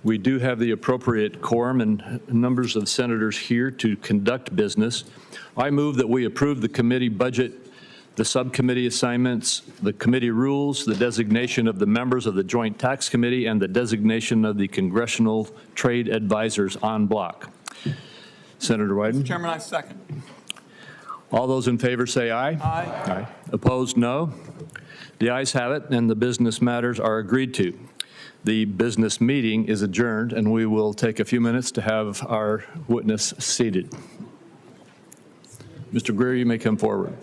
We do have the appropriate quorum and numbers of senators here to conduct business. I move that we approve the committee budget, the subcommittee assignments, the committee rules, the designation of the members of the Joint Tax Committee, and the designation of the Congressional Trade Advisors en bloc. Senator Wyden? Mr. Chairman, I second. All those in favor say aye. Aye. Aye. Opposed, no. The ayes have it, and the business matters are agreed to. The business meeting is adjourned, and we will take a few minutes to have our witness seated. Mr. Greer, you may come forward.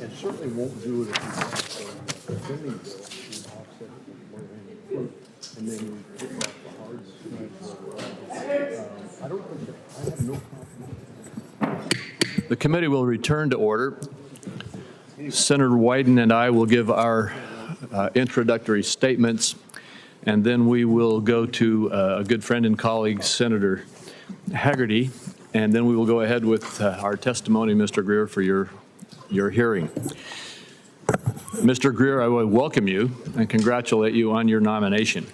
And certainly won't do it if you have a spending bill and offset it with low-hanging fruit, and then you pick off the hard stuff. I don't think that, I have no confidence. The committee will return to order. Senator Wyden and I will give our introductory statements, and then we will go to a good friend and colleague, Senator Hagerty, and then we will go ahead with our testimony, Mr. Greer, for your your hearing. Mr. Greer, I would welcome you and congratulate you on your nomination.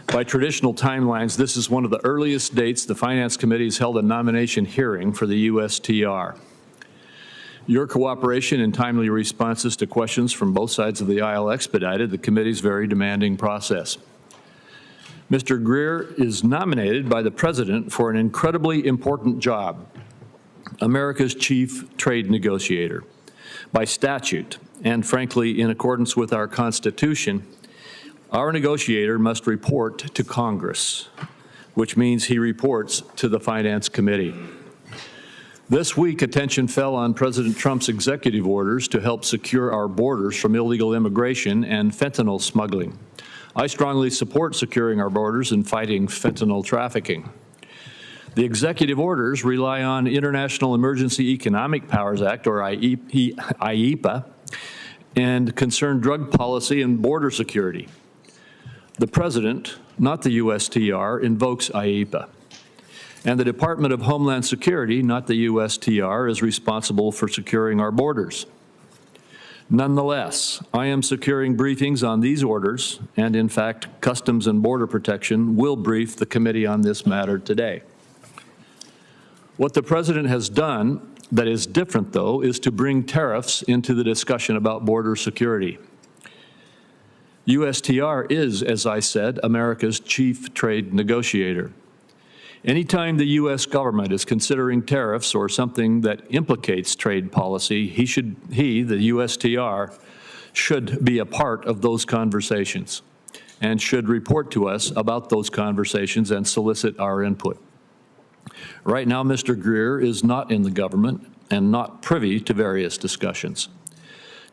By traditional timelines, this is one of the earliest dates the Finance Committee has held a nomination hearing for the USTR. Your cooperation and timely responses to questions from both sides of the aisle expedited the committee's very demanding process. Mr. Greer is nominated by the President for an incredibly important job, America's chief trade negotiator. By statute, and frankly in accordance with our Constitution, our negotiator must report to Congress, which means he reports to the Finance Committee. This week, attention fell on President Trump's executive orders to help secure our borders from illegal immigration and fentanyl smuggling. I strongly support securing our borders and fighting fentanyl trafficking. The executive orders rely on International Emergency Economic Powers Act, or IEPA, and concern drug policy and border security. The President, not the USTR, invokes IEPA. And the Department of Homeland Security, not the USTR, is responsible for securing our borders. Nonetheless, I am securing briefings on these orders, and in fact, Customs and Border Protection will brief the committee on this matter today. What the President has done that is different, though, is to bring tariffs into the discussion about border security. USTR is, as I said, America's chief trade negotiator. Anytime the U.S. government is considering tariffs or something that implicates trade policy, the USTR, should be a part of those conversations and should report to us about those conversations and solicit our input. Right now, Mr. Greer is not in the government and not privy to various discussions.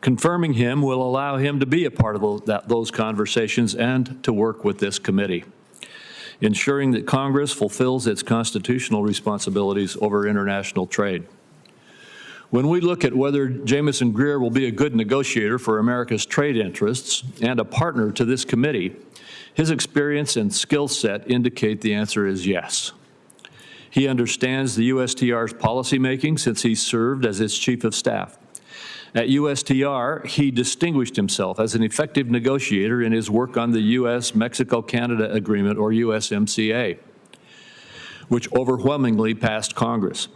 Confirming him will allow him to be a part of those conversations and to work with this committee, ensuring that Congress fulfills its constitutional responsibilities over international trade. When we look at whether Jamieson Greer will be a good negotiator for America's trade interests and a partner to this committee, his experience and skill set indicate the answer is yes. He understands the USTR's policymaking since he served as its chief of staff. At USTR, he distinguished himself as an effective negotiator in his work on the U.S.-Mexico-Canada Agreement, or USMCA, which overwhelmingly passed Congress.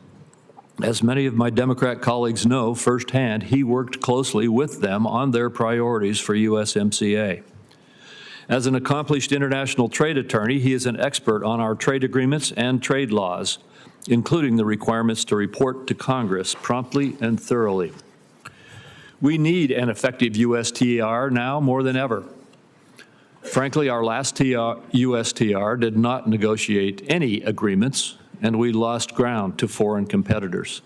As many of my Democrat colleagues know firsthand, he worked closely with them on their priorities for USMCA. As an accomplished international trade attorney, he is an expert on our trade agreements and trade laws, including the requirements to report to Congress promptly and thoroughly. We need an effective USTR now more than ever. Frankly, our last USTR did not negotiate any agreements, and we lost ground to foreign competitors.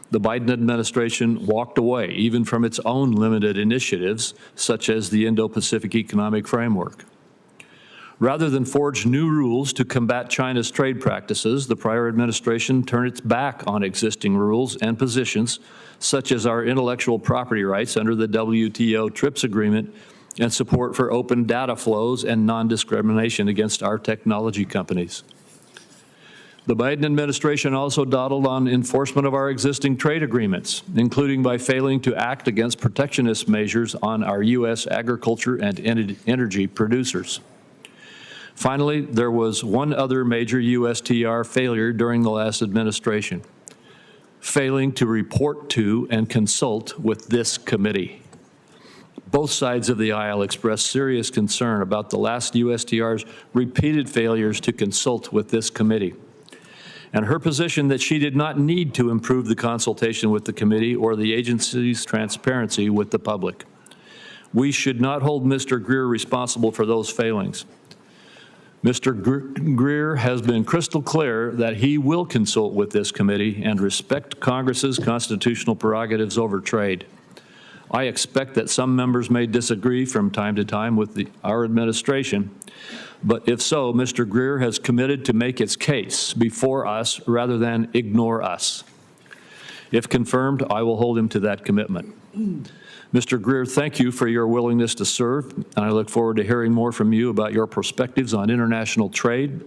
The Biden administration walked away even from its own limited initiatives, such as the Indo-Pacific Economic Framework. Rather than forge new rules to combat China's trade practices, the prior administration turned its back on existing rules and positions, such as our intellectual property rights under the WTO TRIPS agreement and support for open data flows and non-discrimination against our technology companies. The Biden administration also dawdled on enforcement of our existing trade agreements, including by failing to act against protectionist measures on our U.S. agriculture and energy producers. Finally, there was one other major USTR failure during the last administration: failing to report to and consult with this committee. Both sides of the aisle expressed serious concern about the last USTR's repeated failures to consult with this committee, and her position that she did not need to improve the consultation with the committee or the agency's transparency with the public. We should not hold Mr. Greer responsible for those failings. Mr. Greer has been crystal clear that he will consult with this committee and respect Congress's constitutional prerogatives over trade. I expect that some members may disagree from time to time with our administration, but if so, Mr. Greer has committed to make its case before us rather than ignore us. If confirmed, I will hold him to that commitment. Mr. Greer, thank you for your willingness to serve, and I look forward to hearing more from you about your perspectives on international trade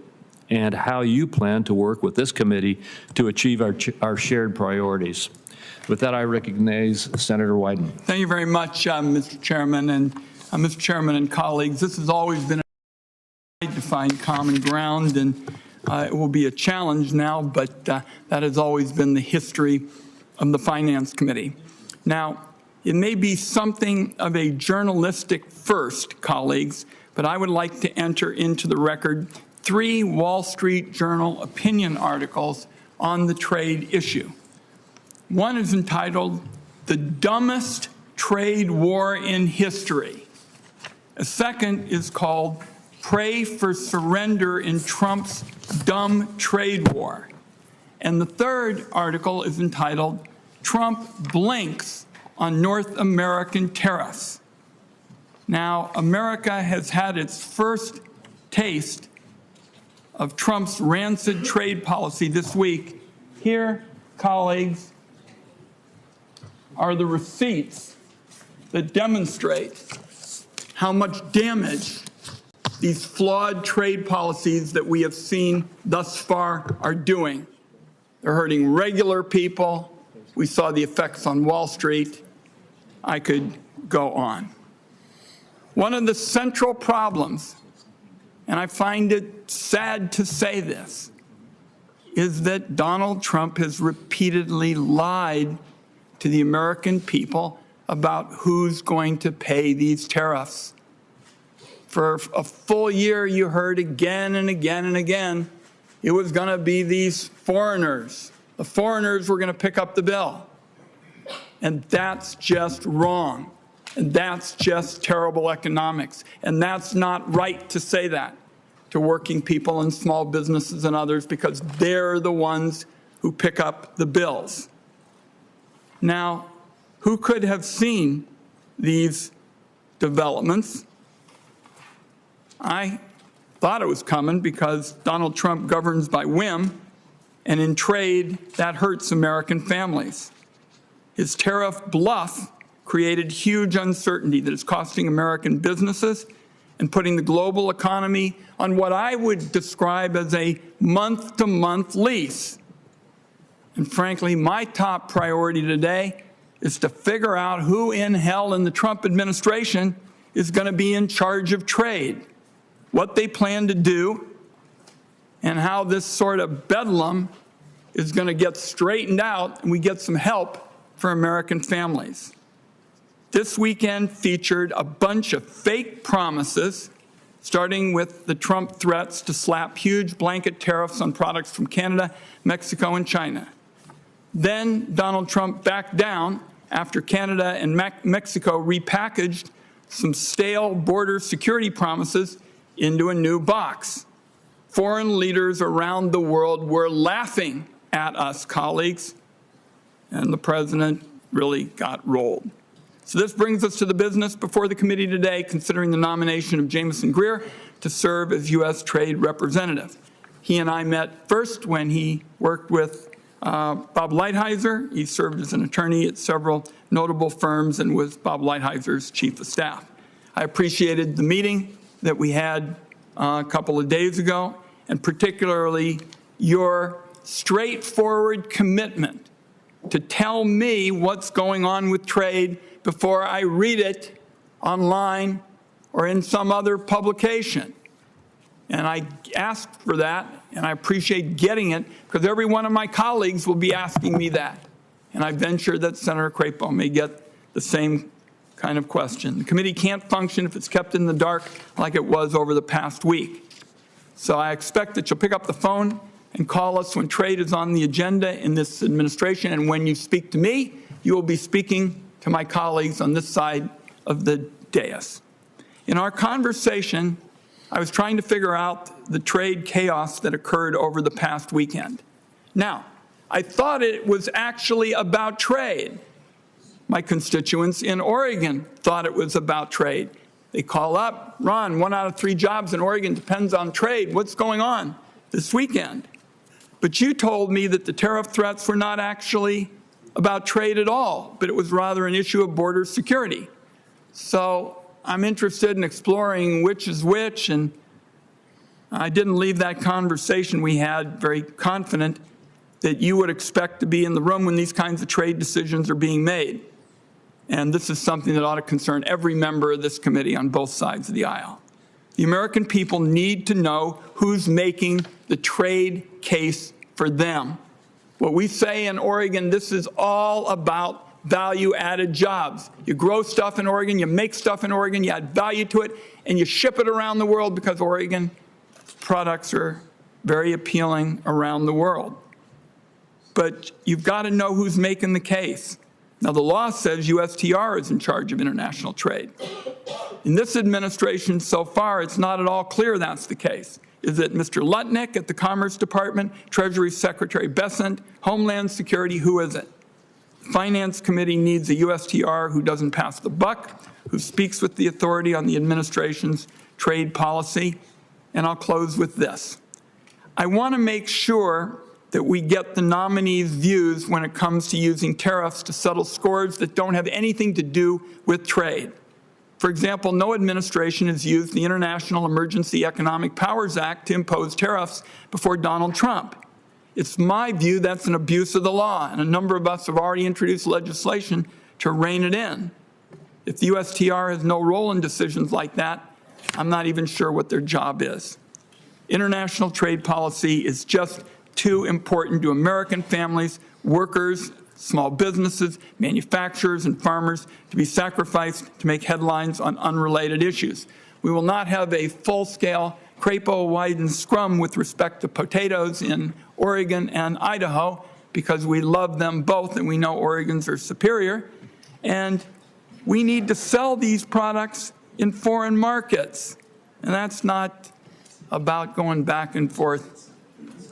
and how you plan to work with this committee to achieve our shared priorities. With that, I recognize Senator Wyden. Thank you very much, Mr. Chairman. And Mr. Chairman and colleagues, this has always been a fight to find common ground, and it will be a challenge now, but that has always been the history of the Finance Committee. Now, it may be something of a journalistic first, colleagues, but I would like to enter into the record 3 Wall Street Journal opinion articles on the trade issue. One is entitled, "The Dumbest Trade War in History." A second is called, "Pray for Surrender in Trump's Dumb Trade War." And the third article is entitled, "Trump Blinks on North American Tariffs." Now, America has had its first taste of Trump's rancid trade policy this week. Here, colleagues, are the receipts that demonstrate how much damage these flawed trade policies that we have seen thus far are doing. They're hurting regular people. We saw the effects on Wall Street. I could go on. One of the central problems, and I find it sad to say this, is that Donald Trump has repeatedly lied to the American people about who's going to pay these tariffs. For a full year, you heard again and again and again, it was going to be these foreigners. The foreigners were going to pick up the bill. And that's just wrong. And that's just terrible economics. And that's not right to say that to working people and small businesses and others, because they're the ones who pick up the bills. Now, who could have seen these developments? I thought it was coming because Donald Trump governs by whim, and in trade, that hurts American families. His tariff bluff created huge uncertainty that is costing American businesses and putting the global economy on what I would describe as a month-to-month lease. And frankly, my top priority today is to figure out who in hell in the Trump administration is going to be in charge of trade, what they plan to do, and how this sort of bedlam is going to get straightened out and we get some help for American families. This weekend featured a bunch of fake promises, starting with the Trump threats to slap huge blanket tariffs on products from Canada, Mexico, and China. Then Donald Trump backed down after Canada and Mexico repackaged some stale border security promises into a new box. Foreign leaders around the world were laughing at us, colleagues, and the president really got rolled. So this brings us to the business before the committee today, considering the nomination of Jamieson Greer to serve as U.S. Trade Representative. He and I met first when he worked with Bob Lighthizer. He served as an attorney at several notable firms and was Bob Lighthizer's chief of staff. I appreciated the meeting that we had a couple of days ago, and particularly your straightforward commitment to tell me what's going on with trade before I read it online or in some other publication. And I asked for that, and I appreciate getting it, because every one of my colleagues will be asking me that. And I venture that Senator Crapo may get the same kind of question. The committee can't function if it's kept in the dark like it was over the past week. So I expect that you'll pick up the phone and call us when trade is on the agenda in this administration. And when you speak to me, you will be speaking to my colleagues on this side of the dais. In our conversation, I was trying to figure out the trade chaos that occurred over the past weekend. Now, I thought it was actually about trade. My constituents in Oregon thought it was about trade. They call up, Ron, 1 out of 3 jobs in Oregon depends on trade. What's going on this weekend? But you told me that the tariff threats were not actually about trade at all, but it was rather an issue of border security. So I'm interested in exploring which is which, and I didn't leave that conversation we had very confident that you would expect to be in the room when these kinds of trade decisions are being made. And this is something that ought to concern every member of this committee on both sides of the aisle. The American people need to know who's making the trade case for them. What we say in Oregon, this is all about value-added jobs. You grow stuff in Oregon, you make stuff in Oregon, you add value to it, and you ship it around the world because Oregon products are very appealing around the world. But you've got to know who's making the case. Now, the law says USTR is in charge of international trade. In this administration so far, it's not at all clear that's the case. Is it Mr. Lutnick at the Commerce Department, Treasury Secretary Bessent, Homeland Security? Who is it? The Finance Committee needs a USTR who doesn't pass the buck, who speaks with the authority on the administration's trade policy. And I'll close with this. I want to make sure that we get the nominee's views when it comes to using tariffs to settle scores that don't have anything to do with trade. For example, no administration has used the International Emergency Economic Powers Act to impose tariffs before Donald Trump. It's my view that's an abuse of the law, and a number of us have already introduced legislation to rein it in. If the USTR has no role in decisions like that, I'm not even sure what their job is. International trade policy is just too important to American families, workers, small businesses, manufacturers, and farmers to be sacrificed to make headlines on unrelated issues. We will not have a full-scale Crapo-Wyden scrum with respect to potatoes in Oregon and Idaho because we love them both and we know Oregon's are superior. And we need to sell these products in foreign markets. And that's not about going back and forth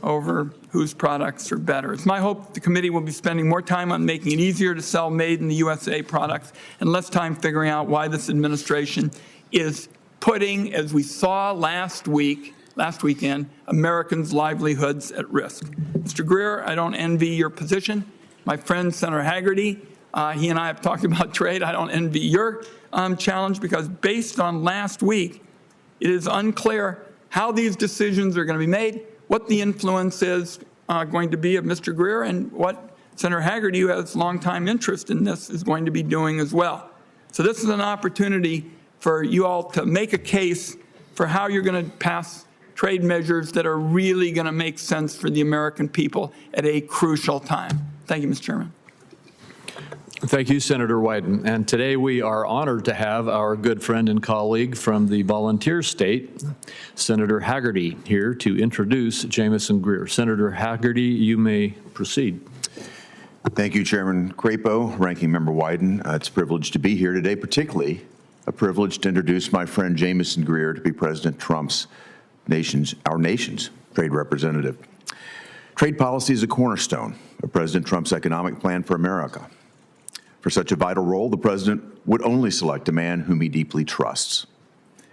over whose products are better. It's my hope that the committee will be spending more time on making it easier to sell made in the USA products and less time figuring out why this administration is putting, as we saw last weekend, Americans' livelihoods at risk. Mr. Greer, I don't envy your position. My friend, Senator Hagerty, he and I have talked about trade. I don't envy your challenge because based on last week, it is unclear how these decisions are going to be made, what the influence is going to be of Mr. Greer, and what Senator Hagerty, who has longtime interest in this, is going to be doing as well. So this is an opportunity for you all to make a case for how you're going to pass trade measures that are really going to make sense for the American people at a crucial time. Thank you, Mr. Chairman. Thank you, Senator Wyden. And today we are honored to have our good friend and colleague from the volunteer state, Senator Hagerty, here to introduce Jamieson Greer. Senator Hagerty, you may proceed. Thank you, Chairman Crapo, Ranking Member Wyden. It's a privilege to be here today, particularly a privilege to introduce my friend Jamieson Greer to be President Trump's our nation's trade representative. Trade policy is a cornerstone of President Trump's economic plan for America. For such a vital role, the president would only select a man whom he deeply trusts.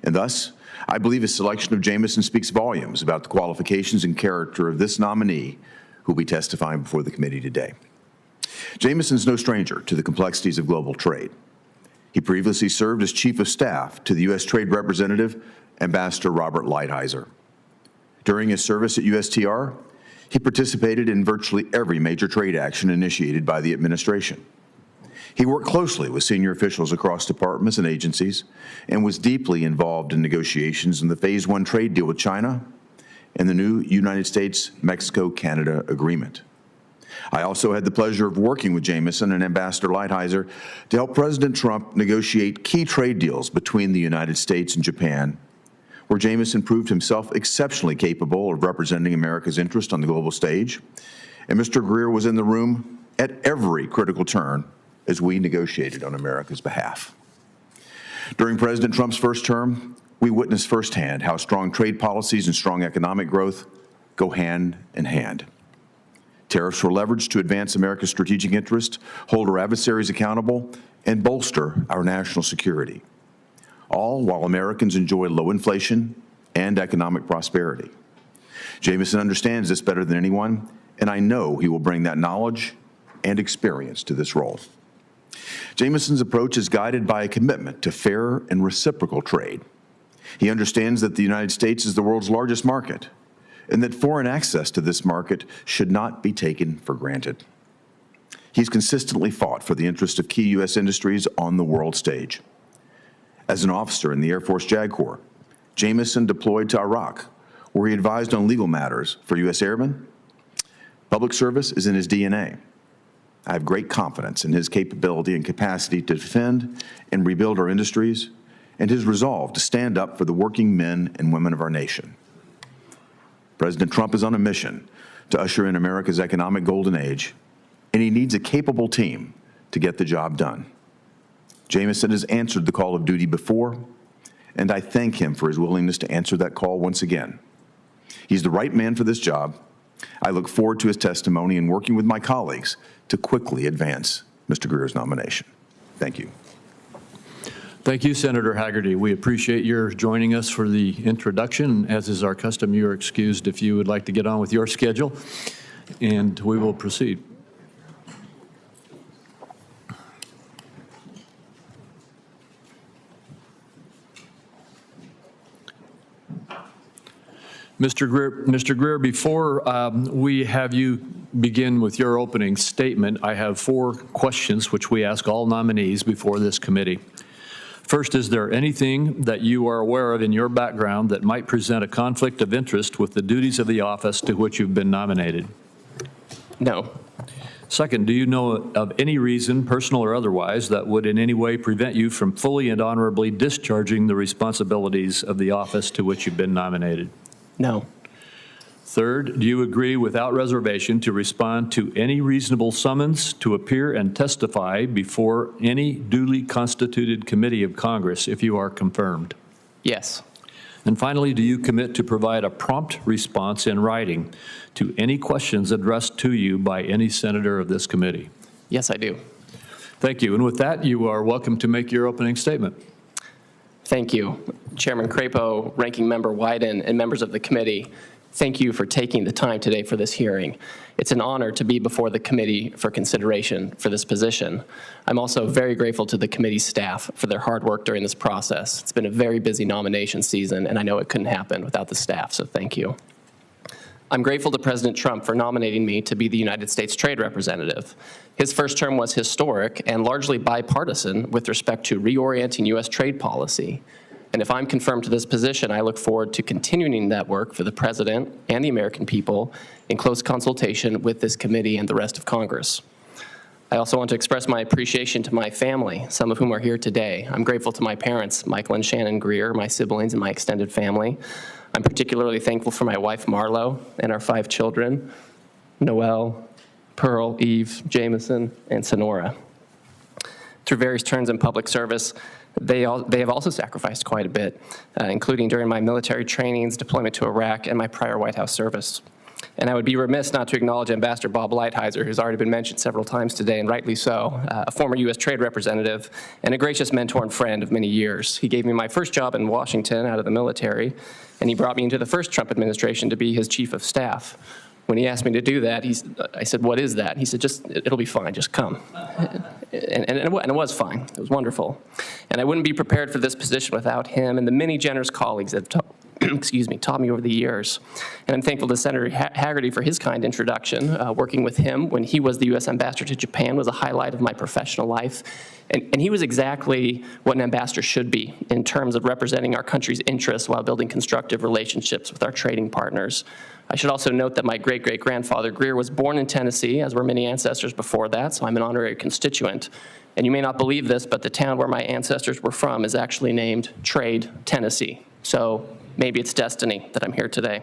And thus, I believe his selection of Jamieson speaks volumes about the qualifications and character of this nominee who will be testifying before the committee today. Jamieson is no stranger to the complexities of global trade. He previously served as Chief of Staff to the U.S. Trade Representative, Ambassador Robert Lighthizer. During his service at USTR, he participated in virtually every major trade action initiated by the administration. He worked closely with senior officials across departments and agencies and was deeply involved in negotiations in the Phase 1 trade deal with China and the new United States-Mexico-Canada agreement. I also had the pleasure of working with Jamieson and Ambassador Lighthizer to help President Trump negotiate key trade deals between the United States and Japan, where Jamieson proved himself exceptionally capable of representing America's interest on the global stage, and Mr. Greer was in the room at every critical turn as we negotiated on America's behalf. During President Trump's first term, we witnessed firsthand how strong trade policies and strong economic growth go hand in hand. Tariffs were leveraged to advance America's strategic interest, hold our adversaries accountable, and bolster our national security, all while Americans enjoy low inflation and economic prosperity. Jamieson understands this better than anyone, and I know he will bring that knowledge and experience to this role. Jamieson's approach is guided by a commitment to fair and reciprocal trade. He understands that the United States is the world's largest market, and that foreign access to this market should not be taken for granted. He's consistently fought for the interest of key U.S. industries on the world stage. As an officer in the Air Force JAG Corps, Jamieson deployed to Iraq, where he advised on legal matters for U.S. airmen. Public service is in his DNA. I have great confidence in his capability and capacity to defend and rebuild our industries, and his resolve to stand up for the working men and women of our nation. President Trump is on a mission to usher in America's economic golden age, and he needs a capable team to get the job done. Jamieson has answered the call of duty before, and I thank him for his willingness to answer that call once again. He's the right man for this job. I look forward to his testimony and working with my colleagues to quickly advance Mr. Greer's nomination. Thank you. Thank you, Senator Hagerty. We appreciate your joining us for the introduction. As is our custom, you are excused if you would like to get on with your schedule, and we will proceed. Mr. Greer, before we have you begin with your opening statement, I have 4 questions which we ask all nominees before this committee. First, is there anything that you are aware of in your background that might present a conflict of interest with the duties of the office to which you've been nominated? No. Second, do you know of any reason, personal or otherwise, that would in any way prevent you from fully and honorably discharging the responsibilities of the office to which you've been nominated? No. Third, do you agree without reservation to respond to any reasonable summons to appear and testify before any duly constituted committee of Congress if you are confirmed? Yes. And finally, do you commit to provide a prompt response in writing to any questions addressed to you by any senator of this committee? Yes, I do. Thank you. And with that, you are welcome to make your opening statement. Thank you. Chairman Crapo, Ranking Member Wyden, and members of the committee, thank you for taking the time today for this hearing. It's an honor to be before the committee for consideration for this position. I'm also very grateful to the committee staff for their hard work during this process. It's been a very busy nomination season, and I know it couldn't happen without the staff, so thank you. I'm grateful to President Trump for nominating me to be the United States Trade Representative. His first term was historic and largely bipartisan with respect to reorienting U.S. trade policy. And if I'm confirmed to this position, I look forward to continuing that work for the President and the American people in close consultation with this committee and the rest of Congress. I also want to express my appreciation to my family, some of whom are here today. I'm grateful to my parents, Michael and Shannon Greer, my siblings, and my extended family. I'm particularly thankful for my wife, Marlo, and our 5 children, Noel, Pearl, Eve, Jamieson, and Sonora. Through various turns in public service, they have also sacrificed quite a bit, including during my military trainings, deployment to Iraq, and my prior White House service. And I would be remiss not to acknowledge Ambassador Bob Lighthizer, who's already been mentioned several times today, and rightly so, a former U.S. trade representative and a gracious mentor and friend of many years. He gave me my first job in Washington out of the military, and he brought me into the first Trump administration to be his chief of staff. When he asked me to do that, I said, "What is that?" He said, "It'll be fine, just come." And it was fine. It was wonderful. And I wouldn't be prepared for this position without him and the many generous colleagues that have taught me over the years. And I'm thankful to Senator Hagerty for his kind introduction. Working with him when he was the U.S. ambassador to Japan was a highlight of my professional life. And he was exactly what an ambassador should be in terms of representing our country's interests while building constructive relationships with our trading partners. I should also note that my great-great-grandfather Greer was born in Tennessee, as were many ancestors before that, so I'm an honorary constituent. And you may not believe this, but the town where my ancestors were from is actually named Trade, Tennessee. So maybe it's destiny that I'm here today.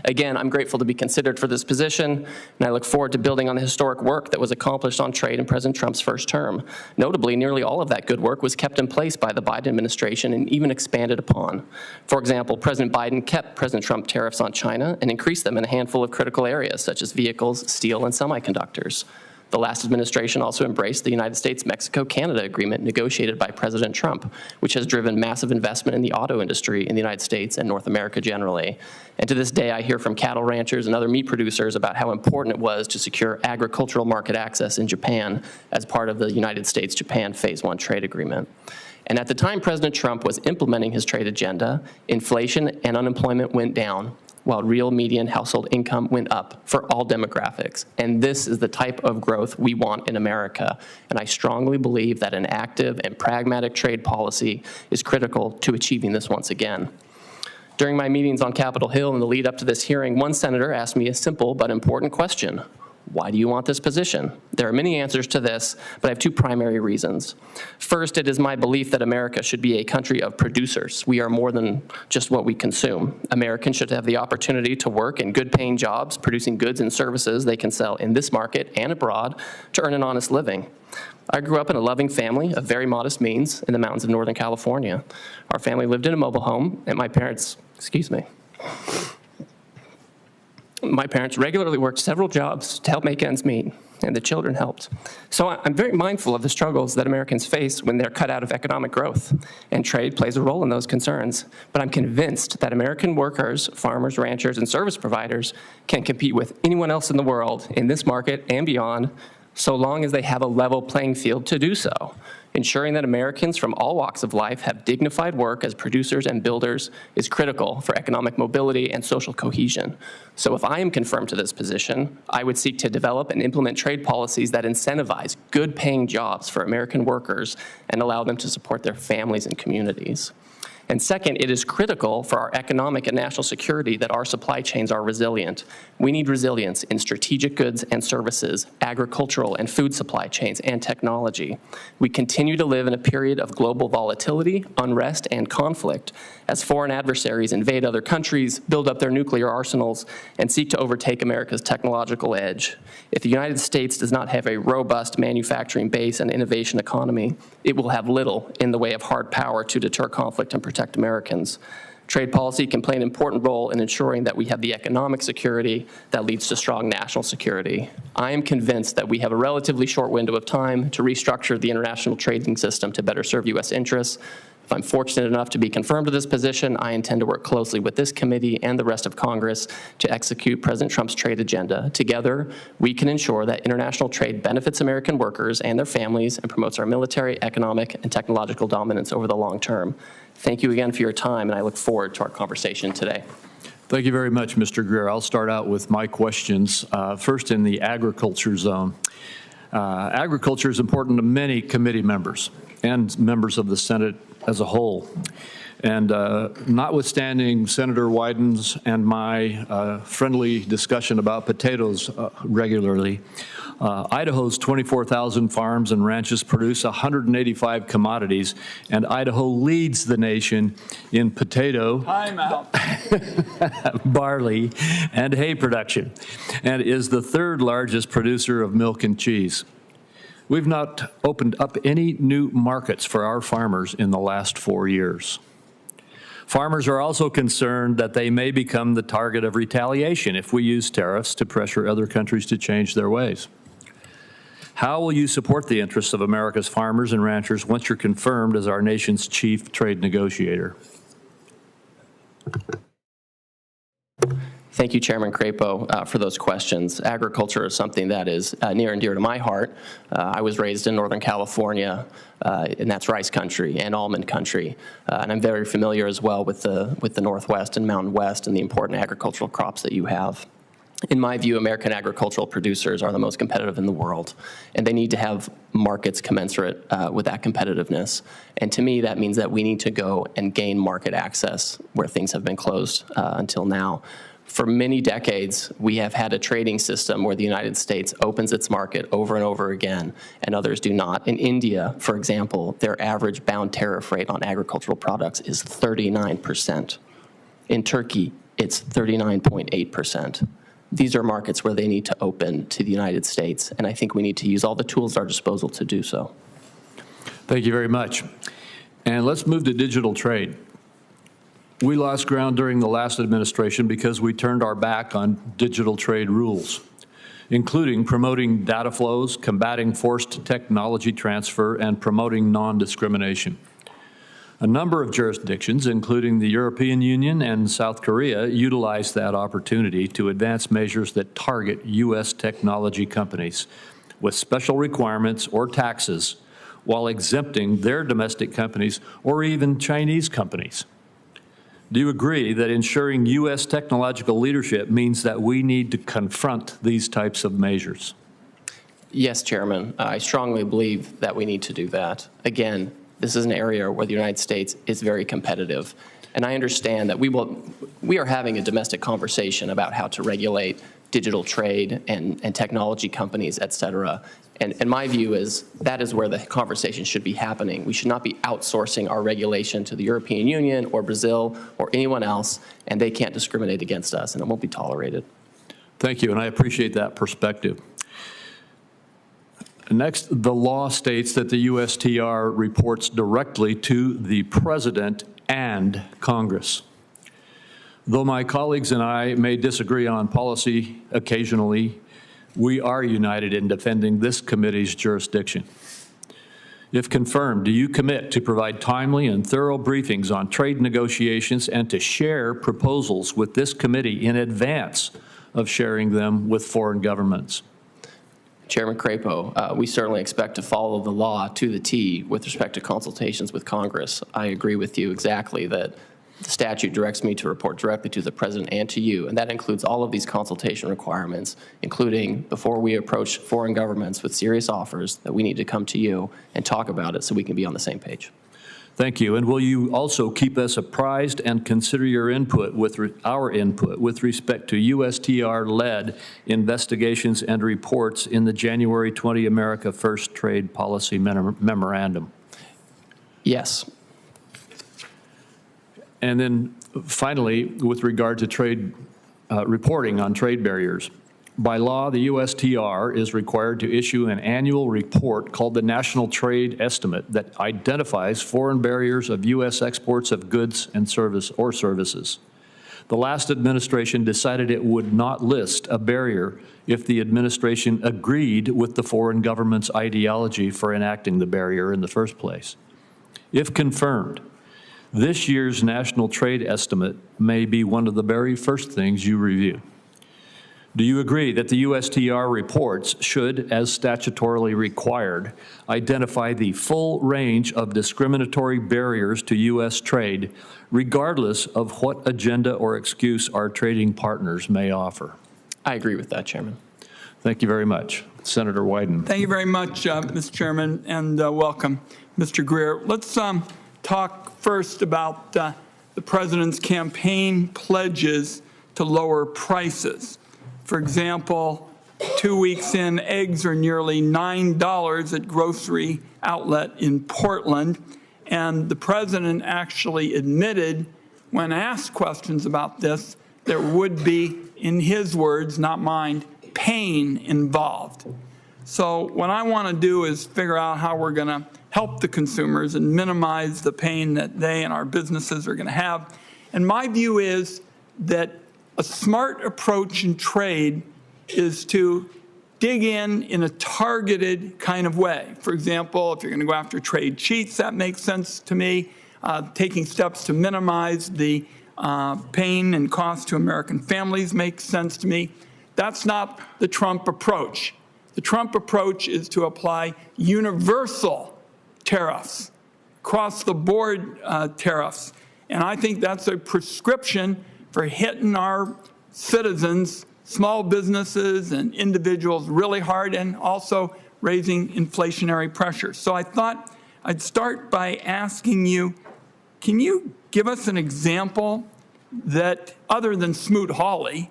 Again, I'm grateful to be considered for this position, and I look forward to building on the historic work that was accomplished on trade in President Trump's first term. Notably, nearly all of that good work was kept in place by the Biden administration and even expanded upon. For example, President Biden kept President Trump tariffs on China and increased them in a handful of critical areas, such as vehicles, steel, and semiconductors. The last administration also embraced the United States-Mexico-Canada agreement negotiated by President Trump, which has driven massive investment in the auto industry in the United States and North America generally. And to this day, I hear from cattle ranchers and other meat producers about how important it was to secure agricultural market access in Japan as part of the United States-Japan Phase 1 trade agreement. And at the time President Trump was implementing his trade agenda, inflation and unemployment went down, while real median household income went up for all demographics. And this is the type of growth we want in America. And I strongly believe that an active and pragmatic trade policy is critical to achieving this once again. During my meetings on Capitol Hill in the lead up to this hearing, one senator asked me a simple but important question. Why do you want this position? There are many answers to this, but I have two primary reasons. First, it is my belief that America should be a country of producers. We are more than just what we consume. Americans should have the opportunity to work in good-paying jobs, producing goods and services they can sell in this market and abroad to earn an honest living. I grew up in a loving family of very modest means in the mountains of Northern California. Our family lived in a mobile home, and my parents regularly worked several jobs to help make ends meet, and the children helped. So I'm very mindful of the struggles that Americans face when they're cut out of economic growth, and trade plays a role in those concerns. But I'm convinced that American workers, farmers, ranchers, and service providers can compete with anyone else in the world in this market and beyond, so long as they have a level playing field to do so. Ensuring that Americans from all walks of life have dignified work as producers and builders is critical for economic mobility and social cohesion. So if I am confirmed to this position, I would seek to develop and implement trade policies that incentivize good-paying jobs for American workers and allow them to support their families and communities. And second, it is critical for our economic and national security that our supply chains are resilient. We need resilience in strategic goods and services, agricultural and food supply chains, and technology. We continue to live in a period of global volatility, unrest, and conflict as foreign adversaries invade other countries, build up their nuclear arsenals, and seek to overtake America's technological edge. If the United States does not have a robust manufacturing base and innovation economy, it will have little in the way of hard power to deter conflict and protect Americans. Trade policy can play an important role in ensuring that we have the economic security that leads to strong national security. I am convinced that we have a relatively short window of time to restructure the international trading system to better serve U.S. interests. If I'm fortunate enough to be confirmed to this position, I intend to work closely with this committee and the rest of Congress to execute President Trump's trade agenda. Together, we can ensure that international trade benefits American workers and their families and promotes our military, economic, and technological dominance over the long term. Thank you again for your time, and I look forward to our conversation today. Thank you very much, Mr. Greer. I'll start out with my questions. First, in the agriculture zone. Agriculture is important to many committee members and members of the Senate as a whole. And notwithstanding Senator Wyden's and my friendly discussion about potatoes regularly, Idaho's 24,000 farms and ranches produce 185 commodities, and Idaho leads the nation in potato, barley, and hay production, and is the third largest producer of milk and cheese. We've not opened up any new markets for our farmers in the last 4 years. Farmers are also concerned that they may become the target of retaliation if we use tariffs to pressure other countries to change their ways. How will you support the interests of America's farmers and ranchers once you're confirmed as our nation's chief trade negotiator? Thank you, Chairman Crapo, for those questions. Agriculture is something that is near and dear to my heart. I was raised in Northern California, and that's rice country and almond country. And I'm very familiar as well with the Northwest and Mountain West and the important agricultural crops that you have. In my view, American agricultural producers are the most competitive in the world, and they need to have markets commensurate with that competitiveness. And to me, that means that we need to go and gain market access where things have been closed until now. For many decades, we have had a trading system where the United States opens its market over and over again, and others do not. In India, for example, their average bound tariff rate on agricultural products is 39%. In Turkey, it's 39.8%. These are markets where they need to open to the United States, and I think we need to use all the tools at our disposal to do so. Thank you very much. And let's move to digital trade. We lost ground during the last administration because we turned our back on digital trade rules, including promoting data flows, combating forced technology transfer, and promoting non-discrimination. A number of jurisdictions, including the European Union and South Korea, utilized that opportunity to advance measures that target U.S. technology companies with special requirements or taxes while exempting their domestic companies or even Chinese companies. Do you agree that ensuring U.S. technological leadership means that we need to confront these types of measures? Yes, Chairman. I strongly believe that we need to do that. Again, this is an area where the United States is very competitive. And I understand that we are having a domestic conversation about how to regulate digital trade and technology companies, et cetera. And my view is that is where the conversation should be happening. We should not be outsourcing our regulation to the European Union or Brazil or anyone else, and they can't discriminate against us, and it won't be tolerated. Thank you, and I appreciate that perspective. Next, the law states that the USTR reports directly to the President and Congress. Though my colleagues and I may disagree on policy occasionally, we are united in defending this committee's jurisdiction. If confirmed, do you commit to provide timely and thorough briefings on trade negotiations and to share proposals with this committee in advance of sharing them with foreign governments? Chairman Crapo, we certainly expect to follow the law to the T with respect to consultations with Congress. I agree with you exactly that the statute directs me to report directly to the President and to you, and that includes all of these consultation requirements, including before we approach foreign governments with serious offers that we need to come to you and talk about it so we can be on the same page. Thank you. And will you also keep us apprised and consider your input our input with respect to USTR-led investigations and reports in the January 20 America First Trade Policy Memorandum? Yes. And then finally, with regard to trade reporting on trade barriers, by law, the USTR is required to issue an annual report called the National Trade Estimate that identifies foreign barriers of U.S. exports of goods and services. The last administration decided it would not list a barrier if the administration agreed with the foreign government's ideology for enacting the barrier in the first place. If confirmed, this year's National Trade Estimate may be one of the very first things you review. Do you agree that the USTR reports should, as statutorily required, identify the full range of discriminatory barriers to U.S. trade, regardless of what agenda or excuse our trading partners may offer? I agree with that, Chairman. Thank you very much. Senator Wyden. Thank you very much, Mr. Chairman, and welcome, Mr. Greer. Let's talk first about the President's campaign pledges to lower prices. For example, 2 weeks in, eggs are nearly $9 at grocery outlet in Portland, and the President actually admitted, when asked questions about this, there would be, in his words, not mine, pain involved. So what I want to do is figure out how we're going to help the consumers and minimize the pain that they and our businesses are going to have. And my view is that a smart approach in trade is to dig in a targeted kind of way. For example, if you're going to go after trade cheats, that makes sense to me. Taking steps to minimize the pain and cost to American families makes sense to me. That's not the Trump approach. The Trump approach is to apply universal tariffs, across-the-board tariffs. And I think that's a prescription for hitting our citizens, small businesses and individuals really hard, and also raising inflationary pressure. So I thought I'd start by asking you, can you give us an example that, other than Smoot-Hawley,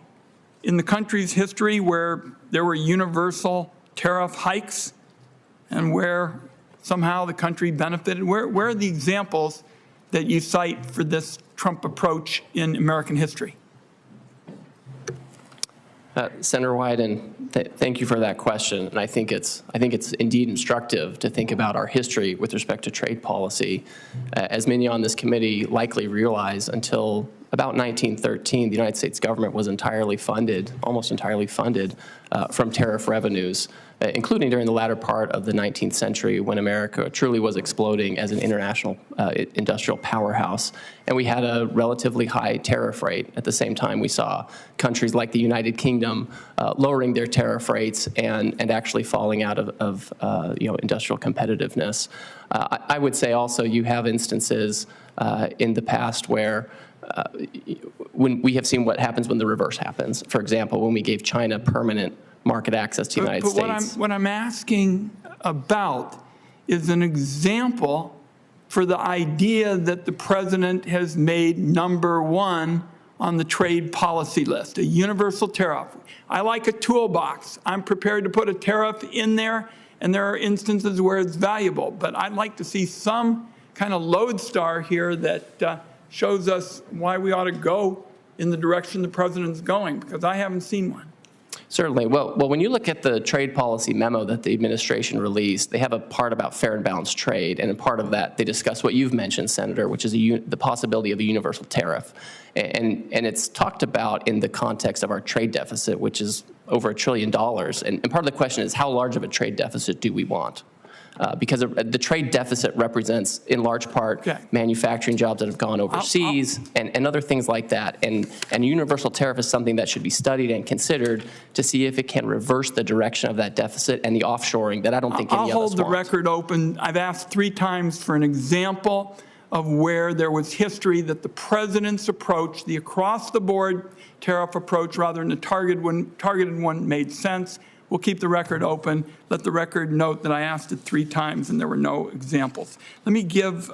in the country's history where there were universal tariff hikes and where somehow the country benefited? Where are the examples that you cite for this Trump approach in American history? Senator Wyden, thank you for that question. And I think it's indeed instructive to think about our history with respect to trade policy. As many on this committee likely realize, until about 1913, the United States government was entirely funded, almost entirely funded, from tariff revenues. including during the latter part of the 19th century when America truly was exploding as an international industrial powerhouse. And we had a relatively high tariff rate. At the same time, we saw countries like the United Kingdom lowering their tariff rates and actually falling out of industrial competitiveness. I would say also you have instances in the past where when we have seen what happens when the reverse happens. For example, when we gave China permanent market access to the United States. What I'm asking about is an example for the idea that the president has made #1 on the trade policy list, a universal tariff. I like a toolbox. I'm prepared to put a tariff in there, and there are instances where it's valuable. But I'd like to see some kind of lodestar here that shows us why we ought to go in the direction the president's going, because I haven't seen one. Certainly. Well, when you look at the trade policy memo that the administration released, they have a part about fair and balanced trade, and a part of that they discuss what you've mentioned, Senator, which is the possibility of a universal tariff. And it's talked about in the context of our trade deficit, which is over $1 trillion. And part of the question is, how large of a trade deficit do we want? Because the trade deficit represents, in large part, manufacturing jobs that have gone overseas and other things like that. And universal tariff is something that should be studied and considered to see if it can reverse the direction of that deficit and the offshoring that I don't think any of us want. I'll hold the record open. I've asked 3 times for an example of where there was history that the president's approach, the across-the-board tariff approach rather than a targeted one, made sense. We'll keep the record open. Let the record note that I asked it 3 times and there were no examples. Let me give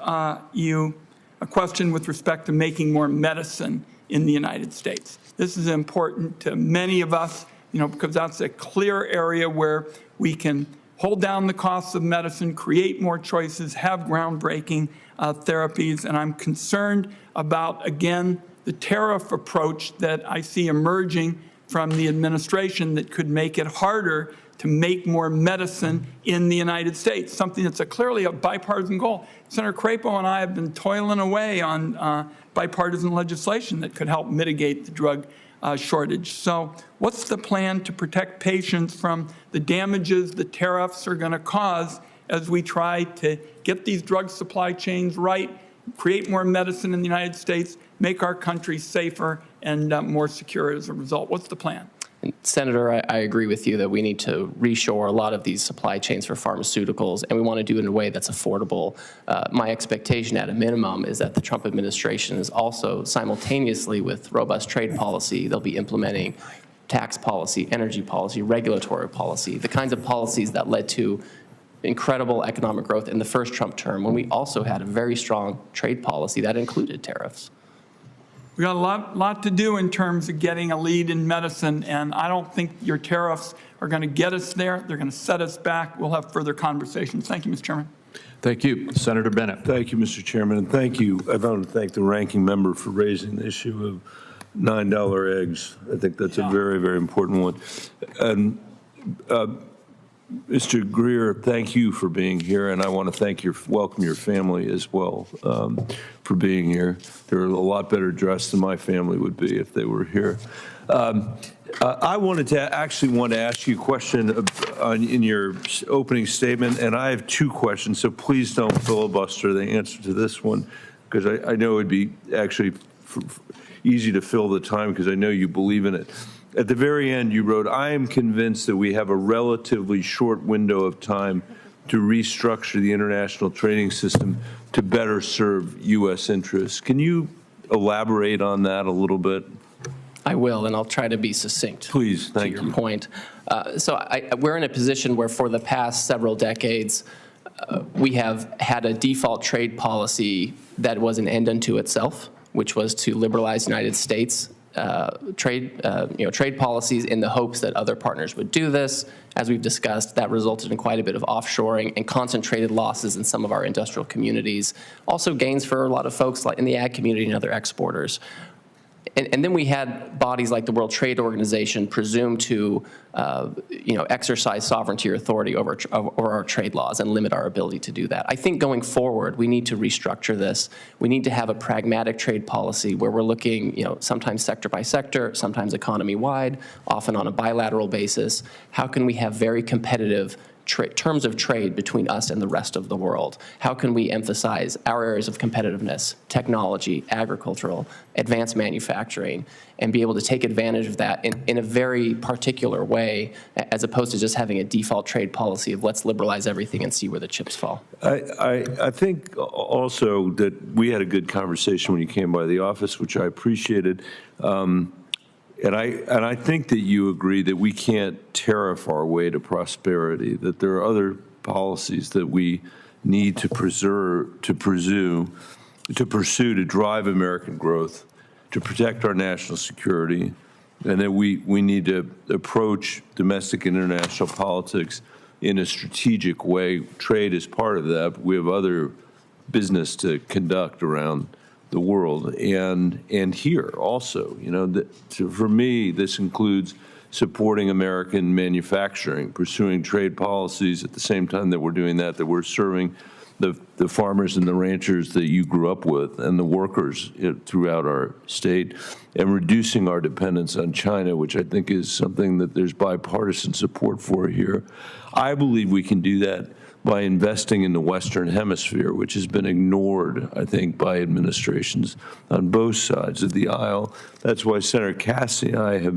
you a question with respect to making more medicine in the United States. This is important to many of us, because that's a clear area where we can hold down the costs of medicine, create more choices, have groundbreaking therapies. And I'm concerned about, again, the tariff approach that I see emerging from the administration that could make it harder to make more medicine in the United States, something that's clearly a bipartisan goal. Senator Crapo and I have been toiling away on bipartisan legislation that could help mitigate the drug shortage. So what's the plan to protect patients from the damages the tariffs are going to cause as we try to get these drug supply chains right, create more medicine in the United States, make our country safer and more secure as a result? What's the plan? And Senator, I agree with you that we need to reshore a lot of these supply chains for pharmaceuticals, and we want to do it in a way that's affordable. My expectation at a minimum is that the Trump administration is also simultaneously with robust trade policy, they'll be implementing tax policy, energy policy, regulatory policy, the kinds of policies that led to incredible economic growth in the first Trump term, when we also had a very strong trade policy that included tariffs. We got a lot to do in terms of getting a lead in medicine, and I don't think your tariffs are going to get us there. They're going to set us back. We'll have further conversations. Thank you, Mr. Chairman. Thank you. Senator Bennett. Thank you, Mr. Chairman, and thank you. I want to thank the ranking member for raising the issue of $9 eggs. I think that's a very, very important one. And Mr. Greer, thank you for being here, and I want to welcome your family as well for being here. They're a lot better dressed than my family would be if they were here. I want to ask you a question in your opening statement, and I have 2 questions, so please don't filibuster the answer to this one, because I know it would be actually easy to fill the time because I know you believe in it. At the very end, you wrote, I am convinced that we have a relatively short window of time to restructure the international trading system to better serve U.S. interests. Can you elaborate on that a little bit? I will, and I'll try to be succinct. Please, thank you. To your point. We're in a position where for the past several decades, we have had a default trade policy that was an end unto itself, which was to liberalize the United States trade policies in the hopes that other partners would do this. As we've discussed, that resulted in quite a bit of offshoring and concentrated losses in some of our industrial communities. Also gains for a lot of folks like in the ag community and other exporters. And then we had bodies like the World Trade Organization presume to, exercise sovereignty or authority over our trade laws and limit our ability to do that. I think going forward, we need to restructure this. We need to have a pragmatic trade policy where we're looking, sometimes sector by sector, sometimes economy-wide, often on a bilateral basis. How can we have very competitive terms of trade between us and the rest of the world? How can we emphasize our areas of competitiveness, technology, agricultural, advanced manufacturing, and be able to take advantage of that in a very particular way, as opposed to just having a default trade policy of let's liberalize everything and see where the chips fall? I think also that we had a good conversation when you came by the office, which I appreciated. And I think that you agree that we can't tariff our way to prosperity, that there are other policies that we need to pursue to drive American growth, to protect our national security, and that we need to approach domestic and international politics in a strategic way. Trade is part of that, but we have other business to conduct around the world and here also. For me, this includes supporting American manufacturing, pursuing trade policies at the same time that we're doing that we're serving the farmers and the ranchers that you grew up with and the workers throughout our state, and reducing our dependence on China, which I think is something that there's bipartisan support for here. I believe we can do that by investing in the Western Hemisphere, which has been ignored, I think, by administrations on both sides of the aisle. That's why Senator Cassidy and I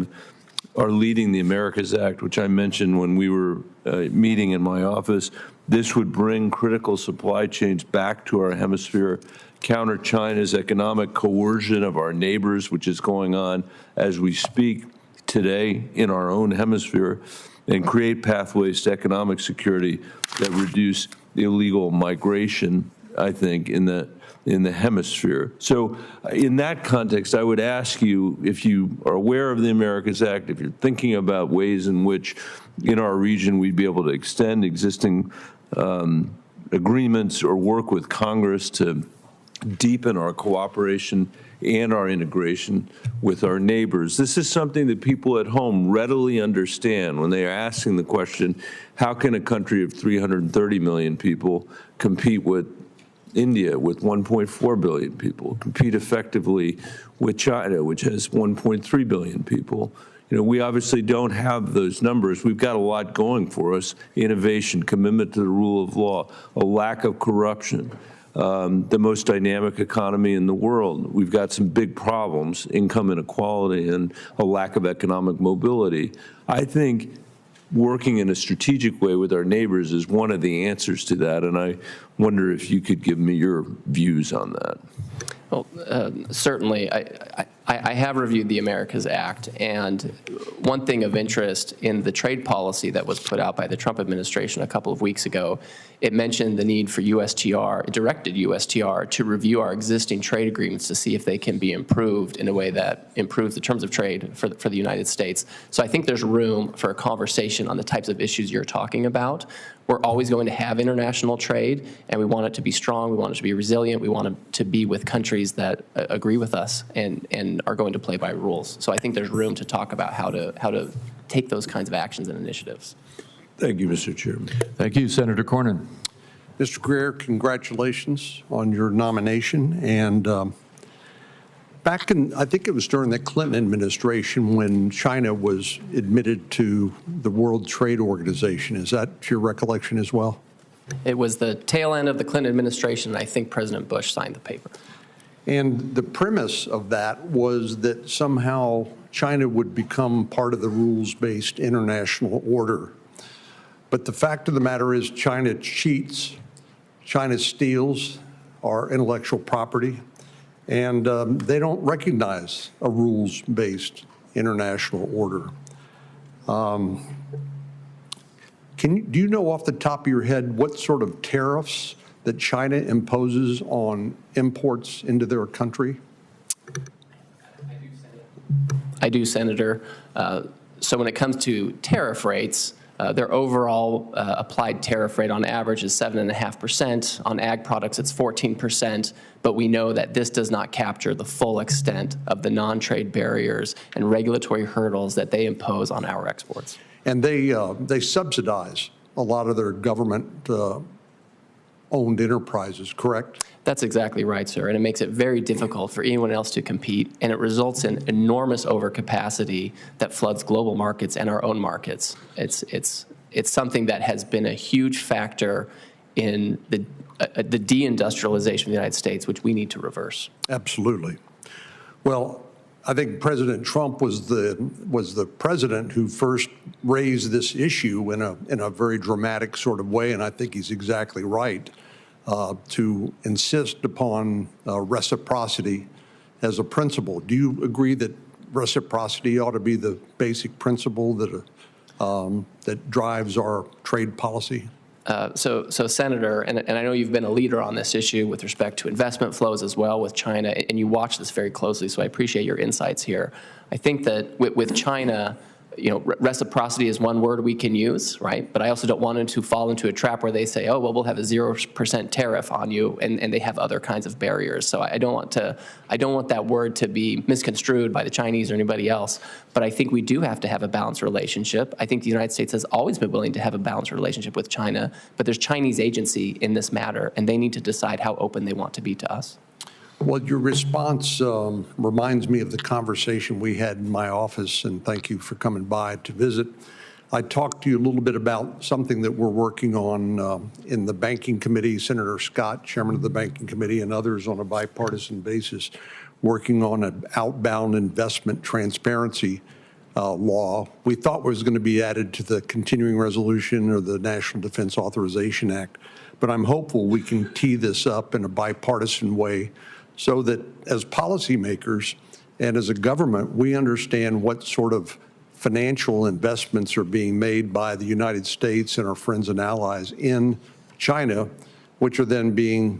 are leading the Americas Act, which I mentioned when we were meeting in my office. This would bring critical supply chains back to our hemisphere, counter China's economic coercion of our neighbors, which is going on as we speak today in our own hemisphere, and create pathways to economic security that reduce illegal migration, I think, in the hemisphere. So in that context, I would ask you, if you are aware of the Americas Act, if you're thinking about ways in which in our region we'd be able to extend existing agreements or work with Congress to deepen our cooperation and our integration with our neighbors. This is something that people at home readily understand when they are asking the question, how can a country of 330 million people compete with India with 1.4 billion people, compete effectively with China, which has 1.3 billion people? We obviously don't have those numbers. We've got a lot going for us: innovation, commitment to the rule of law, a lack of corruption, the most dynamic economy in the world. We've got some big problems: income inequality and a lack of economic mobility. I think working in a strategic way with our neighbors is one of the answers to that, and I wonder if you could give me your views on that. Well, certainly. I have reviewed the Americas Act, and one thing of interest in the trade policy that was put out by the Trump administration a couple of weeks ago, it mentioned the need for USTR, it directed USTR to review our existing trade agreements to see if they can be improved in a way that improves the terms of trade for the United States. So I think there's room for a conversation on the types of issues you're talking about. We're always going to have international trade, and we want it to be strong, we want it to be resilient, we want it to be with countries that agree with us and are going to play by rules. So I think there's room to talk about how to take those kinds of actions and initiatives. Thank you, Mr. Chairman. Thank you, Senator Cornyn. Mr. Greer, congratulations on your nomination. And back in, I think it was during the Clinton administration when China was admitted to the World Trade Organization. Is that your recollection as well? It was the tail end of the Clinton administration, and I think President Bush signed the paper. And the premise of that was that somehow China would become part of the rules-based international order. But the fact of the matter is China cheats, China steals our intellectual property, and they don't recognize a rules-based international order. Do you know off the top of your head what sort of tariffs that China imposes on imports into their country? I do, Senator. So when it comes to tariff rates, Their overall applied tariff rate on average is 7.5%. On ag products, it's 14%. But we know that this does not capture the full extent of the non-trade barriers and regulatory hurdles that they impose on our exports. And they subsidize a lot of their government-owned enterprises, correct? That's exactly right, sir. And it makes it very difficult for anyone else to compete. And it results in enormous overcapacity that floods global markets and our own markets. It's something that has been a huge factor in the deindustrialization of the United States, which we need to reverse. Absolutely. Well, I think President Trump was the president who first raised this issue in a very dramatic sort of way, and I think he's exactly right to insist upon reciprocity as a principle. Do you agree that reciprocity ought to be the basic principle that drives our trade policy? So Senator, and I know you've been a leader on this issue with respect to investment flows as well with China, and you watch this very closely, so I appreciate your insights here. I think that with China, reciprocity is one word we can use, right? But I also don't want them to fall into a trap where they say, oh, well, we'll have a 0% tariff on you, and they have other kinds of barriers. So I don't want that word to be misconstrued by the Chinese or anybody else. But I think we do have to have a balanced relationship. I think the United States has always been willing to have a balanced relationship with China, but there's Chinese agency in this matter, and they need to decide how open they want to be to us. Well, your response reminds me of the conversation we had in my office, and thank you for coming by to visit. I talked to you a little bit about something that we're working on in the Banking Committee. Senator Scott, chairman of the Banking Committee, and others on a bipartisan basis, working on an outbound investment transparency law we thought was going to be added to the continuing resolution or the National Defense Authorization Act. But I'm hopeful we can tee this up in a bipartisan way so that as policymakers and as a government, we understand what sort of financial investments are being made by the United States and our friends and allies in China, which are then being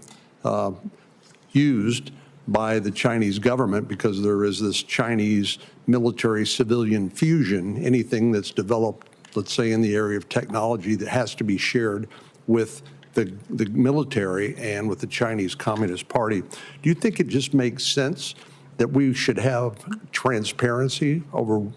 used by the Chinese government because there is this Chinese military-civilian fusion. Anything that's developed, let's say, in the area of technology that has to be shared with the military and with the Chinese Communist Party. Do you think it just makes sense that we should have transparency over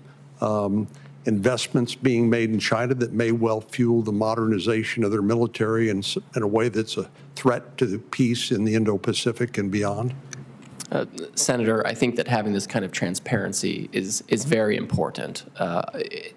investments being made in China that may well fuel the modernization of their military in a way that's a threat to the peace in the Indo-Pacific and beyond? Senator, I think that having this kind of transparency is very important.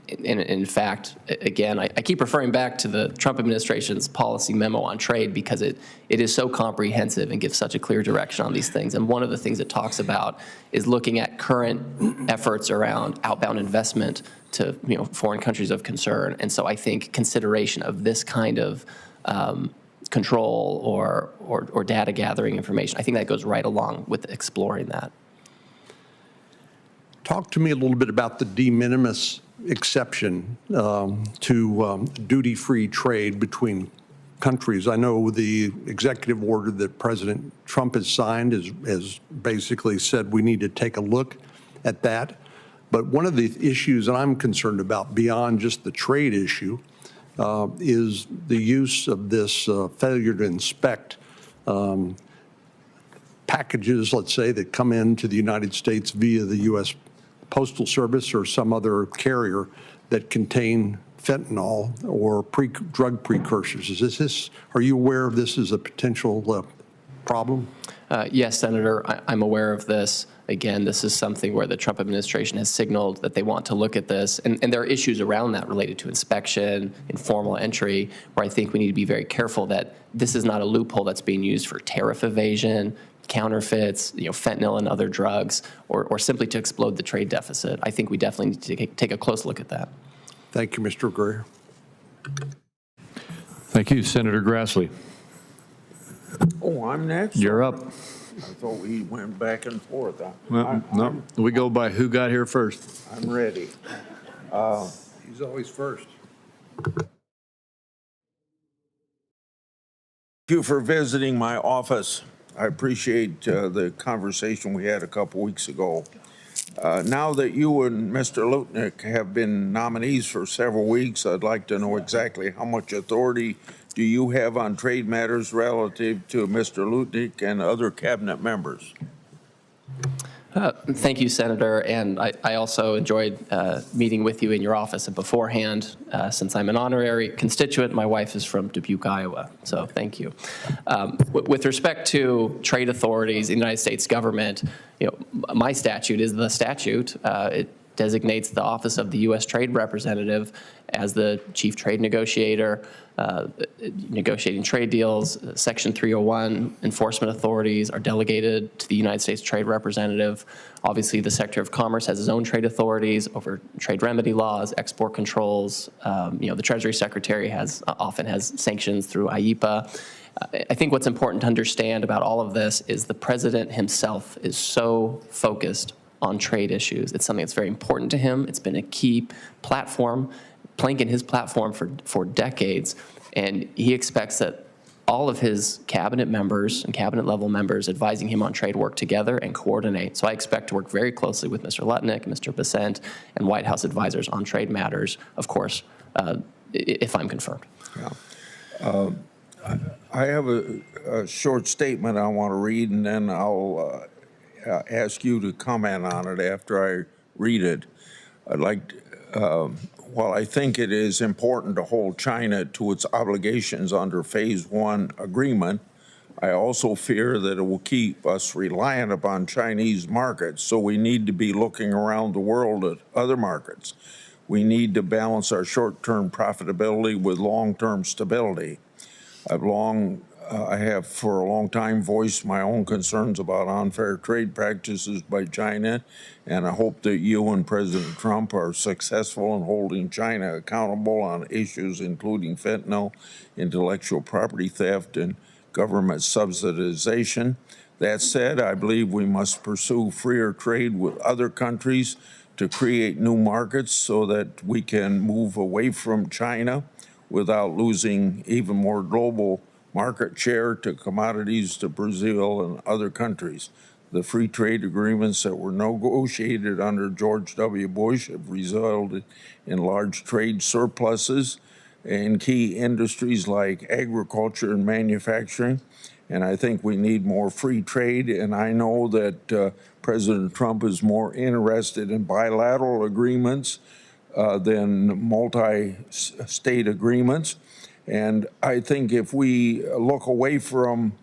In fact, again, I keep referring back to the Trump administration's policy memo on trade because it is so comprehensive and gives such a clear direction on these things. And one of the things it talks about is looking at current efforts around outbound investment to foreign countries of concern. And so I think consideration of this kind of control or data gathering information, I think that goes right along with exploring that. Talk to me a little bit about the de minimis exception to duty-free trade between countries. I know the executive order that President Trump has signed has basically said we need to take a look at that. But one of the issues that I'm concerned about beyond just the trade issue is the use of this failure to inspect packages, let's say, that come into the United States via the U.S. Postal Service or some other carrier that contain fentanyl or drug precursors. Are you aware of this as a potential problem? Yes, Senator, I'm aware of this. Again, this is something where the Trump administration has signaled that they want to look at this. And there are issues around that related to inspection, informal entry, where I think we need to be very careful that this is not a loophole that's being used for tariff evasion, counterfeits, fentanyl and other drugs, or simply to explode the trade deficit. I think we definitely need to take a close look at that. Thank you, Mr. Greer. Thank you, Senator Grassley. Oh, I'm next? You're up. I thought we went back and forth. No, we go by who got here first. I'm ready. He's always first. Thank you for visiting my office. I appreciate the conversation we had a couple weeks ago. Now that you and Mr. Lutnick have been nominees for several weeks, I'd like to know exactly how much authority do you have on trade matters relative to Mr. Lutnick and other cabinet members? Thank you, Senator. And I also enjoyed meeting with you in your office and beforehand. Since I'm an honorary constituent, my wife is from Dubuque, Iowa. So thank you. With respect to trade authorities in the United States government, my statute is the statute. It designates the office of the U.S. Trade Representative as the chief trade negotiator, negotiating trade deals. Section 301 enforcement authorities are delegated to the United States Trade Representative. Obviously, the Secretary of Commerce has his own trade authorities over trade remedy laws, export controls. The Treasury Secretary often has sanctions through IEPA. I think what's important to understand about all of this is the president himself is so focused on trade issues. It's something that's very important to him. It's been a key platform, plank in his platform for decades, and he expects that all of his cabinet members and cabinet level members advising him on trade work together and coordinate. So I expect to work very closely with Mr. Lutnick, Mr. Bessent, and White House advisors on trade matters, of course, if I'm confirmed. Yeah. I have a short statement I want to read, and then I'll ask you to comment on it after I read it. I'd like to, while I think it is important to hold China to its obligations under Phase 1 agreement, I also fear that it will keep us reliant upon Chinese markets, so we need to be looking around the world at other markets. We need to balance our short-term profitability with long-term stability. I have for a long time voiced my own concerns about unfair trade practices by China, and I hope that you and President Trump are successful in holding China accountable on issues including fentanyl, intellectual property theft, and government subsidization. That said, I believe we must pursue freer trade with other countries to create new markets so that we can move away from China without losing even more global market share to commodities to Brazil and other countries. The free trade agreements that were negotiated under George W. Bush have resulted in large trade surpluses in key industries like agriculture and manufacturing. And I think we need more free trade. And I know that President Trump is more interested in bilateral agreements than multi-state agreements. And I think if we look away from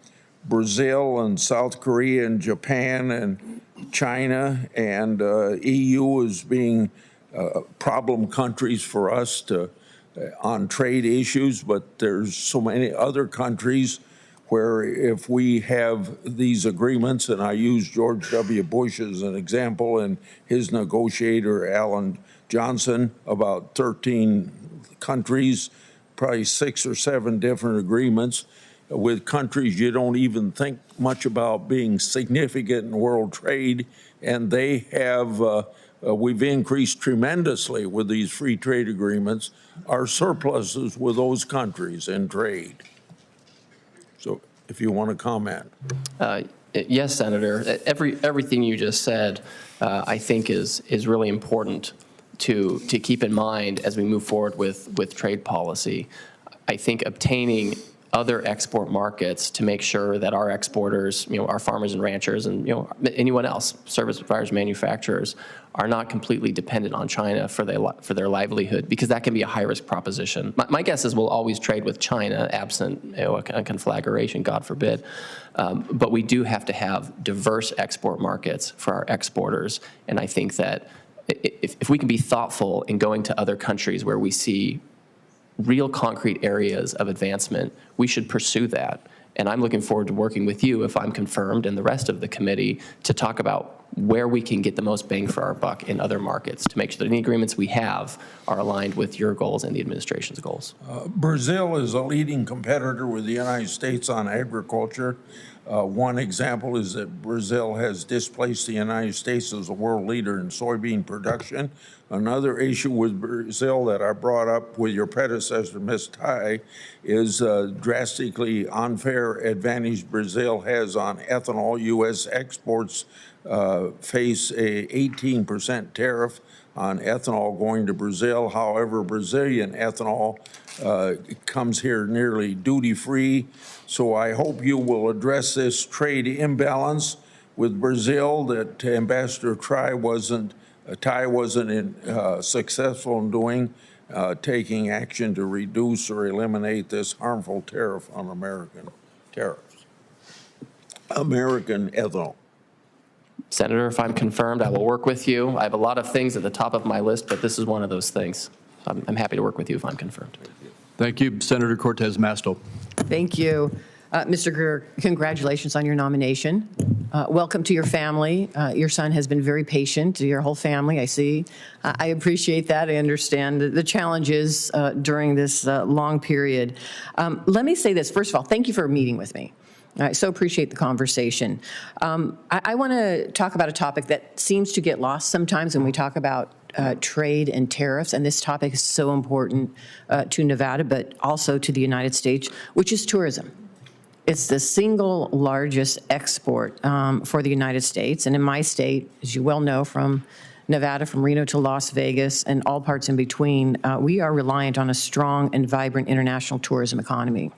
Brazil and South Korea and Japan and China and EU as being problem countries for us on trade issues, but there's so many other countries where if we have these agreements, and I use George W. Bush as an example and his negotiator, Alan Johnson, about 13 countries, probably 6 or 7 different agreements with countries you don't even think much about being significant in world trade, and they have, we've increased tremendously with these free trade agreements, our surpluses with those countries in trade. So if you want to comment. Yes, Senator. Everything you just said, I think is really important to keep in mind as we move forward with trade policy. I think obtaining other export markets to make sure that our exporters, our farmers and ranchers and, anyone else, service providers, manufacturers, are not completely dependent on China for their livelihood, because that can be a high-risk proposition. My guess is we'll always trade with China, absent a conflagration, God forbid. But we do have to have diverse export markets for our exporters, and I think that if we can be thoughtful in going to other countries where we see real concrete areas of advancement, we should pursue that. And I'm looking forward to working with you, if I'm confirmed, and the rest of the committee, to talk about where we can get the most bang for our buck in other markets, to make sure that any agreements we have are aligned with your goals and the administration's goals. Brazil is a leading competitor with the United States on agriculture. One example is that Brazil has displaced the United States as a world leader in soybean production. Another issue with Brazil that I brought up with your predecessor, Ms. Tai, is drastically unfair advantage Brazil has on ethanol. U.S. exports face a 18% tariff on ethanol going to Brazil. However, Brazilian ethanol comes here nearly duty-free. So I hope you will address this trade imbalance with Brazil that Ambassador Ty wasn't successful in doing, taking action to reduce or eliminate this harmful tariff on American ethanol. Senator, if I'm confirmed, I will work with you. I have a lot of things at the top of my list, but this is one of those things. I'm happy to work with you if I'm confirmed. Thank you, Senator Cortez Masto. Thank you. Mr. Greer, congratulations on your nomination. Welcome to your family. Your son has been very patient, your whole family, I see. I appreciate that. I understand the challenges during this long period. Let me say this. First of all, thank you for meeting with me. I so appreciate the conversation. I want to talk about a topic that seems to get lost sometimes when we talk about trade and tariffs, and this topic is so important to Nevada, but also to the United States, which is tourism. It's the single largest export for the United States, and in my state, as you well know, from Nevada, from Reno to Las Vegas, and all parts in between, we are reliant on a strong and vibrant international tourism economy.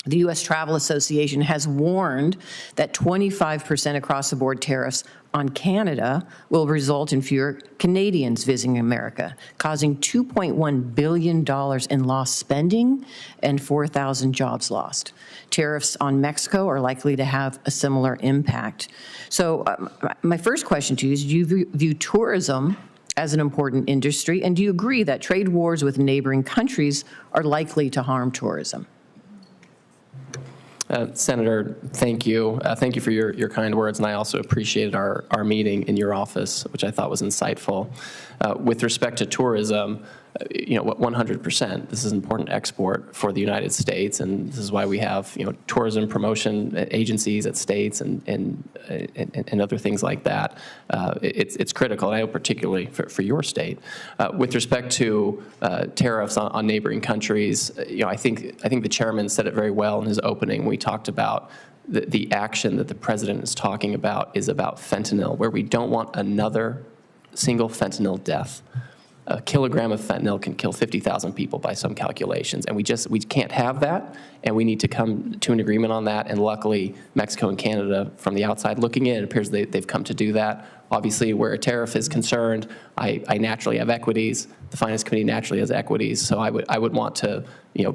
The U.S. Travel Association has warned that 25% across-the-board tariffs on Canada will result in fewer Canadians visiting America, causing $2.1 billion in lost spending and 4,000 jobs lost. Tariffs on Mexico are likely to have a similar impact. So my first question to you is, do you view tourism as an important industry, and do you agree that trade wars with neighboring countries are likely to harm tourism? Senator, thank you. Thank you for your kind words, and I also appreciated our meeting in your office, which I thought was insightful. With respect to tourism, 100%, this is an important export for the United States, and this is why we have, tourism promotion agencies at states and other things like that. It's critical, and I hope particularly for your state. With respect to tariffs on neighboring countries, I think the chairman said it very well in his opening. We talked about the action that the president is talking about is about fentanyl, where we don't want another single fentanyl death. A kilogram of fentanyl can kill 50,000 people by some calculations, and we can't have that, and we need to come to an agreement on that. And luckily, Mexico and Canada, from the outside looking in, it appears they've come to do that. Obviously, where a tariff is concerned, I naturally have equities. The Finance Committee naturally has equities, so I would want to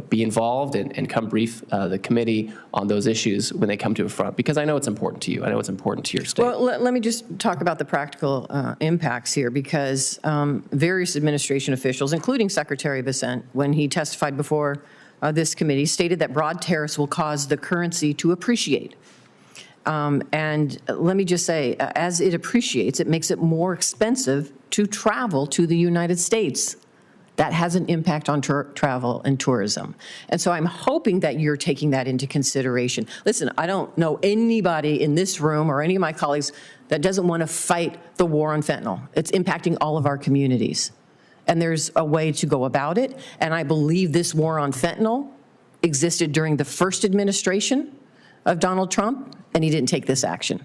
be involved and come brief the committee on those issues when they come to a front, because I know it's important to you. I know it's important to your state. Well, let me just talk about the practical impacts here, because various administration officials, including Secretary Bessent, when he testified before this committee, stated that broad tariffs will cause the currency to appreciate. And let me just say, as it appreciates, it makes it more expensive to travel to the United States. That has an impact on travel and tourism. And so I'm hoping that you're taking that into consideration. Listen, I don't know anybody in this room or any of my colleagues that doesn't want to fight the war on fentanyl. It's impacting all of our communities. And there's a way to go about it. And I believe this war on fentanyl existed during the first administration of Donald Trump, and he didn't take this action.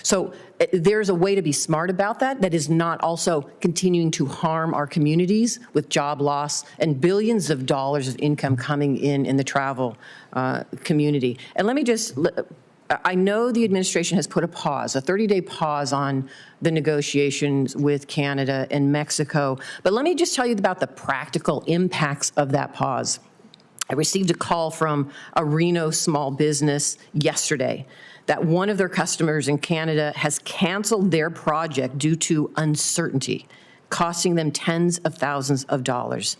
So there's a way to be smart about that is not also continuing to harm our communities with job loss and billions of dollars of income coming in the travel community. And let me just, I know the administration has put a 30-day pause on the negotiations with Canada and Mexico, but let me just tell you about the practical impacts of that pause. I received a call from a Reno small business yesterday that one of their customers in Canada has canceled their project due to uncertainty, costing them tens of thousands of dollars.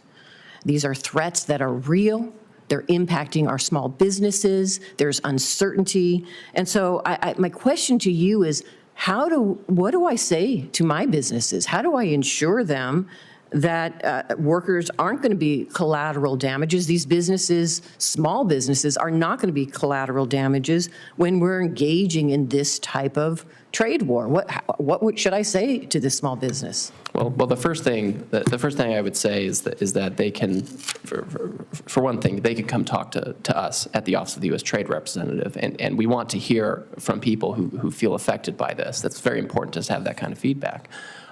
These are threats that are real. They're impacting our small businesses. There's uncertainty. And so my question to you is, what do I say to my businesses? How do I ensure them that workers aren't going to be collateral damages. These businesses, small businesses, are not going to be collateral damages when we're engaging in this type of trade war. What should I say to this small business? Well, the first thing I would say is that they can, for one thing, they can come talk to us at the Office of the U.S. Trade Representative, and we want to hear from people who feel affected by this. That's very important to have that kind of feedback.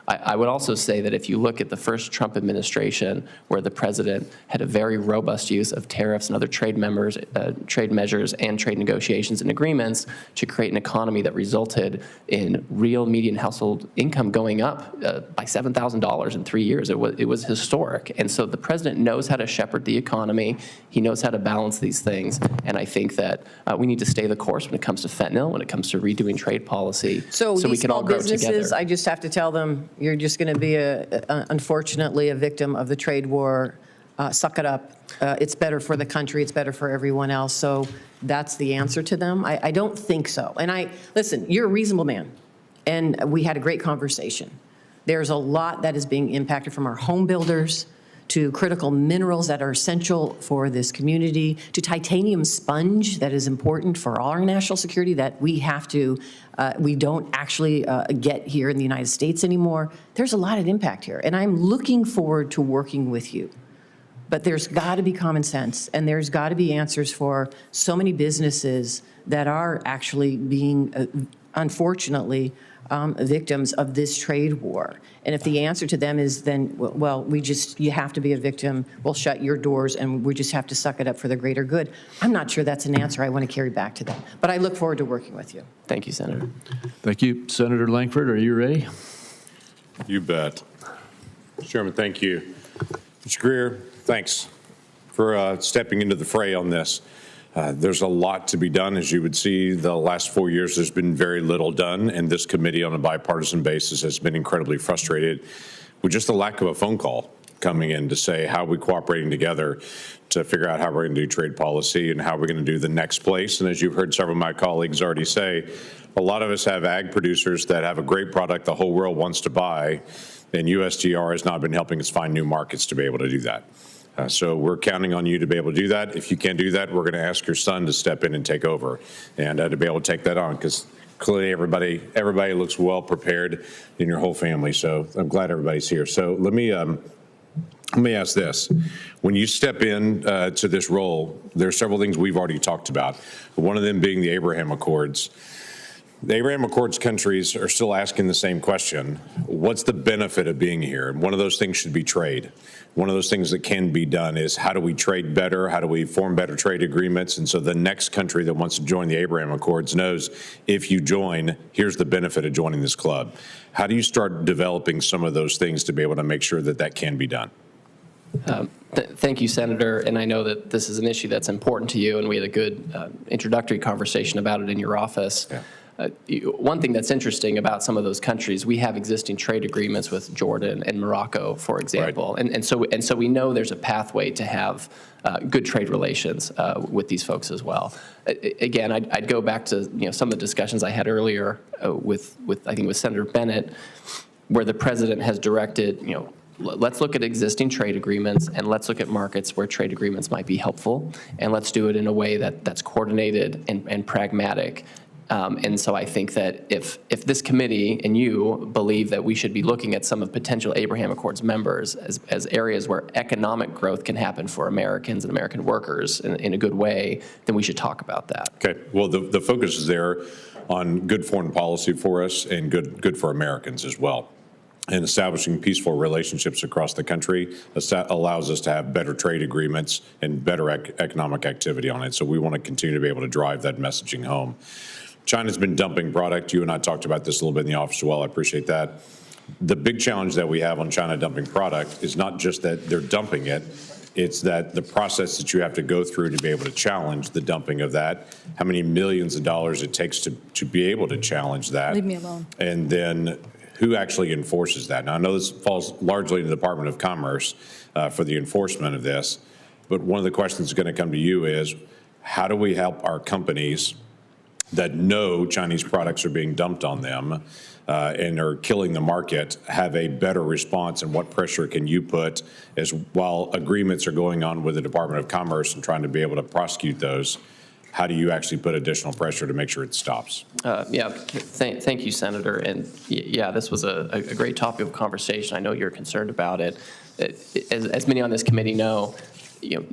I would also say that if you look at the first Trump administration, where the president had a very robust use of tariffs and other trade measures and trade negotiations and agreements to create an economy that resulted in real median household income going up by $7,000 in 3 years. It was historic. And so the president knows how to shepherd the economy. He knows how to balance these things. And I think that we need to stay the course when it comes to fentanyl, when it comes to redoing trade policy, so we can all grow together. Businesses, I just have to tell them, you're just going to be, unfortunately, a victim of the trade war. Suck it up. It's better for the country. It's better for everyone else. So that's the answer to them. I don't think so. And listen, you're a reasonable man, and we had a great conversation. There's a lot that is being impacted, from our home builders to critical minerals that are essential for this community, to titanium sponge that is important for all our national security that we don't actually get here in the United States anymore. There's a lot of impact here, and I'm looking forward to working with you. But there's got to be common sense, and there's got to be answers for so many businesses that are actually being, unfortunately, victims of this trade war. And if the answer to them is then, well, you have to be a victim, we'll shut your doors, and we just have to suck it up for the greater good, I'm not sure that's an answer I want to carry back to them. But I look forward to working with you. Thank you, Senator. Thank you. Senator Lankford, are you ready? You bet. Mr. Chairman, thank you. Mr. Greer, thanks for stepping into the fray on this. There's a lot to be done. As you would see, the last 4 years, there's been very little done, and this committee on a bipartisan basis has been incredibly frustrated with just the lack of a phone call coming in to say how we're cooperating together to figure out how we're going to do trade policy and how we're going to do the next place. And as you've heard several of my colleagues already say, a lot of us have ag producers that have a great product the whole world wants to buy, and USTR has not been helping us find new markets to be able to do that. So we're counting on you to be able to do that. If you can't do that, we're going to ask your son to step in and take over, and to be able to take that on, because clearly everybody looks well prepared in your whole family. So I'm glad everybody's here. So let me ask this: when you step in to this role, there are several things we've already talked about. One of them being the Abraham Accords. The Abraham Accords countries are still asking the same question: what's the benefit of being here? And one of those things should be trade. One of those things that can be done is, how do we trade better? How do we form better trade agreements? And so the next country that wants to join the Abraham Accords knows, if you join, here's the benefit of joining this club. How do you start developing some of those things to be able to make sure that that can be done? Thank you, Senator. And I know that this is an issue that's important to you, and we had a good introductory conversation about it in your office. Yeah. One thing that's interesting about some of those countries, we have existing trade agreements with Jordan and Morocco, for example, right. and so we know there's a pathway to have good trade relations with these folks as well. Again, I'd go back to some of the discussions I had earlier with I think with Senator Bennett, where the president has directed, let's look at existing trade agreements, and let's look at markets where trade agreements might be helpful, and let's do it in a way that's coordinated and pragmatic. And so I think that if this committee and you believe that we should be looking at some of potential Abraham Accords members as areas where economic growth can happen for Americans and American workers in a good way, then we should talk about that. Okay. Well, the focus is there on good foreign policy for us and good for Americans as well. And establishing peaceful relationships across the country allows us to have better trade agreements and better economic activity on it. So we want to continue to be able to drive that messaging home. China's been dumping product. You and I talked about this a little bit in the office as well. I appreciate that. The big challenge that we have on China dumping product is not just that they're dumping it, it's that the process that you have to go through to be able to challenge the dumping of that, how many millions of dollars it takes to be able to challenge that. Leave me alone. And then who actually enforces that? Now, I know this falls largely in the Department of Commerce for the enforcement of this, but one of the questions that's going to come to you is, how do we help our companies that know Chinese products are being dumped on them and are killing the market have a better response, and what pressure can you put as while agreements are going on with the Department of Commerce and trying to be able to prosecute those? How do you actually put additional pressure to make sure it stops? Thank you, Senator. And yeah, this was a great topic of conversation. I know you're concerned about it. As many on this committee know,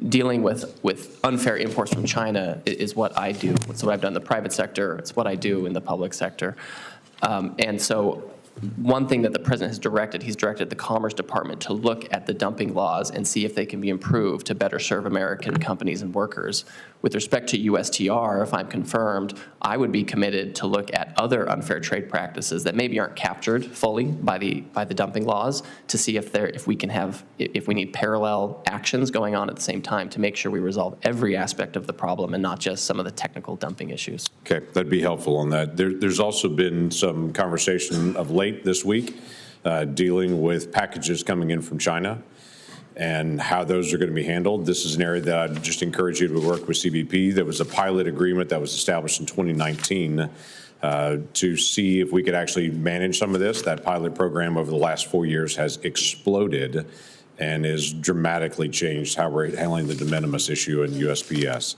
dealing with unfair imports from China is what I do. It's what I've done in the private sector. It's what I do in the public sector. And so one thing that the president has directed, he's directed the Commerce Department to look at the dumping laws and see if they can be improved to better serve American companies and workers. With respect to USTR, if I'm confirmed, I would be committed to look at other unfair trade practices that maybe aren't captured fully by the dumping laws to see if we need parallel actions going on at the same time to make sure we resolve every aspect of the problem and not just some of the technical dumping issues. Okay, that'd be helpful on that. There's also been some conversation of late this week dealing with packages coming in from China and how those are going to be handled. This is an area that I'd just encourage you to work with CBP. There was a pilot agreement that was established in 2019 to see if we could actually manage some of this. That pilot program over the last 4 years has exploded and is dramatically changed how we're handling the de minimis issue in USPS.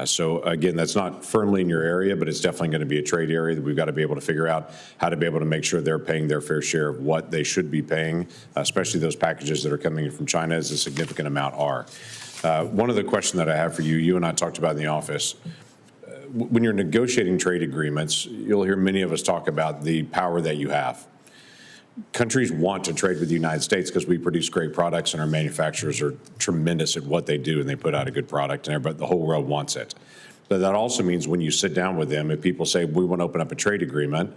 So again, that's not firmly in your area, but it's definitely going to be a trade area that we've got to be able to figure out how to be able to make sure they're paying their fair share of what they should be paying, especially those packages that are coming in from China, as a significant amount are. One other question that I have for you, you and I talked about in the office. When you're negotiating trade agreements, you'll hear many of us talk about the power that you have. Countries want to trade with the United States because we produce great products and our manufacturers are tremendous at what they do and they put out a good product and everybody, the whole world wants it. But that also means when you sit down with them, if people say, we want to open up a trade agreement,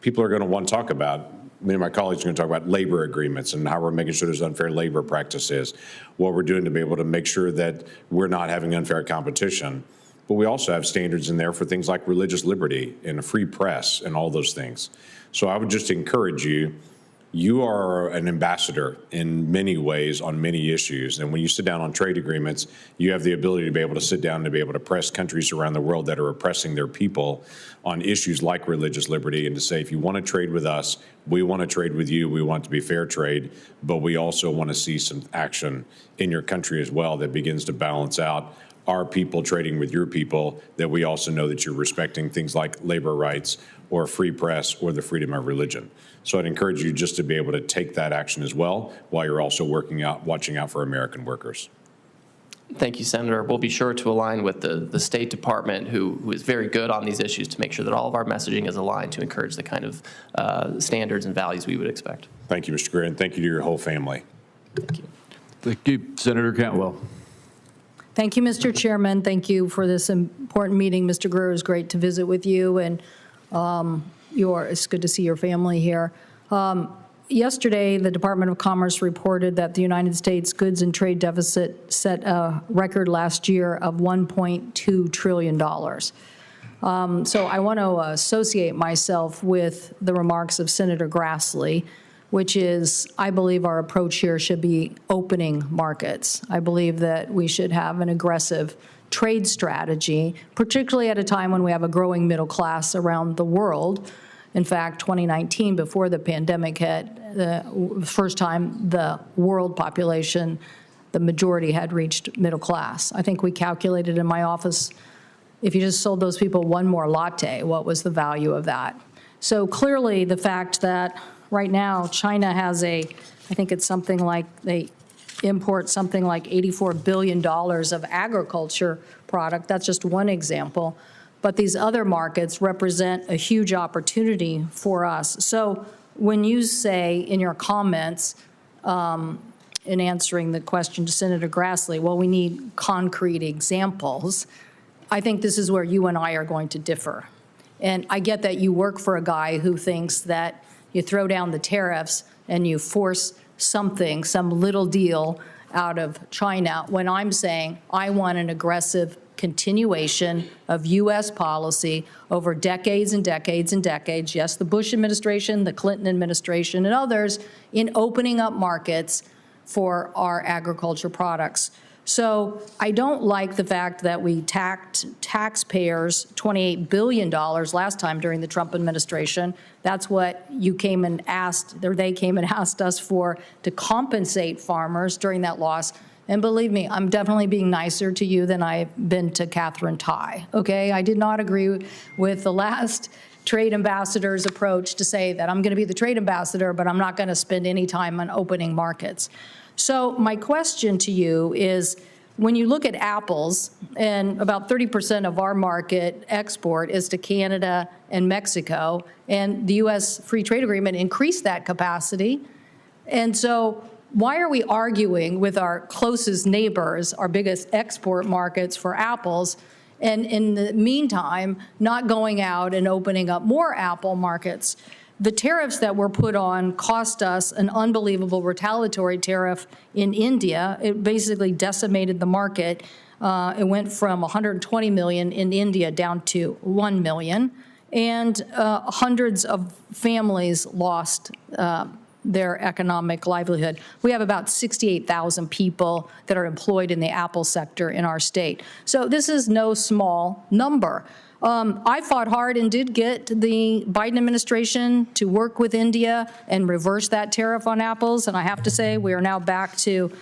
people are going to want to talk about, me and my colleagues are going to talk about labor agreements and how we're making sure there's unfair labor practices, what we're doing to be able to make sure that we're not having unfair competition. But we also have standards in there for things like religious liberty and a free press and all those things. So I would just encourage you, you are an ambassador in many ways on many issues. And when you sit down on trade agreements, you have the ability to be able to sit down and to be able to press countries around the world that are oppressing their people on issues like religious liberty and to say, if you want to trade with us, we want to trade with you, we want it to be fair trade, but we also want to see some action in your country as well that begins to balance out our people trading with your people, that we also know that you're respecting things like labor rights or free press or the freedom of religion. So I'd encourage you just to be able to take that action as well while you're also watching out for American workers. Thank you, Senator. We'll be sure to align with the State Department, who is very good on these issues, to make sure that all of our messaging is aligned to encourage the kind of standards and values we would expect. Thank you, Mr. Greer, and thank you to your whole family. Thank you. Thank you, Senator Cantwell. Thank you, Mr. Chairman. Thank you for this important meeting. Mr. Greer, it was great to visit with you, and it's good to see your family here. Yesterday, the Department of Commerce reported that the United States goods and trade deficit set a record last year of $1.2 trillion. So I want to associate myself with the remarks of Senator Grassley, which is, I believe our approach here should be opening markets. I believe that we should have an aggressive trade strategy, particularly at a time when we have a growing middle class around the world. In fact, 2019, before the pandemic hit, the first time the world population, the majority had reached middle class. I think we calculated in my office, if you just sold those people one more latte, what was the value of that? So clearly the fact that right now, China has I think it's something like, they import something like $84 billion of agriculture product. That's just one example. But these other markets represent a huge opportunity for us. So when you say in your comments, in answering the question to Senator Grassley, well, we need concrete examples, I think this is where you and I are going to differ. And I get that you work for a guy who thinks that you throw down the tariffs and you force something, some little deal out of China, when I'm saying I want an aggressive continuation of U.S. policy over decades and decades and decades, yes, the Bush administration, the Clinton administration, and others, in opening up markets for our agriculture products. So I don't like the fact that we taxed taxpayers $28 billion last time during the Trump administration. That's what you came and asked, or they came and asked us for, to compensate farmers during that loss. And believe me, I'm definitely being nicer to you than I've been to Catherine Tai, okay? I did not agree with the last trade ambassador's approach to say that I'm going to be the trade ambassador, but I'm not going to spend any time on opening markets. So my question to you is, when you look at apples, and about 30% of our market export is to Canada and Mexico, and the U.S. Free Trade Agreement increased that capacity. And so why are we arguing with our closest neighbors, our biggest export markets for apples, and in the meantime, not going out and opening up more apple markets? The tariffs that were put on cost us an unbelievable retaliatory tariff in India. It basically decimated the market. It went from 120 million in India down to 1 million. And hundreds of families lost their economic livelihood. We have about 68,000 people that are employed in the apple sector in our state. So this is no small number. I fought hard and did get the Biden administration to work with India and reverse that tariff on apples. And I have to say, we are now back to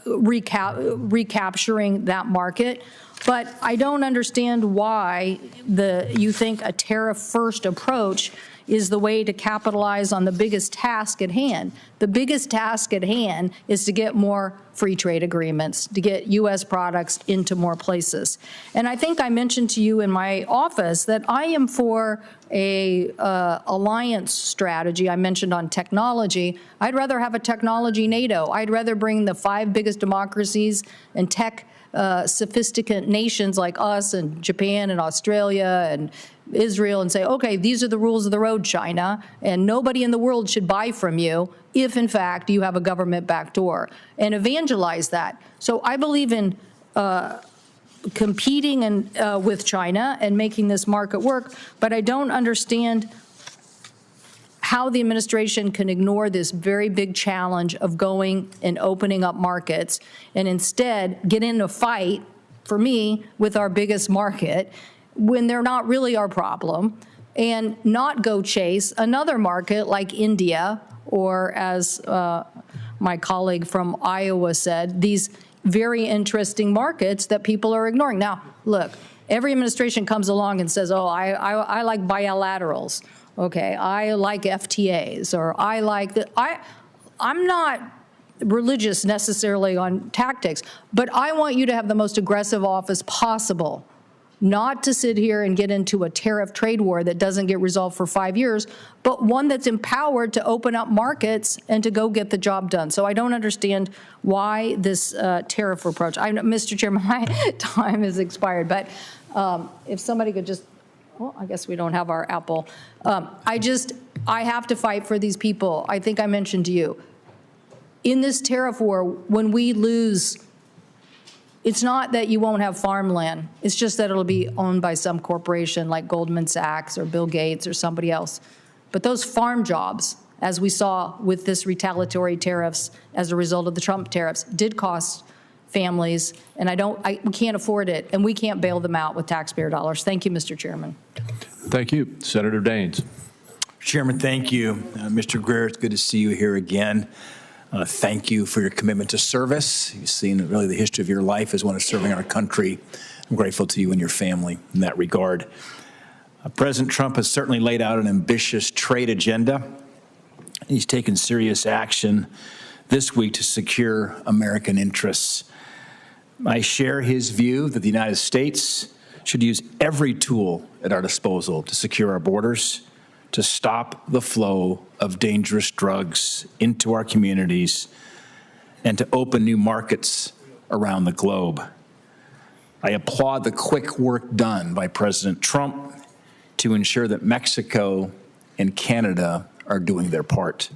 recapturing that market. But I don't understand why you think a tariff-first approach is the way to capitalize on the biggest task at hand. The biggest task at hand is to get more free trade agreements, to get U.S. products into more places. And I think I mentioned to you in my office that I am for a alliance strategy. I mentioned on technology. I'd rather have a technology NATO. I'd rather bring the 5 biggest democracies and tech sophisticate nations like us and Japan and Australia and Israel and say, okay, these are the rules of the road, China, and nobody in the world should buy from you if, in fact, you have a government backdoor, and evangelize that. So I believe in competing with China and making this market work, but I don't understand how the administration can ignore this very big challenge of going and opening up markets and instead get in a fight, for me, with our biggest market when they're not really our problem, and not go chase another market like India, or as my colleague from Iowa said, these very interesting markets that people are ignoring. Now, look, every administration comes along and says, oh, I like bilaterals. Okay, I like FTAs, or I like the, I'm not religious necessarily on tactics, but I want you to have the most aggressive office possible, not to sit here and get into a tariff trade war that doesn't get resolved for 5 years, but one that's empowered to open up markets and to go get the job done. So I don't understand why this tariff approach. Mr. Chairman, my time has expired, but if somebody could just, well, I guess we don't have our apple. I have to fight for these people. I think I mentioned to you, in this tariff war, when we lose, it's not that you won't have farmland. It's just that it'll be owned by some corporation like Goldman Sachs or Bill Gates or somebody else. But those farm jobs, as we saw with this retaliatory tariffs as a result of the Trump tariffs, did cost families, and we can't afford it, and we can't bail them out with taxpayer dollars. Thank you, Mr. Chairman. Thank you. Senator Daines. Chairman, thank you. Mr. Greer, it's good to see you here again. Thank you for your commitment to service. You've seen really the history of your life as one of serving our country. I'm grateful to you and your family in that regard. President Trump has certainly laid out an ambitious trade agenda. He's taken serious action this week to secure American interests. I share his view that the United States should use every tool at our disposal to secure our borders, to stop the flow of dangerous drugs into our communities, and to open new markets around the globe. I applaud the quick work done by President Trump to ensure that Mexico and Canada are doing their part.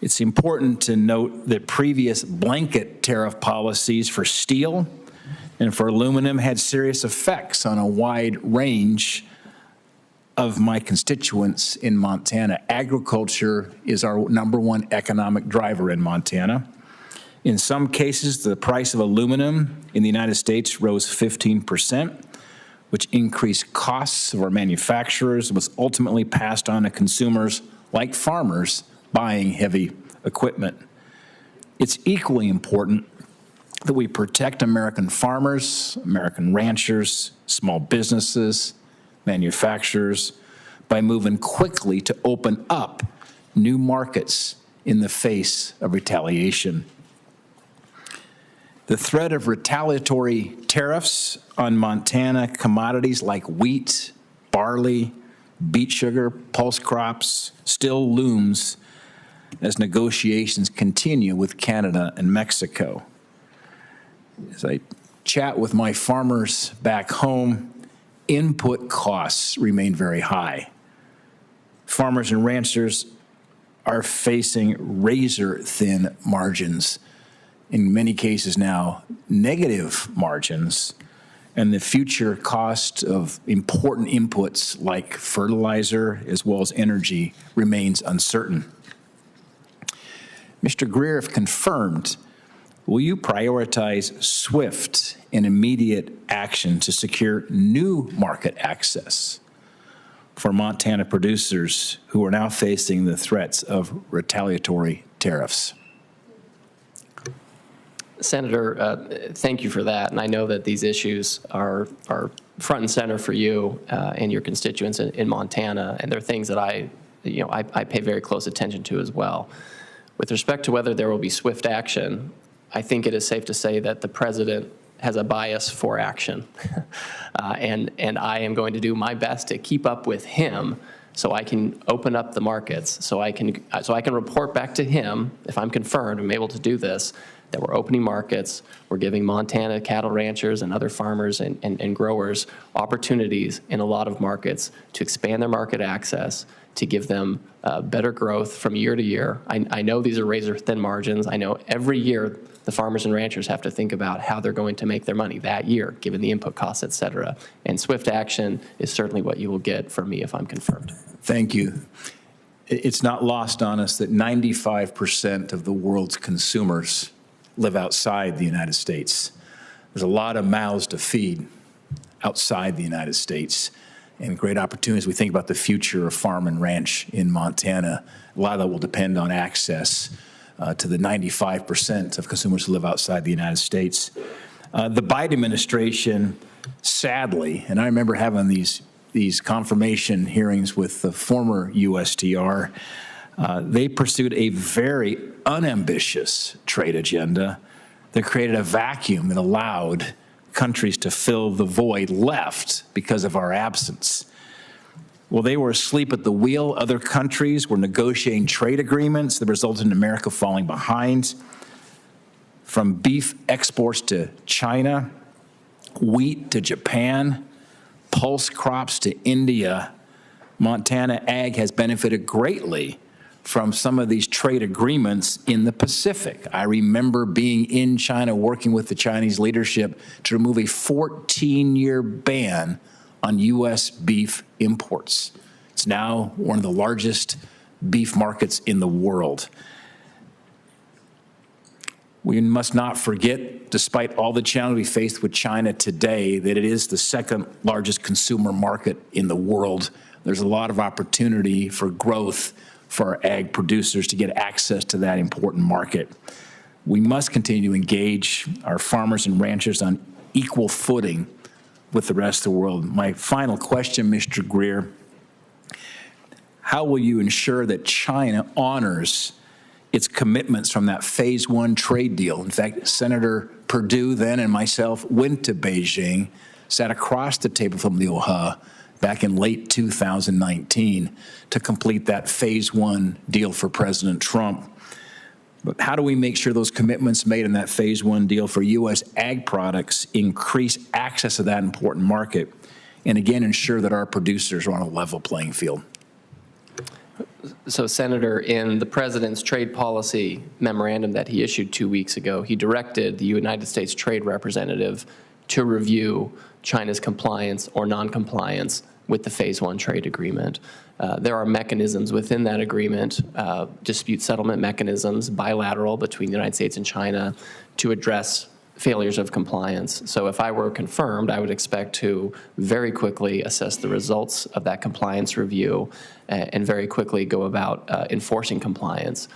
It's important to note that previous blanket tariff policies for steel and for aluminum had serious effects on a wide range of my constituents in Montana. Agriculture is our #1 economic driver in Montana. In some cases, the price of aluminum in the United States rose 15%, which increased costs of our manufacturers and was ultimately passed on to consumers like farmers buying heavy equipment. It's equally important that we protect American farmers, American ranchers, small businesses, manufacturers, by moving quickly to open up new markets in the face of retaliation. The threat of retaliatory tariffs on Montana commodities like wheat, barley, beet sugar, pulse crops still looms as negotiations continue with Canada and Mexico. As I chat with my farmers back home, input costs remain very high. Farmers and ranchers are facing razor-thin margins, in many cases now negative margins, and the future cost of important inputs like fertilizer as well as energy remains uncertain. Mr. Greer, if confirmed, will you prioritize swift and immediate action to secure new market access for Montana producers who are now facing the threats of retaliatory tariffs? Senator, thank you for that. And I know that these issues are front and center for you and your constituents in Montana, and they're things that I pay very close attention to as well. With respect to whether there will be swift action, I think it is safe to say that the president has a bias for action. And I am going to do my best to keep up with him so I can open up the markets, so I can report back to him, if I'm confirmed, I'm able to do this, that we're opening markets, we're giving Montana cattle ranchers and other farmers and growers opportunities in a lot of markets to expand their market access, to give them better growth from year to year. I know these are razor-thin margins. I know every year the farmers and ranchers have to think about how they're going to make their money that year, given the input costs, et cetera. And swift action is certainly what you will get from me if I'm confirmed. Thank you. It's not lost on us that 95% of the world's consumers live outside the United States. There's a lot of mouths to feed outside the United States, and great opportunities. We think about the future of farm and ranch in Montana. A lot of that will depend on access to the 95% of consumers who live outside the United States. The Biden administration, sadly, and I remember having these confirmation hearings with the former USTR, they pursued a very unambitious trade agenda that created a vacuum that allowed countries to fill the void left because of our absence. Well, they were asleep at the wheel. Other countries were negotiating trade agreements that resulted in America falling behind. From beef exports to China, wheat to Japan, pulse crops to India, Montana ag has benefited greatly from some of these trade agreements in the Pacific. I remember being in China working with the Chinese leadership to remove a 14-year ban on U.S. beef imports. It's now one of the largest beef markets in the world. We must not forget, despite all the challenges we face with China today, that it is the second largest consumer market in the world. There's a lot of opportunity for growth for our ag producers to get access to that important market. We must continue to engage our farmers and ranchers on equal footing with the rest of the world. My final question, Mr. Greer, how will you ensure that China honors its commitments from that phase one trade deal? In fact, Senator Perdue then and myself went to Beijing, sat across the table from Liu He back in late 2019 to complete that phase one deal for President Trump. But how do we make sure those commitments made in that phase one deal for U.S. ag products increase access to that important market, and again, ensure that our producers are on a level playing field? So, Senator, in the president's trade policy memorandum that he issued 2 weeks ago, he directed the United States Trade Representative to review China's compliance or noncompliance with the Phase 1 trade agreement. There are mechanisms within that agreement, dispute settlement mechanisms, bilateral between the United States and China, to address failures of compliance. So if I were confirmed, I would expect to very quickly assess the results of that compliance review and very quickly go about enforcing compliance.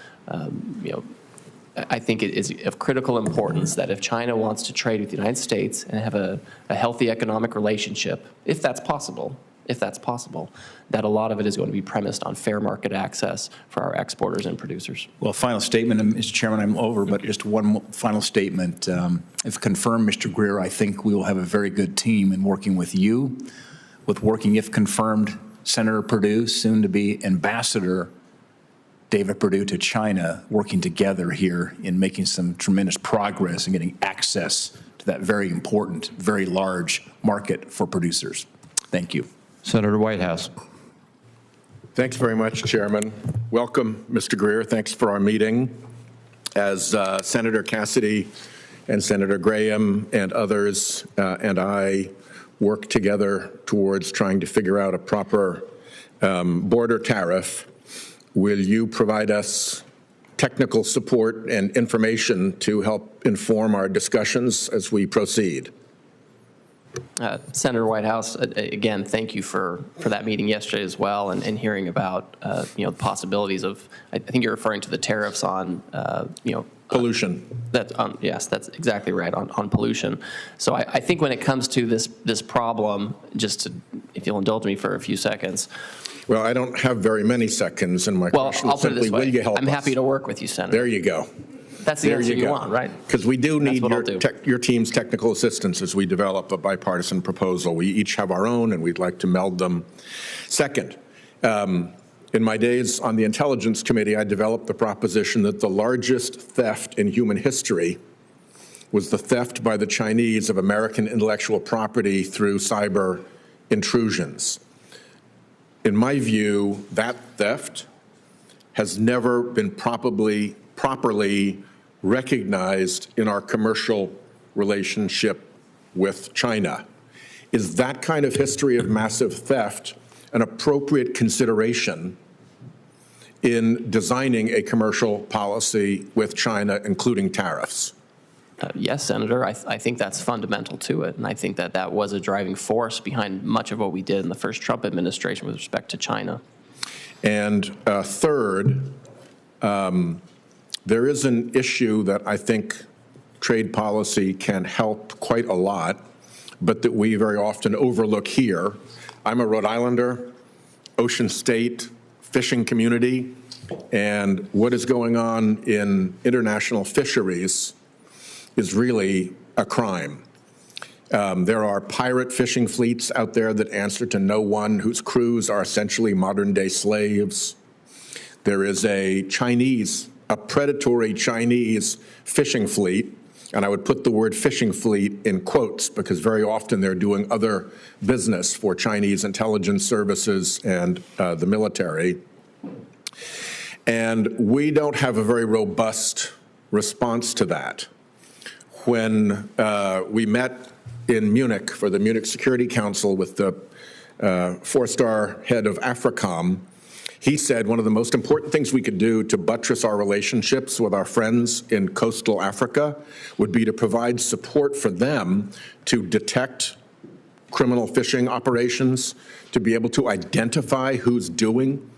I think it is of critical importance that if China wants to trade with the United States and have a healthy economic relationship, if that's possible, that a lot of it is going to be premised on fair market access for our exporters and producers. Well, final statement, Mr. Chairman, I'm over, but just one final statement. If confirmed, Mr. Greer, I think we will have a very good team in working with you, with working, if confirmed, Senator Perdue, soon to be Ambassador David Perdue to China, working together here in making some tremendous progress and getting access to that very important, very large market for producers. Thank you. Senator Whitehouse. Thanks very much, Chairman. Welcome, Mr. Greer. Thanks for our meeting. As Senator Cassidy and Senator Graham and others and I work together towards trying to figure out a proper border tariff, will you provide us technical support and information to help inform our discussions as we proceed? Senator Whitehouse, again, thank you for that meeting yesterday as well, and hearing about the possibilities of. I think you're referring to the tariffs on pollution. Yes, that's exactly right on pollution. So I think when it comes to this problem, just to, if you'll indulge me for a few seconds. Well, I don't have very many seconds, and my question is simply, will you help us? I'm happy to work with you, Senator. There you go. That's the answer you want, right? Because we do need your team's technical assistance as we develop a bipartisan proposal. We each have our own, and we'd like to meld them. Second, in my days on the Intelligence Committee, I developed the proposition that the largest theft in human history was the theft by the Chinese of American intellectual property through cyber intrusions. In my view, that theft has never been properly recognized in our commercial relationship with China. Is that kind of history of massive theft an appropriate consideration in designing a commercial policy with China, including tariffs? Yes, Senator, I think that's fundamental to it, and I think that was a driving force behind much of what we did in the first Trump administration with respect to China. And third, there is an issue that I think trade policy can help quite a lot, but that we very often overlook here. I'm a Rhode Islander, ocean state, fishing community, and what is going on in international fisheries is really a crime. There are pirate fishing fleets out there that answer to no one, whose crews are essentially modern-day slaves. There is a predatory Chinese fishing fleet, and I would put the word fishing fleet in quotes because very often they're doing other business for Chinese intelligence services and the military. And we don't have a very robust response to that. When we met in Munich for the Munich Security Council with the four-star head of AFRICOM, he said one of the most important things we could do to buttress our relationships with our friends in coastal Africa would be to provide support for them to detect criminal fishing operations, to be able to identify who's doing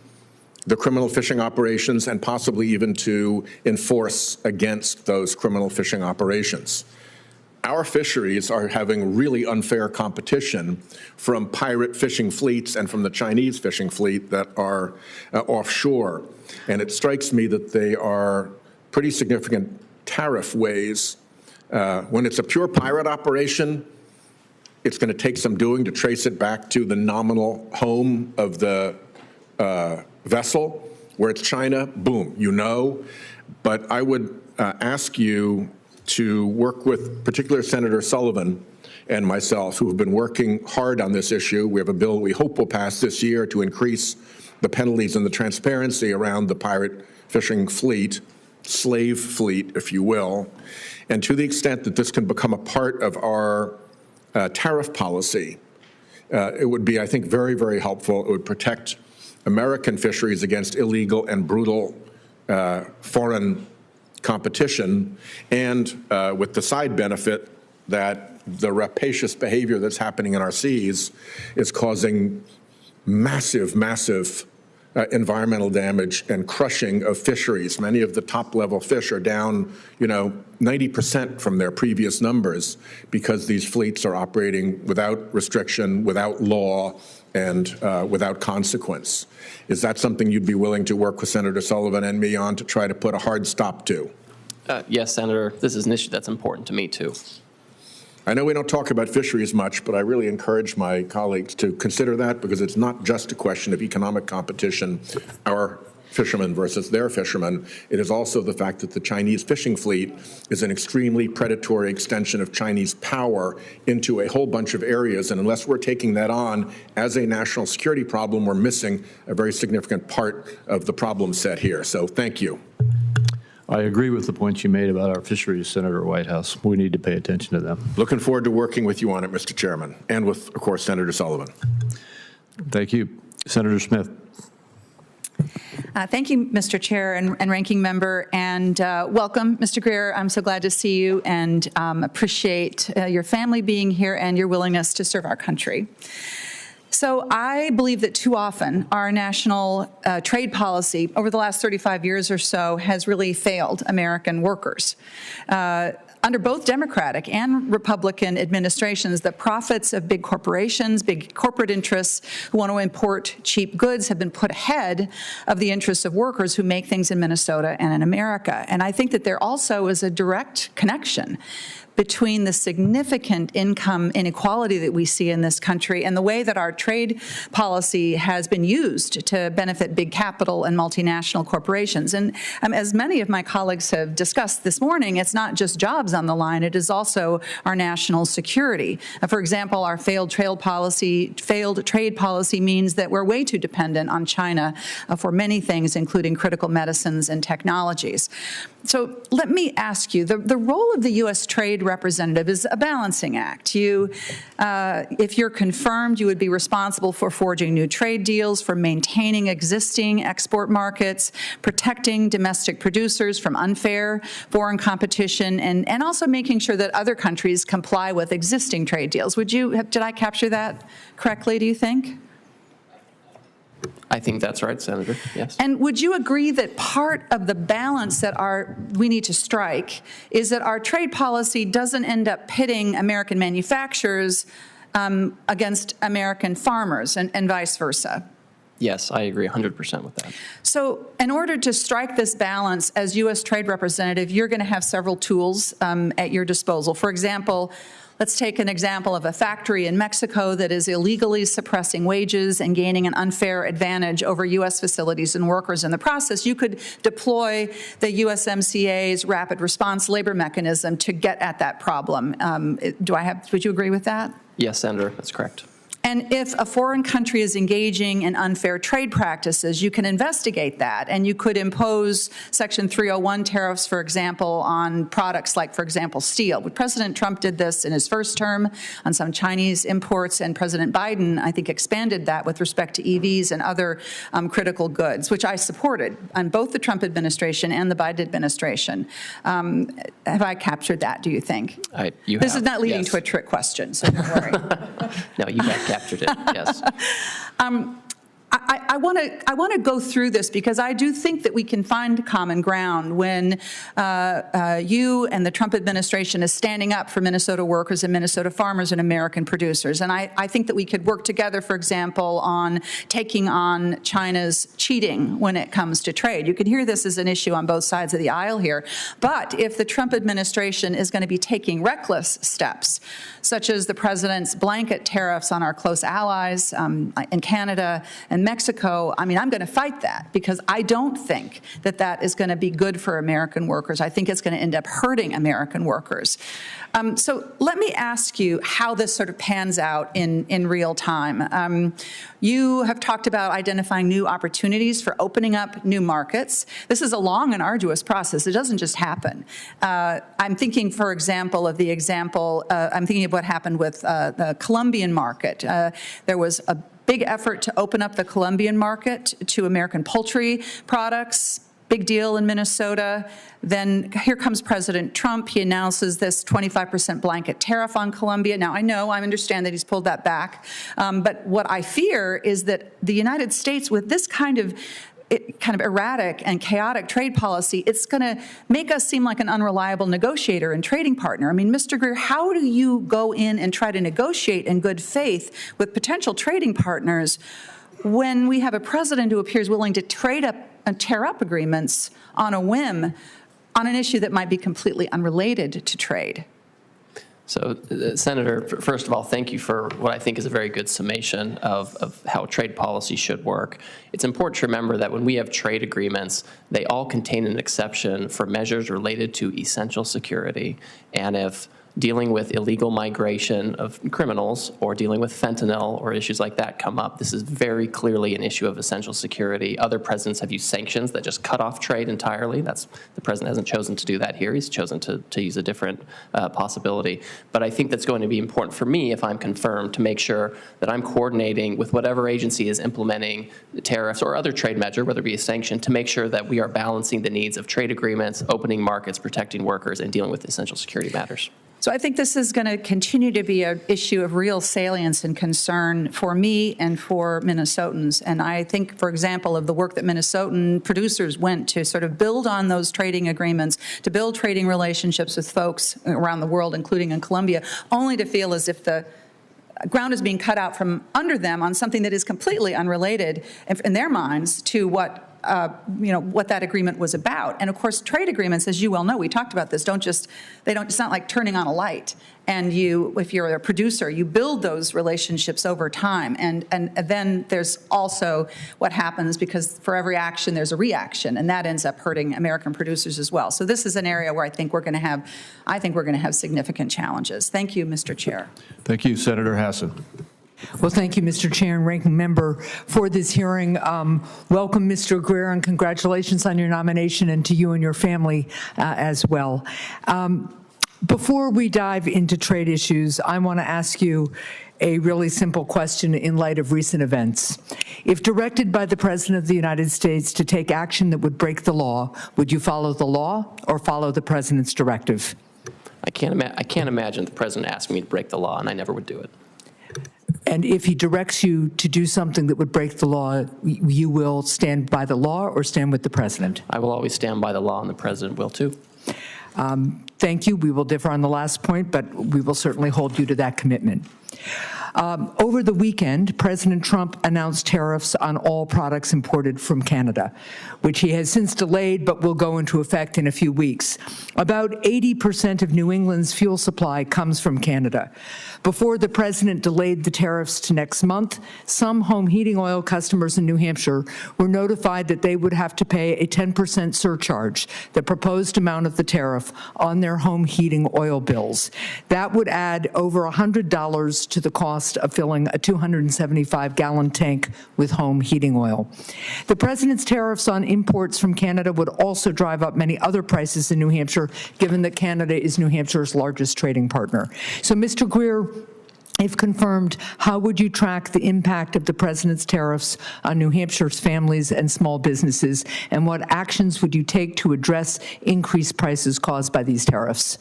the criminal fishing operations, and possibly even to enforce against those criminal fishing operations. Our fisheries are having really unfair competition from pirate fishing fleets and from the Chinese fishing fleet that are offshore. And it strikes me that they are pretty significant tariff ways. When it's a pure pirate operation, it's going to take some doing to trace it back to the nominal home of the vessel. Where it's China, boom, you know. But I would ask you to work with particular Senator Sullivan and myself, who have been working hard on this issue. We have a bill we hope will pass this year to increase the penalties and the transparency around the pirate fishing fleet, slave fleet, if you will. And to the extent that this can become a part of our tariff policy, it would be, I think, very, very helpful. It would protect American fisheries against illegal and brutal foreign competition, and with the side benefit that the rapacious behavior that's happening in our seas is causing massive, massive environmental damage and crushing of fisheries. Many of the top-level fish are down, 90% from their previous numbers because these fleets are operating without restriction, without law, and without consequence. Is that something you'd be willing to work with Senator Sullivan and me on to try to put a hard stop to? Yes, Senator. This is an issue that's important to me, too. I know we don't talk about fisheries much, but I really encourage my colleagues to consider that, because it's not just a question of economic competition, our fishermen versus their fishermen. It is also the fact that the Chinese fishing fleet is an extremely predatory extension of Chinese power into a whole bunch of areas. And unless we're taking that on as a national security problem, we're missing a very significant part of the problem set here. So thank you. I agree with the points you made about our fisheries, Senator Whitehouse. We need to pay attention to them. Looking forward to working with you on it, Mr. Chairman, and with, of course, Senator Sullivan. Thank you. Senator Smith. Thank you, Mr. Chair and Ranking Member, and welcome, Mr. Greer. I'm so glad to see you and appreciate your family being here and your willingness to serve our country. So I believe that too often our national trade policy over the last 35 years or so has really failed American workers. Under both Democratic and Republican administrations, the profits of big corporations, big corporate interests who want to import cheap goods have been put ahead of the interests of workers who make things in Minnesota and in America. And I think that there also is a direct connection between the significant income inequality that we see in this country and the way that our trade policy has been used to benefit big capital and multinational corporations. And as many of my colleagues have discussed this morning, it's not just jobs on the line, it is also our national security. For example, our failed trade policy means that we're way too dependent on China for many things, including critical medicines and technologies. So let me ask you, the role of the U.S. Trade Representative is a balancing act. If you're confirmed, you would be responsible for forging new trade deals, for maintaining existing export markets, protecting domestic producers from unfair foreign competition, and also making sure that other countries comply with existing trade deals. Did I capture that correctly, do you think? I think that's right, Senator, yes. And would you agree that part of the balance that we need to strike is that our trade policy doesn't end up pitting American manufacturers against American farmers and vice versa? Yes, I agree 100% with that. So in order to strike this balance as U.S. Trade Representative, you're going to have several tools at your disposal. For example, let's take an example of a factory in Mexico that is illegally suppressing wages and gaining an unfair advantage over U.S. facilities and workers in the process. You could deploy the USMCA's rapid response labor mechanism to get at that problem. Would you agree with that? Yes, Senator, that's correct. And if a foreign country is engaging in unfair trade practices, you can investigate that, and you could impose Section 301 tariffs, for example, on products like, for example, steel. But President Trump did this in his first term on some Chinese imports, and President Biden, I think, expanded that with respect to EVs and other critical goods, which I supported on both the Trump administration and the Biden administration. Have I captured that, do you think? This is not leading to a trick question, so don't worry. No, you have captured it, yes. I want to go through this because I do think that we can find common ground when you and the Trump administration is standing up for Minnesota workers and Minnesota farmers and American producers. And I think that we could work together, for example, on taking on China's cheating when it comes to trade. You can hear this as an issue on both sides of the aisle here. But if the Trump administration is going to be taking reckless steps, such as the president's blanket tariffs on our close allies in Canada and Mexico, Mexico, I mean, I'm going to fight that because I don't think that that is going to be good for American workers. I think it's going to end up hurting American workers. So let me ask you how this sort of pans out in real time. You have talked about identifying new opportunities for opening up new markets. This is a long and arduous process. It doesn't just happen. I'm thinking, for example, I'm thinking of what happened with the Colombian market. There was a big effort to open up the Colombian market to American poultry products. Big deal in Minnesota. Then here comes President Trump. He announces this 25% blanket tariff on Colombia. Now, I understand that he's pulled that back. But what I fear is that the United States, with this kind of erratic and chaotic trade policy, it's going to make us seem like an unreliable negotiator and trading partner. I mean, Mr. Greer, how do you go in and try to negotiate in good faith with potential trading partners when we have a president who appears willing to trade up and tear up agreements on a whim on an issue that might be completely unrelated to trade? So, Senator, first of all, thank you for what I think is a very good summation of how trade policy should work. It's important to remember that when we have trade agreements, they all contain an exception for measures related to essential security. And if dealing with illegal migration of criminals or dealing with fentanyl or issues like that come up, this is very clearly an issue of essential security. Other presidents have used sanctions that just cut off trade entirely. The president hasn't chosen to do that here. He's chosen to use a different possibility. But I think that's going to be important for me, if I'm confirmed, to make sure that I'm coordinating with whatever agency is implementing tariffs or other trade measure, whether it be a sanction, to make sure that we are balancing the needs of trade agreements, opening markets, protecting workers, and dealing with essential security matters. So I think this is going to continue to be an issue of real salience and concern for me and for Minnesotans. And I think, for example, of the work that Minnesotan producers went to sort of build on those trading agreements, to build trading relationships with folks around the world, including in Colombia, only to feel as if the ground is being cut out from under them on something that is completely unrelated in their minds to what that agreement was about. And of course, trade agreements, as you well know, we talked about this, it's not like turning on a light. And if you're a producer, you build those relationships over time. And then there's also what happens, because for every action, there's a reaction, and that ends up hurting American producers as well. So this is an area where I think we're going to have significant challenges. Thank you, Mr. Chair. Thank you, Senator Hassan. Well, thank you, Mr. Chair and Ranking Member, for this hearing. Welcome, Mr. Greer, and congratulations on your nomination, and to you and your family as well. Before we dive into trade issues, I want to ask you a really simple question in light of recent events. If directed by the President of the United States to take action that would break the law, would you follow the law or follow the President's directive? I can't imagine the President asking me to break the law, and I never would do it. And if he directs you to do something that would break the law, you will stand by the law or stand with the President? I will always stand by the law, and the President will too. Thank you. We will differ on the last point, but we will certainly hold you to that commitment. Over the weekend, President Trump announced tariffs on all products imported from Canada, which he has since delayed but will go into effect in a few weeks. About 80% of New England's fuel supply comes from Canada. Before the president delayed the tariffs to next month, some home heating oil customers in New Hampshire were notified that they would have to pay a 10% surcharge, the proposed amount of the tariff, on their home heating oil bills. That would add over $100 to the cost of filling a 275-gallon tank with home heating oil. The president's tariffs on imports from Canada would also drive up many other prices in New Hampshire, given that Canada is New Hampshire's largest trading partner. So, Mr. Greer, if confirmed, how would you track the impact of the president's tariffs on New Hampshire's families and small businesses, and what actions would you take to address increased prices caused by these tariffs?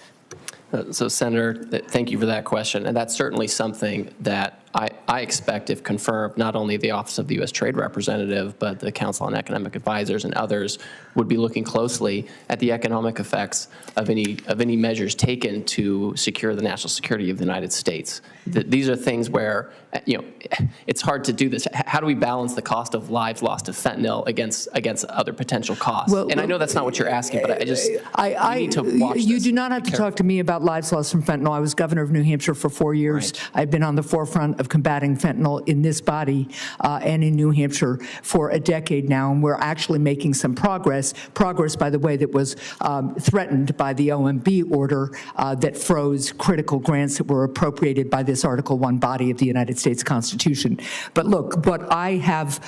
So, Senator, thank you for that question. And that's certainly something that I expect, if confirmed, not only the Office of the U.S. Trade Representative, but the Council on Economic Advisors and others would be looking closely at the economic effects of any measures taken to secure the national security of the United States. These are things where, it's hard to do this. How do we balance the cost of lives lost to fentanyl against other potential costs? And I know that's not what you're asking, but I need to watch You this do not have to talk to me about lives lost from fentanyl. I was governor of New Hampshire for 4 years. Right. I've been on the forefront of combating fentanyl in this body and in New Hampshire for a decade now, and we're actually making some progress, by the way, that was threatened by the OMB order that froze critical grants that were appropriated by this Article I body of the United States Constitution. But look, what I have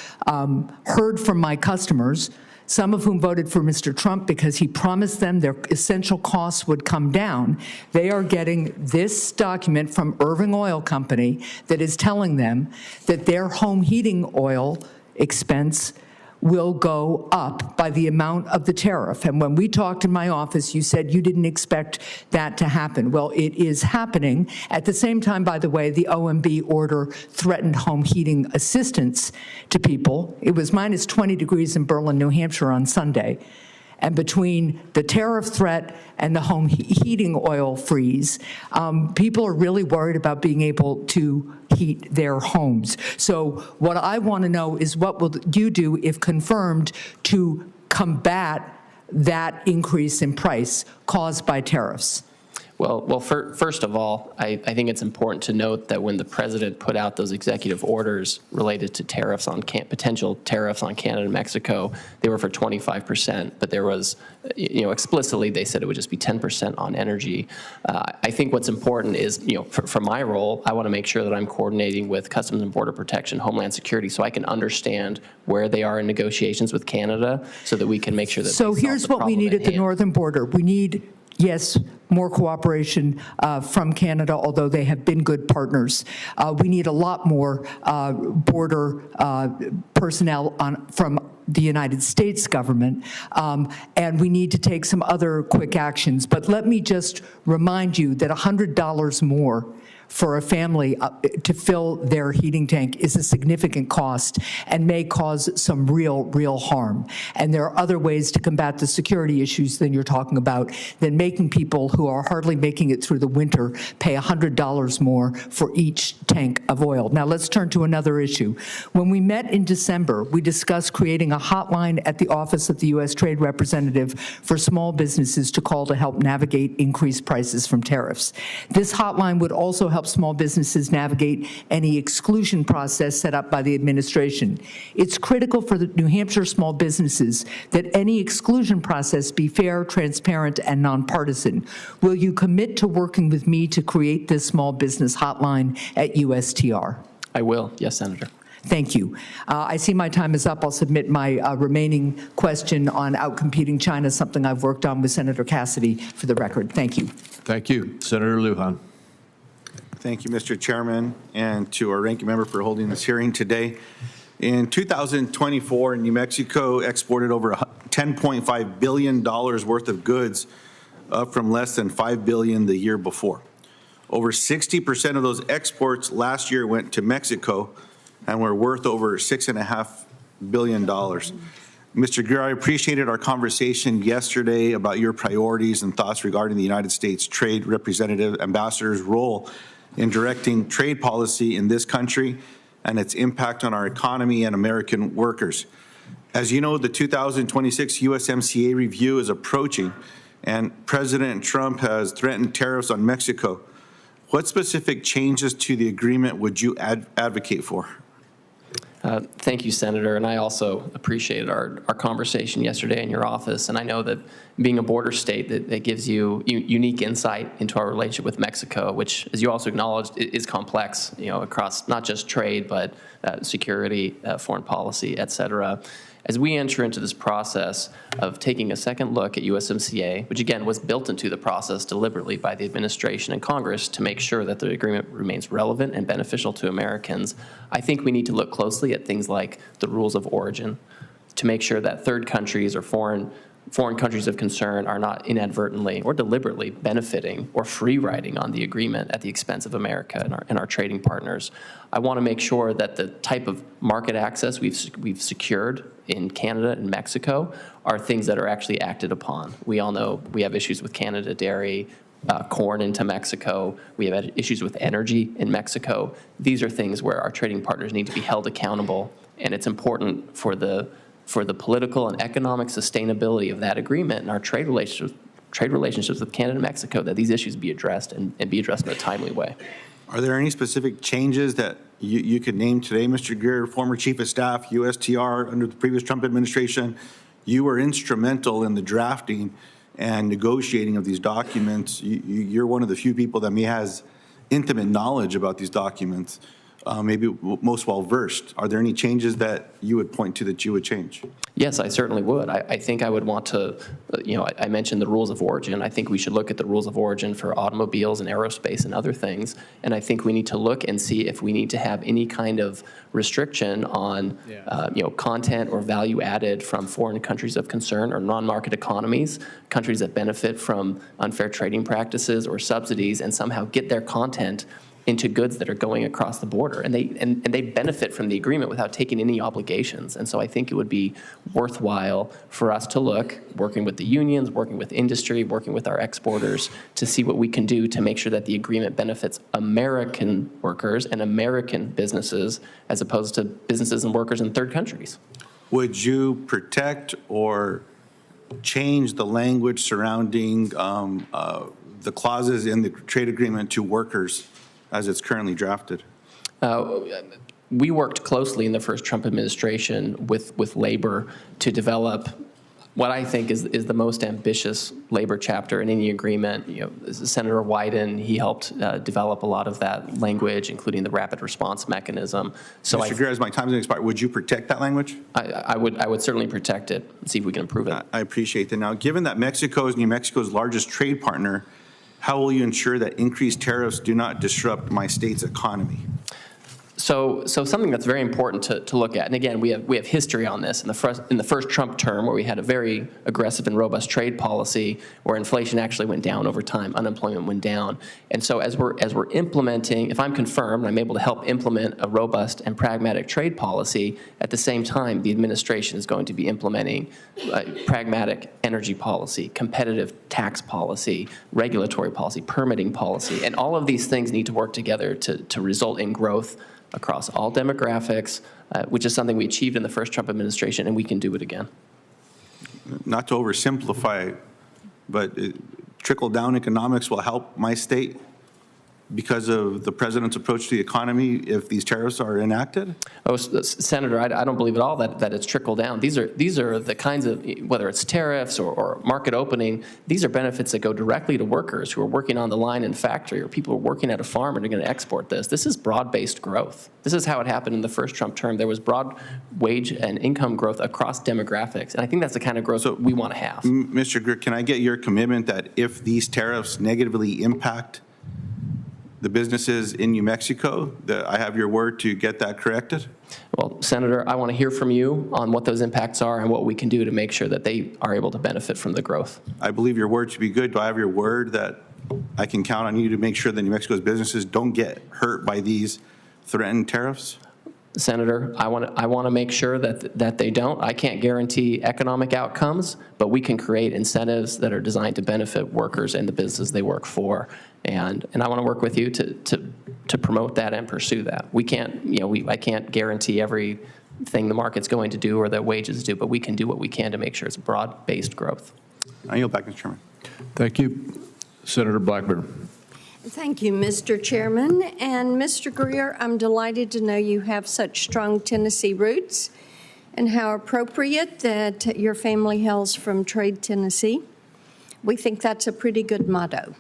heard from my customers, some of whom voted for Mr. Trump because he promised them their essential costs would come down, they are getting this document from Irving Oil Company that is telling them that their home heating oil expense will go up by the amount of the tariff. And when we talked in my office, you said you didn't expect that to happen. Well, it is happening. At the same time, by the way, the OMB order threatened home heating assistance to people. It was minus 20 degrees in Berlin, New Hampshire on Sunday. And between the tariff threat and the home heating oil freeze, people are really worried about being able to heat their homes. So what I want to know is, what will you do, if confirmed, to combat that increase in price caused by tariffs? Well, first of all, I think it's important to note that when the president put out those executive orders related to tariffs on potential tariffs on Canada and Mexico, they were for 25%, but there was, explicitly they said it would just be 10% on energy. I think what's important is, for my role, I want to make sure that I'm coordinating with Customs and Border Protection, Homeland Security, so I can understand where they are in negotiations with Canada, so that we can make sure that. So here's what we need at the northern border. We need, yes, more cooperation from Canada, although they have been good partners. We need a lot more border personnel from the United States government, and we need to take some other quick actions. But let me just remind you that $100 more for a family to fill their heating tank is a significant cost and may cause some real harm. And there are other ways to combat the security issues than you're talking about, than making people who are hardly making it through the winter pay $100 more for each tank of oil. Now let's turn to another issue. When we met in December, we discussed creating a hotline at the Office of the U.S. Trade Representative for small businesses to call to help navigate increased prices from tariffs. This hotline would also help small businesses navigate any exclusion process set up by the administration. It's critical for the New Hampshire small businesses that any exclusion process be fair, transparent, and nonpartisan. Will you commit to working with me to create this small business hotline at USTR? I will, yes, Senator. Thank you. I see my time is up. I'll submit my remaining question on outcompeting China, something I've worked on with Senator Cassidy, for the record. Thank you. Thank you. Senator Lujan. Thank you, Mr. Chairman, and to our ranking member for holding this hearing today. In 2024, New Mexico exported over $10.5 billion worth of goods, up from less than $5 billion the year before. Over 60% of those exports last year went to Mexico and were worth over $6.5 billion. Mr. Greer, I appreciated our conversation yesterday about your priorities and thoughts regarding the United States Trade Representative Ambassador's role in directing trade policy in this country and its impact on our economy and American workers. As you know, the 2026 USMCA review is approaching, and President Trump has threatened tariffs on Mexico. What specific changes to the agreement would you advocate for? Thank you, Senator, and I also appreciated our conversation yesterday in your office, and I know that being a border state, that gives you unique insight into our relationship with Mexico, which, as you also acknowledged, is complex, across not just trade, but security, foreign policy, et cetera. As we enter into this process of taking a second look at USMCA, which again was built into the process deliberately by the administration and Congress to make sure that the agreement remains relevant and beneficial to Americans, I think we need to look closely at things like the rules of origin to make sure that third countries or foreign countries of concern are not inadvertently or deliberately benefiting or free riding on the agreement at the expense of America and our trading partners. I want to make sure that the type of market access we've secured in Canada and Mexico are things that are actually acted upon. We all know we have issues with Canada dairy, corn into Mexico. We have had issues with energy in Mexico. These are things where our trading partners need to be held accountable, and it's important for the political and economic sustainability of that agreement and our trade relationships with Canada and Mexico that these issues be addressed and be addressed in a timely way. Are there any specific changes that you could name today, Mr. Greer, former Chief of Staff, USTR, under the previous Trump administration? You were instrumental in the drafting and negotiating of these documents. You're one of the few people that has intimate knowledge about these documents, maybe most well-versed. Are there any changes that you would point to that you would change? Yes, I certainly would. I think I would want to, I mentioned the rules of origin. I think we should look at the rules of origin for automobiles and aerospace and other things. And I think we need to look and see if we need to have any kind of restriction on, content or value added from foreign countries of concern or non-market economies, countries that benefit from unfair trading practices or subsidies, and somehow get their content into goods that are going across the border, and they benefit from the agreement without taking any obligations. And so I think it would be worthwhile for us to look, working with the unions, working with industry, working with our exporters, to see what we can do to make sure that the agreement benefits American workers and American businesses as opposed to businesses and workers in third countries. Would you protect or change the language surrounding the clauses in the trade agreement to workers as it's currently drafted? We worked closely in the first Trump administration with labor to develop what I think is the most ambitious labor chapter in any agreement. Senator Wyden, he helped develop a lot of that language, including the rapid response mechanism. So Mr. Greer, as my time is expired, would you protect that language? I would certainly protect it and see if we can improve it. I appreciate that. Now, given that Mexico is New Mexico's largest trade partner, how will you ensure that increased tariffs do not disrupt my state's economy? So something that's very important to look at, and again, we have history on this. In the first Trump term, where we had a very aggressive and robust trade policy, where inflation actually went down over time, unemployment went down, and so as we're implementing, if I'm confirmed, I'm able to help implement a robust and pragmatic trade policy. At the same time, the administration is going to be implementing pragmatic energy policy, competitive tax policy, regulatory policy, permitting policy, and all of these things need to work together to result in growth across all demographics, which is something we achieved in the first Trump administration, and we can do it again. Not to oversimplify, but trickle-down economics will help my state because of the president's approach to the economy if these tariffs are enacted? Oh, Senator, I don't believe at all that it's trickled down. These are the kinds of, whether it's tariffs or market opening, these are benefits that go directly to workers who are working on the line in factory or people who are working at a farm and are going to export this. This is broad-based growth. This is how it happened in the first Trump term. There was broad wage and income growth across demographics, and I think that's the kind of growth we want to have. Mr. Greer, can I get your commitment that if these tariffs negatively impact the businesses in New Mexico, that I have your word to get that corrected? Well, Senator, I want to hear from you on what those impacts are and what we can do to make sure that they are able to benefit from the growth. I believe your word to be good. Do I have your word that I can count on you to make sure that New Mexico's businesses don't get hurt by these threatened tariffs? Senator, I want to make sure that they don't. I can't guarantee economic outcomes, but we can create incentives that are designed to benefit workers and the businesses they work for. And I want to work with you to promote that and pursue that. We can't, I can't guarantee everything the market's going to do or that wages do, but we can do what we can to make sure it's broad-based growth. I yield back, Mr. Chairman. Thank you. Senator Blackburn. Thank you, Mr. Chairman. And Mr. Greer, I'm delighted to know you have such strong Tennessee roots and how appropriate that your family hails from Trade Tennessee. We think that's a pretty good motto.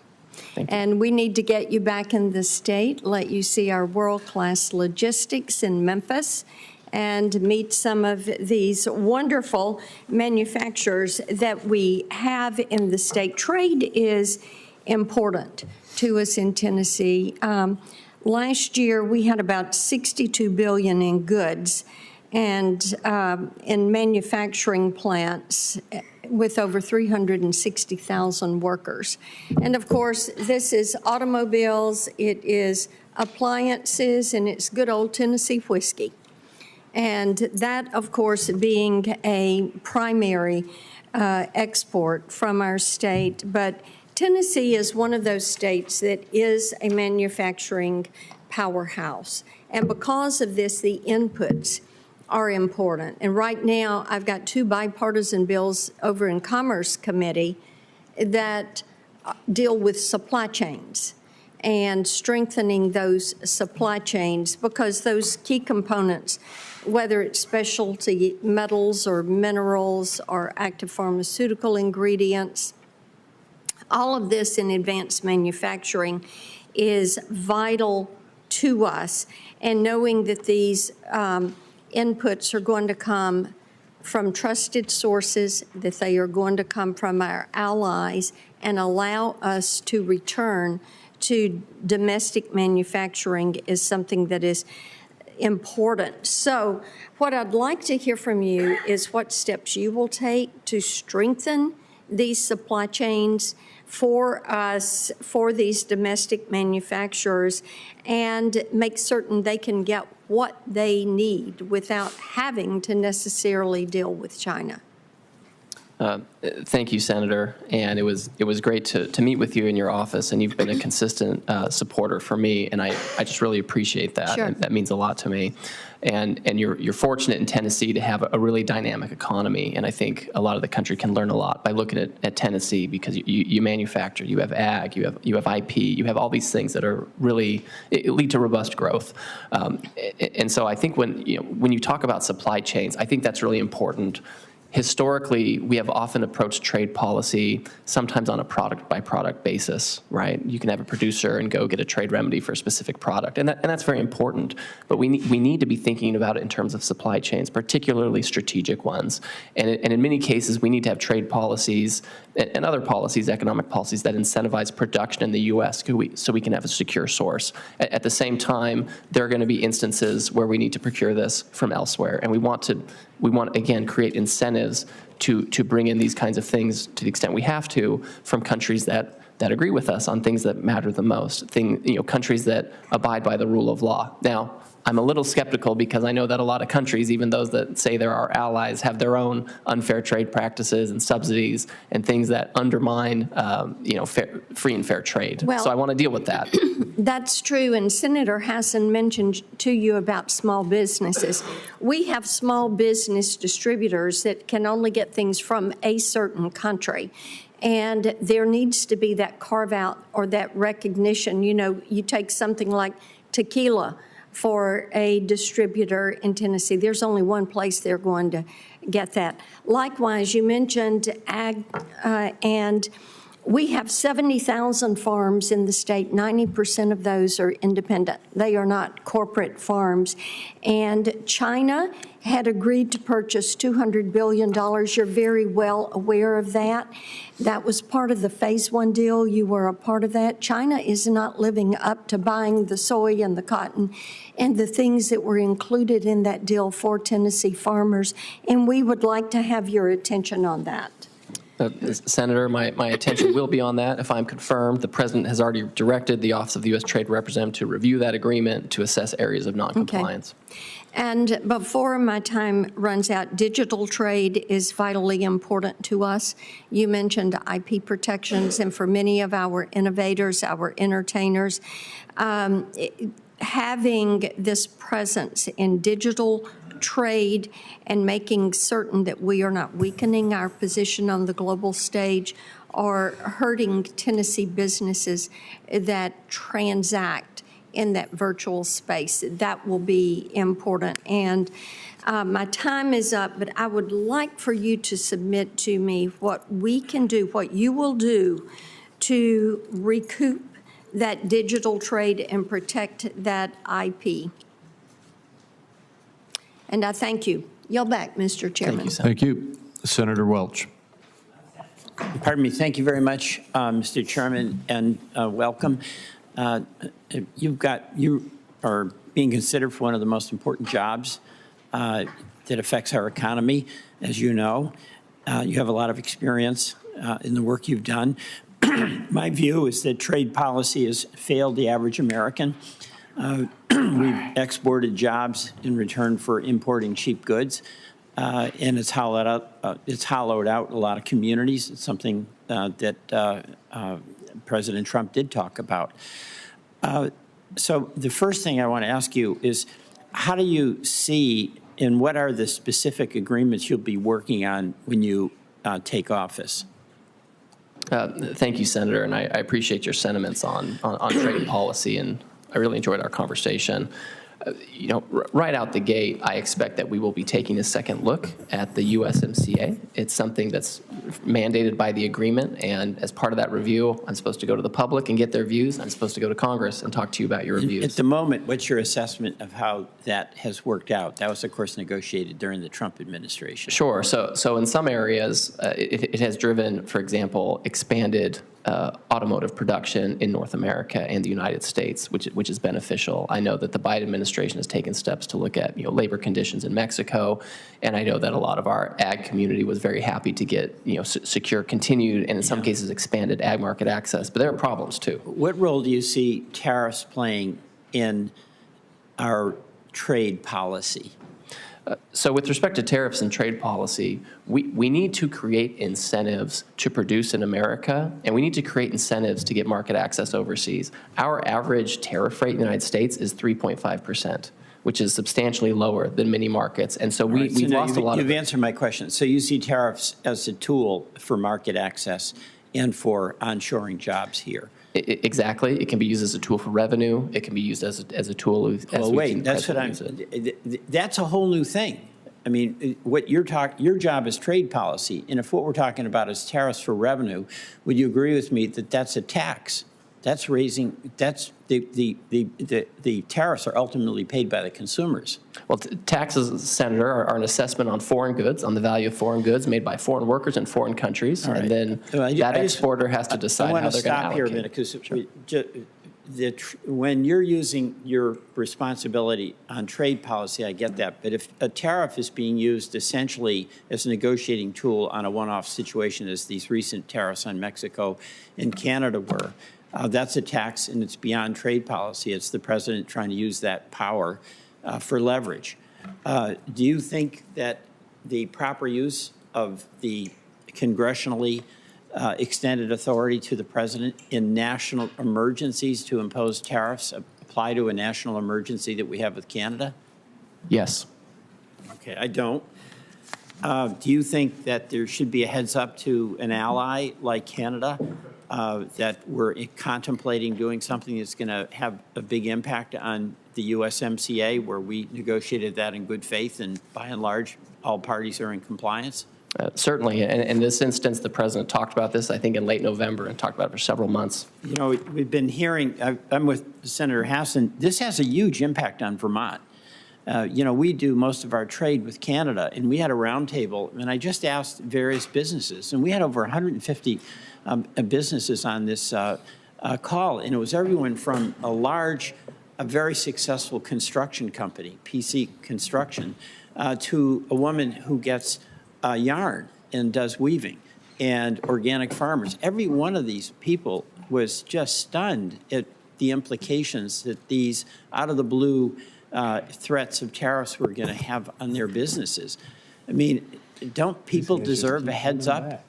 And we need to get you back in the state, let you see our world-class logistics in Memphis, and meet some of these wonderful manufacturers that we have in the state. Trade is important to us in Tennessee. Last year, we had about $62 billion in goods and in manufacturing plants with over 360,000 workers. And of course, this is automobiles, it is appliances, and it's good old Tennessee whiskey. And that, of course, being a primary export from our state. But Tennessee is one of those states that is a manufacturing powerhouse. And because of this, the inputs are important. And right now, I've got two bipartisan bills over in Commerce Committee that deal with supply chains. and strengthening those supply chains, because those key components, whether it's specialty metals or minerals or active pharmaceutical ingredients, all of this in advanced manufacturing is vital to us. And knowing that these inputs are going to come from trusted sources, that they are going to come from our allies and allow us to return to domestic manufacturing is something that is important. So what I'd like to hear from you is what steps you will take to strengthen these supply chains for us, for these domestic manufacturers, and make certain they can get what they need without having to necessarily deal with China. Thank you, Senator. And it was great to meet with you in your office, and you've been a consistent supporter for me, and I just really appreciate that. Sure. That means a lot to me. And you're fortunate in Tennessee to have a really dynamic economy, and I think a lot of the country can learn a lot by looking at Tennessee, because you manufacture, you have ag, you have IP, you have all these things that are really lead to robust growth. And so I think when you talk about supply chains, I think that's really important. Historically, we have often approached trade policy sometimes on a product-by-product basis, right? You can have a producer and go get a trade remedy for a specific product, and that's very important. But we need to be thinking about it in terms of supply chains, particularly strategic ones. And in many cases, we need to have trade policies and other policies, economic policies, that incentivize production in the U.S. so we can have a secure source. At the same time, there are going to be instances where we need to procure this from elsewhere, and we want again create incentives to bring in these kinds of things to the extent we have to from countries that agree with us on things that matter the most, countries that abide by the rule of law. Now, I'm a little skeptical because I know that a lot of countries, even those that say they're our allies, have their own unfair trade practices and subsidies and things that undermine, free and fair trade. Well, so I want to deal with that. That's true, and Senator Hassan mentioned to you about small businesses. We have small business distributors that can only get things from a certain country, and there needs to be that carve-out or that recognition. You take something like tequila for a distributor in Tennessee. There's only one place they're going to get that. Likewise, you mentioned ag, and we have 70,000 farms in the state. 90% of those are independent. They are not corporate farms. And China had agreed to purchase $200 billion. You're very well aware of that. That was part of the Phase 1 deal. You were a part of that. China is not living up to buying the soy and the cotton and the things that were included in that deal for Tennessee farmers. And we would like to have your attention on that. Senator, my attention will be on that if I'm confirmed. The President has already directed the Office of the U.S. Trade Representative to review that agreement to assess areas of noncompliance. Okay. And before my time runs out, digital trade is vitally important to us. You mentioned IP protections, and for many of our innovators, our entertainers, having this presence in digital trade and making certain that we are not weakening our position on the global stage or hurting Tennessee businesses that transact in that virtual space. That will be important. And my time is up, but I would like for you to submit to me what we can do, what you will do to recoup that digital trade and protect that IP. And I thank you. Yield back, Mr. Chairman. Thank you. Senator Welch. Pardon me. Thank you very much, Mr. Chairman, and welcome. You are being considered for one of the most important jobs that affects our economy, as you know. You have a lot of experience in the work you've done. My view is that trade policy has failed the average American. We've exported jobs in return for importing cheap goods, and it's hollowed out a lot of communities. It's something that President Trump did talk about. So the first thing I want to ask you is, how do you see and what are the specific agreements you'll be working on when you take office? Thank you, Senator, and I appreciate your sentiments on trade policy, and I really enjoyed our conversation. Right out the gate, I expect that we will be taking a second look at the USMCA. It's something that's mandated by the agreement, and as part of that review, I'm supposed to go to the public and get their views. I'm supposed to go to Congress and talk to you about your reviews. At the moment, what's your assessment of how that has worked out? That was, of course, negotiated during the Trump administration. Sure. So in some areas, it has driven, for example, expanded automotive production in North America and the United States, which is beneficial. I know that the Biden administration has taken steps to look at labor conditions in Mexico, and I know that a lot of our ag community was very happy to get secure continued and in some cases expanded ag market access. But there are problems too. What role do you see tariffs playing in our trade policy? So with respect to tariffs and trade policy, we need to create incentives to produce in America, and we need to create incentives to get market access overseas. Our average tariff rate in the United States is 3.5%, which is substantially lower than many markets. And so we've lost a lot of... You've answered my question. So you see tariffs as a tool for market access and for onshoring jobs here. Exactly. It can be used as a tool for revenue. It can be used as a tool. That's a whole new thing. I mean, your job is trade policy, and if what we're talking about is tariffs for revenue, would you agree with me that that's a tax? That's raising. That's the tariffs are ultimately paid by the consumers. Well, taxes, Senator, are an assessment on foreign goods, on the value of foreign goods made by foreign workers in foreign countries, and then that exporter has to decide how they're going to allocate. I want to stop here a minute, because when you're using your responsibility on trade policy, I get that. But if a tariff is being used essentially as a negotiating tool on a one-off situation, as these recent tariffs on Mexico and Canada were, that's a tax, and it's beyond trade policy. It's the president trying to use that power for leverage. Do you think that the proper use of the congressionally extended authority to the president in national emergencies to impose tariffs apply to a national emergency that we have with Canada? Yes. Okay, I don't. Do you think that there should be a heads up to an ally like Canada that we're contemplating doing something that's going to have a big impact on the USMCA, where we negotiated that in good faith and by and large all parties are in compliance? Certainly. And in this instance, the president talked about this, I think, in late November and talked about it for several months. We've been hearing, I'm with Senator Hassan, this has a huge impact on Vermont. We do most of our trade with Canada, and we had a roundtable, and I just asked various businesses, and we had over 150 businesses on this call, and it was everyone from a very successful construction company, PC Construction, to a woman who gets yarn and does weaving, and organic farmers. Every one of these people was just stunned at the implications that these out-of-the-blue threats of tariffs were going to have on their businesses. I mean, don't people deserve a heads up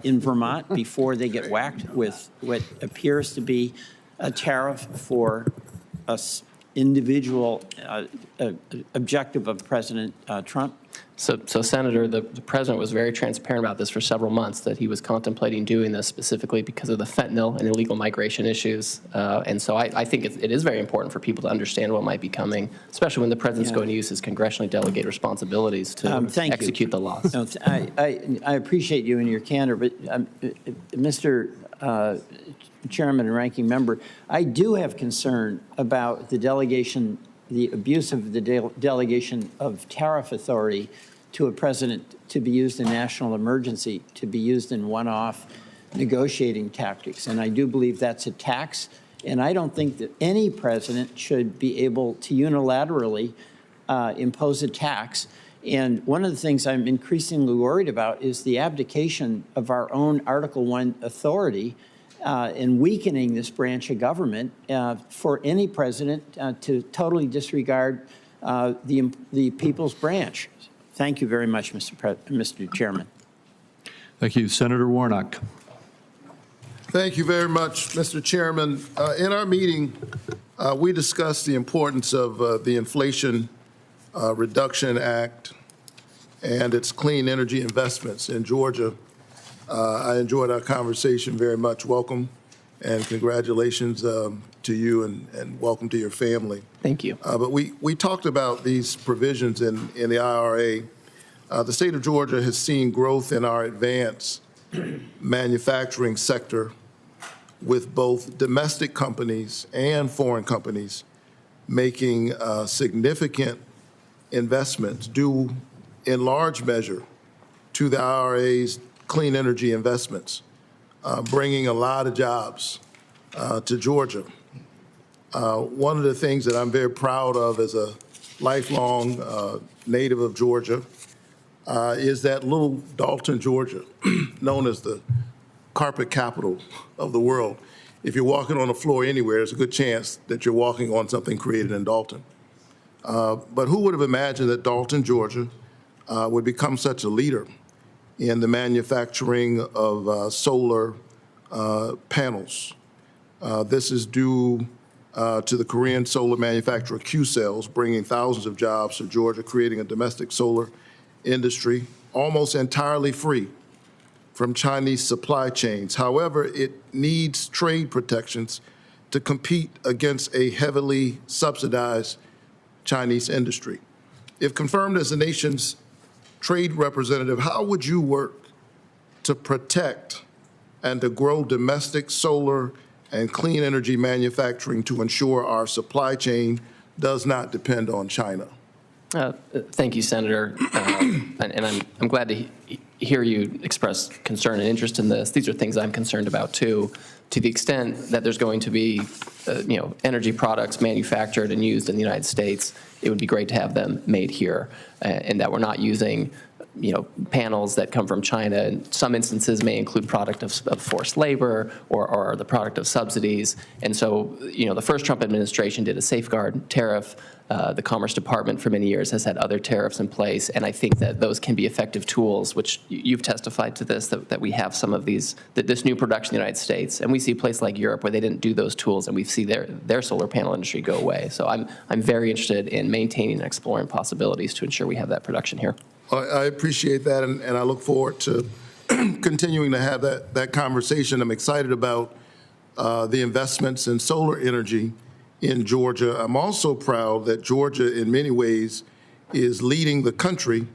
in Vermont before they get whacked with what appears to be a tariff for an individual objective of President Trump? So Senator, the president was very transparent about this for several months, that he was contemplating doing this specifically because of the fentanyl and illegal migration issues. And so I think it is very important for people to understand what might be coming, especially when the president's going to use his congressionally delegated responsibilities to execute the laws. No, I appreciate you and your candor, but Mr. Chairman and Ranking Member, I do have concern about the abuse of the delegation of tariff authority to a president to be used in national emergency, to be used in one-off negotiating tactics. And I do believe that's a tax. And I don't think that any president should be able to unilaterally impose a tax. And one of the things I'm increasingly worried about is the abdication of our own Article I authority and weakening this branch of government for any president to totally disregard the people's branch. Thank you very much, Mr. Chairman. Thank you. Senator Warnock. Thank you very much, Mr. Chairman. In our meeting, we discussed the importance of the Inflation Reduction Act and its clean energy investments in Georgia I enjoyed our conversation very much. Welcome and congratulations to you and welcome to your family. Thank you. But we talked about these provisions in the IRA. The state of Georgia has seen growth in our advanced manufacturing sector with both domestic companies and foreign companies making significant investments due in large measure to the IRA's clean energy investments, bringing a lot of jobs to Georgia. One of the things that I'm very proud of as a lifelong native of Georgia is that little Dalton, Georgia, known as the carpet capital of the world. If you're walking on the floor anywhere, there's a good chance that you're walking on something created in Dalton. But who would have imagined that Dalton, Georgia, would become such a leader in the manufacturing of solar panels? This is due to the Korean solar manufacturer Q-Cells, bringing thousands of jobs to Georgia, creating a domestic solar industry almost entirely free from Chinese supply chains. However, it needs trade protections to compete against a heavily subsidized Chinese industry. If confirmed as the nation's trade representative, how would you work to protect and to grow domestic solar and clean energy manufacturing to ensure our supply chain does not depend on China? Thank you, Senator. And I'm glad to hear you express concern and interest in this. These are things I'm concerned about too. To the extent that there's going to be, energy products manufactured and used in the United States, it would be great to have them made here, and that we're not using, panels that come from China. In some instances may include product of forced labor or the product of subsidies. And so, the first Trump administration did a safeguard tariff. The Commerce Department for many years has had other tariffs in place, and I think that those can be effective tools, which you've testified to this, that we have some of these, this new production in the United States. And we see a place like Europe where they didn't do those tools, and we see their solar panel industry go away. So I'm very interested in maintaining and exploring possibilities to ensure we have that production here. I appreciate that, and I look forward to continuing to have that conversation. I'm excited about the investments in solar energy in Georgia. I'm also proud that Georgia, in many ways, is leading the country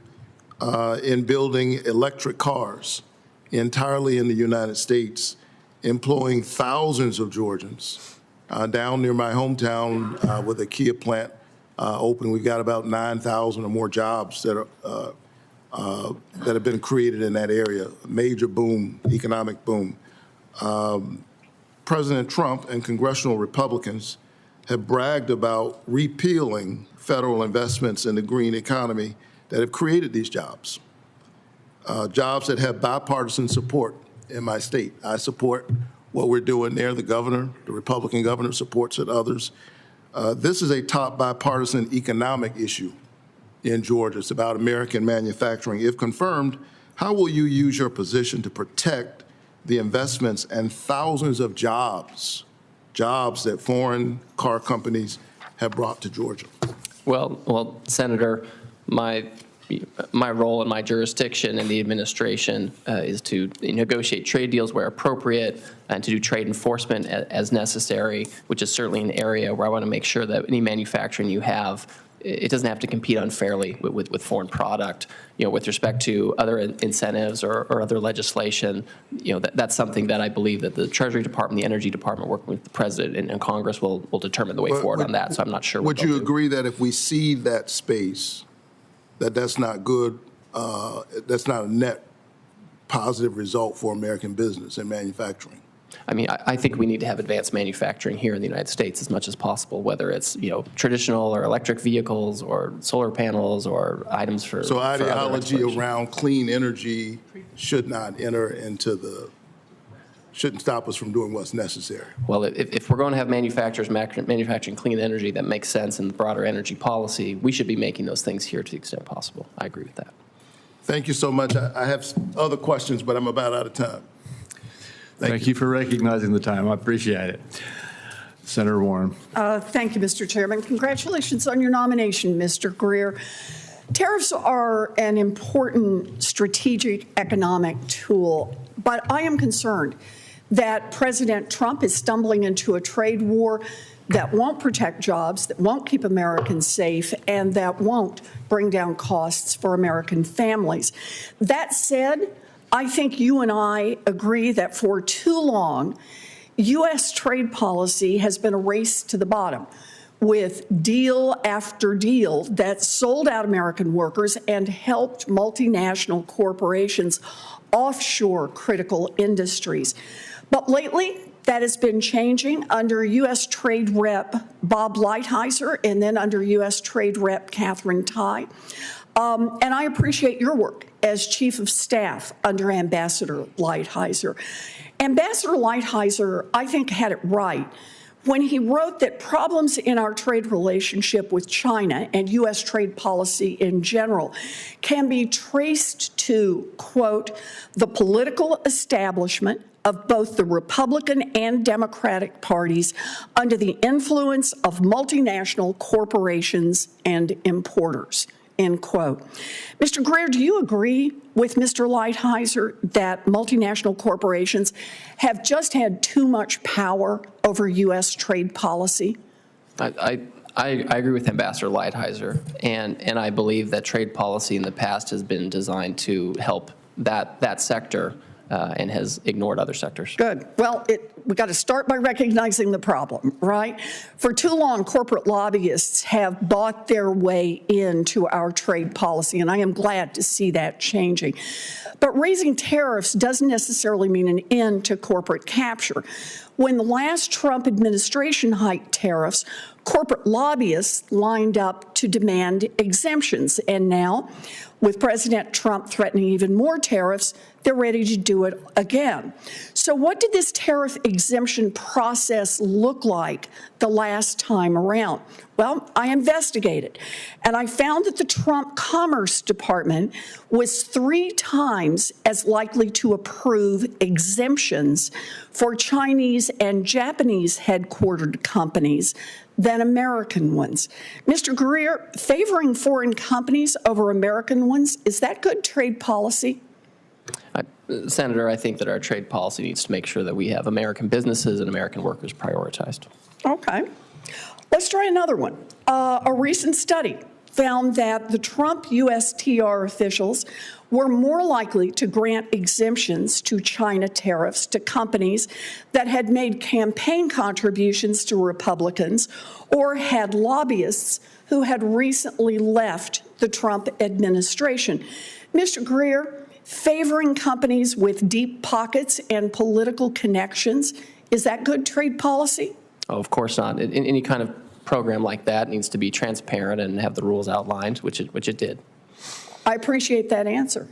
in building electric cars entirely in the United States, employing thousands of Georgians. Down near my hometown with a Kia plant open, we've got about 9,000 or more jobs that have been created in that area. A major boom, economic boom. President Trump and congressional Republicans have bragged about repealing federal investments in the green economy that have created these jobs. Jobs that have bipartisan support in my state. I support what we're doing there. The governor, the Republican governor, supports it, others. This is a top bipartisan economic issue in Georgia. It's about American manufacturing. If confirmed, how will you use your position to protect the investments and thousands of jobs that foreign car companies have brought to Georgia? Well, Senator, my role in my jurisdiction in the administration is to negotiate trade deals where appropriate and to do trade enforcement as necessary, which is certainly an area where I want to make sure that any manufacturing you have, it doesn't have to compete unfairly with foreign product. With respect to other incentives or other legislation, that's something that I believe that the Treasury Department, the Energy Department, working with the President and Congress will determine the way forward on that. So I'm not sure. Would you agree that if we cede that space, that's not good, that's not a net positive result for American business and manufacturing? I mean, I think we need to have advanced manufacturing here in the United States as much as possible, whether it's, traditional or electric vehicles or solar panels or items for. So ideology around clean energy should not shouldn't stop us from doing what's necessary. Well, if we're going to have manufacturers manufacturing clean energy that makes sense in the broader energy policy, we should be making those things here to the extent possible. I agree with that. Thank you so much. I have other questions, but I'm about out of time. Thank you for recognizing the time. I appreciate it. Senator Warren. Thank you, Mr. Chairman. Congratulations on your nomination, Mr. Greer. Tariffs are an important strategic economic tool, but I am concerned that President Trump is stumbling into a trade war that won't protect jobs, that won't keep Americans safe, and that won't bring down costs for American families. That said, I think you and I agree that for too long, U.S. trade policy has been a race to the bottom, with deal after deal that sold out American workers and helped multinational corporations offshore critical industries. But lately, that has been changing under U.S. Trade Rep Bob Lighthizer and then under U.S. Trade Rep Catherine Tai. And I appreciate your work as Chief of Staff under Ambassador Lighthizer. Ambassador Lighthizer, I think, had it right when he wrote that problems in our trade relationship with China and U.S. trade policy in general can be traced to, quote, the political establishment of both the Republican and Democratic parties under the influence of multinational corporations and importers, end quote. Mr. Greer, do you agree with Mr. Lighthizer that multinational corporations have just had too much power over U.S. trade policy? I agree with Ambassador Lighthizer, and I believe that trade policy in the past has been designed to help that sector and has ignored other sectors. Good. Well, we got to start by recognizing the problem, right? For too long, corporate lobbyists have bought their way into our trade policy, and I am glad to see that changing. But raising tariffs doesn't necessarily mean an end to corporate capture. When the last Trump administration hiked tariffs, corporate lobbyists lined up to demand exemptions, and now, with President Trump threatening even more tariffs, they're ready to do it again. So what did this tariff exemption process look like the last time around? Well, I investigated, and I found that the Trump Commerce Department was 3 times as likely to approve exemptions for Chinese and Japanese headquartered companies than American ones. Mr. Greer, favoring foreign companies over American ones, is that good trade policy? Senator, I think that our trade policy needs to make sure that we have American businesses and American workers prioritized. Okay. Let's try another one. A recent study found that the Trump USTR officials were more likely to grant exemptions to China tariffs to companies that had made campaign contributions to Republicans or had lobbyists who had recently left the Trump administration. Mr. Greer, favoring companies with deep pockets and political connections, is that good trade policy? Oh, of course not. In any kind of program like that needs to be transparent and have the rules outlined, which it did. I appreciate that answer.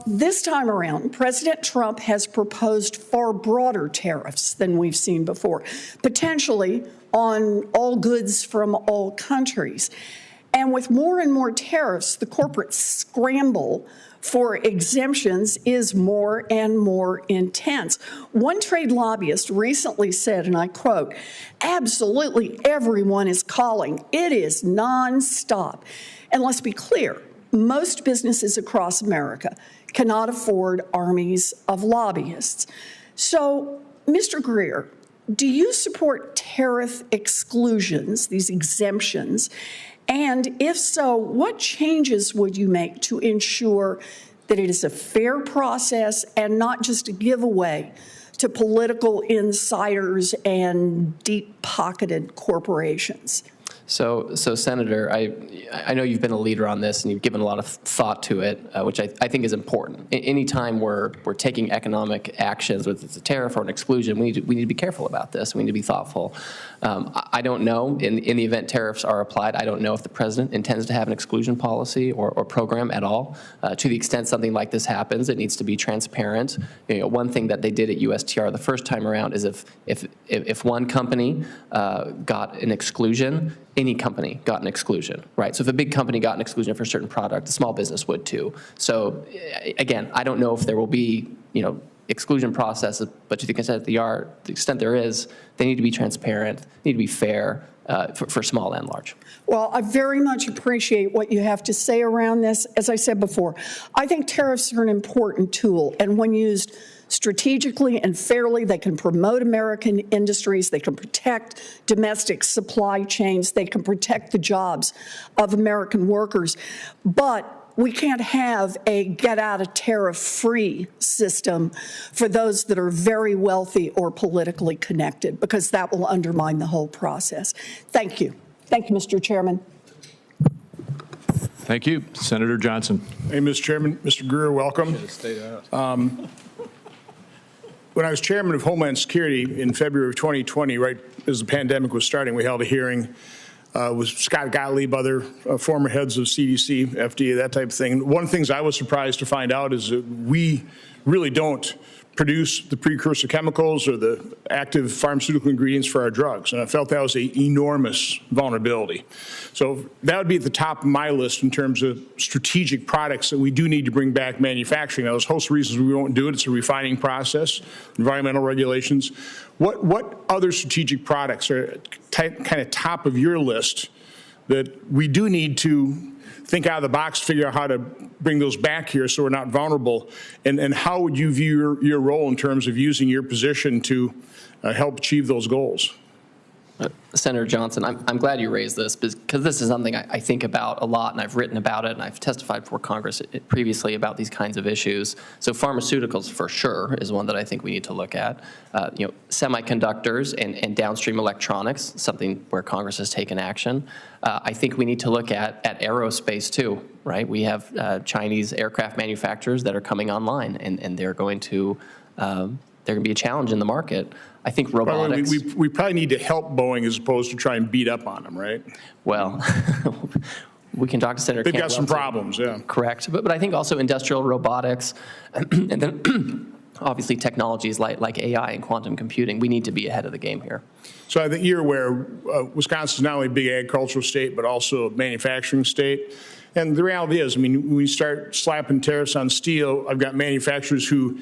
This time around, President Trump has proposed far broader tariffs than we've seen before, potentially on all goods from all countries. And with more and more tariffs, the corporate scramble for exemptions is more and more intense. One trade lobbyist recently said, and I quote, "Absolutely everyone is calling. It is nonstop." And let's be clear, most businesses across America cannot afford armies of lobbyists. So, Mr. Greer, do you support tariff exclusions, these exemptions? And if so, what changes would you make to ensure that it is a fair process and not just a giveaway to political insiders and deep-pocketed corporations? So Senator, I know you've been a leader on this and you've given a lot of thought to it, which I think is important. Anytime we're taking economic actions, whether it's a tariff or an exclusion, we need to be careful about this. We need to be thoughtful. I don't know, in the event tariffs are applied, I don't know if the president intends to have an exclusion policy or program at all. To the extent something like this happens, it needs to be transparent. One thing that they did at USTR the first time around is if one company got an exclusion, any company got an exclusion, right? So if a big company got an exclusion for a certain product, a small business would too. So again, I don't know if there will be, exclusion processes, but to the extent there is, they need to be transparent, need to be fair, for small and large. Well, I very much appreciate what you have to say around this. As I said before, I think tariffs are an important tool, and when used strategically and fairly, they can promote American industries, they can protect domestic supply chains, they can protect the jobs of American workers. But we can't have a get-out-of-tariff-free system for those that are very wealthy or politically connected, because that will undermine the whole process. Thank you. Thank you, Mr. Chairman. Thank you. Senator Johnson. Hey, Mr. Chairman. Mr. Greer, welcome. When I was chairman of Homeland Security in February of 2020, right as the pandemic was starting, we held a hearing with Scott Gottlieb, other former heads of CDC, FDA, that type of thing. One of the things I was surprised to find out is that we really don't produce the precursor chemicals or the active pharmaceutical ingredients for our drugs. And I felt that was an enormous vulnerability. So that would be at the top of my list in terms of strategic products that we do need to bring back manufacturing. Now, there's a host of reasons we won't do it. It's a refining process, environmental regulations. What other strategic products are kind of top of your list that we do need to think out of the box, figure out how to bring those back here so we're not vulnerable? And how would you view your role in terms of using your position to help achieve those goals? Senator Johnson, I'm glad you raised this because this is something I think about a lot, and I've written about it, and I've testified before Congress previously about these kinds of issues. So pharmaceuticals, for sure, is one that I think we need to look at. Semiconductors and downstream electronics, something where Congress has taken action. I think we need to look at aerospace too, right? We have Chinese aircraft manufacturers that are coming online, and they're going to be a challenge in the market. I think robotics. We probably need to help Boeing as opposed to try and beat up on them, right? Well, we can talk to Senator They've got some problems, yeah. Correct. But I think also industrial robotics, and then obviously technologies like AI and quantum computing, we need to be ahead of the game here. So I think you're aware Wisconsin is not only a big agricultural state, but also a manufacturing state. And the reality is, I mean, when we start slapping tariffs on steel, I've got manufacturers who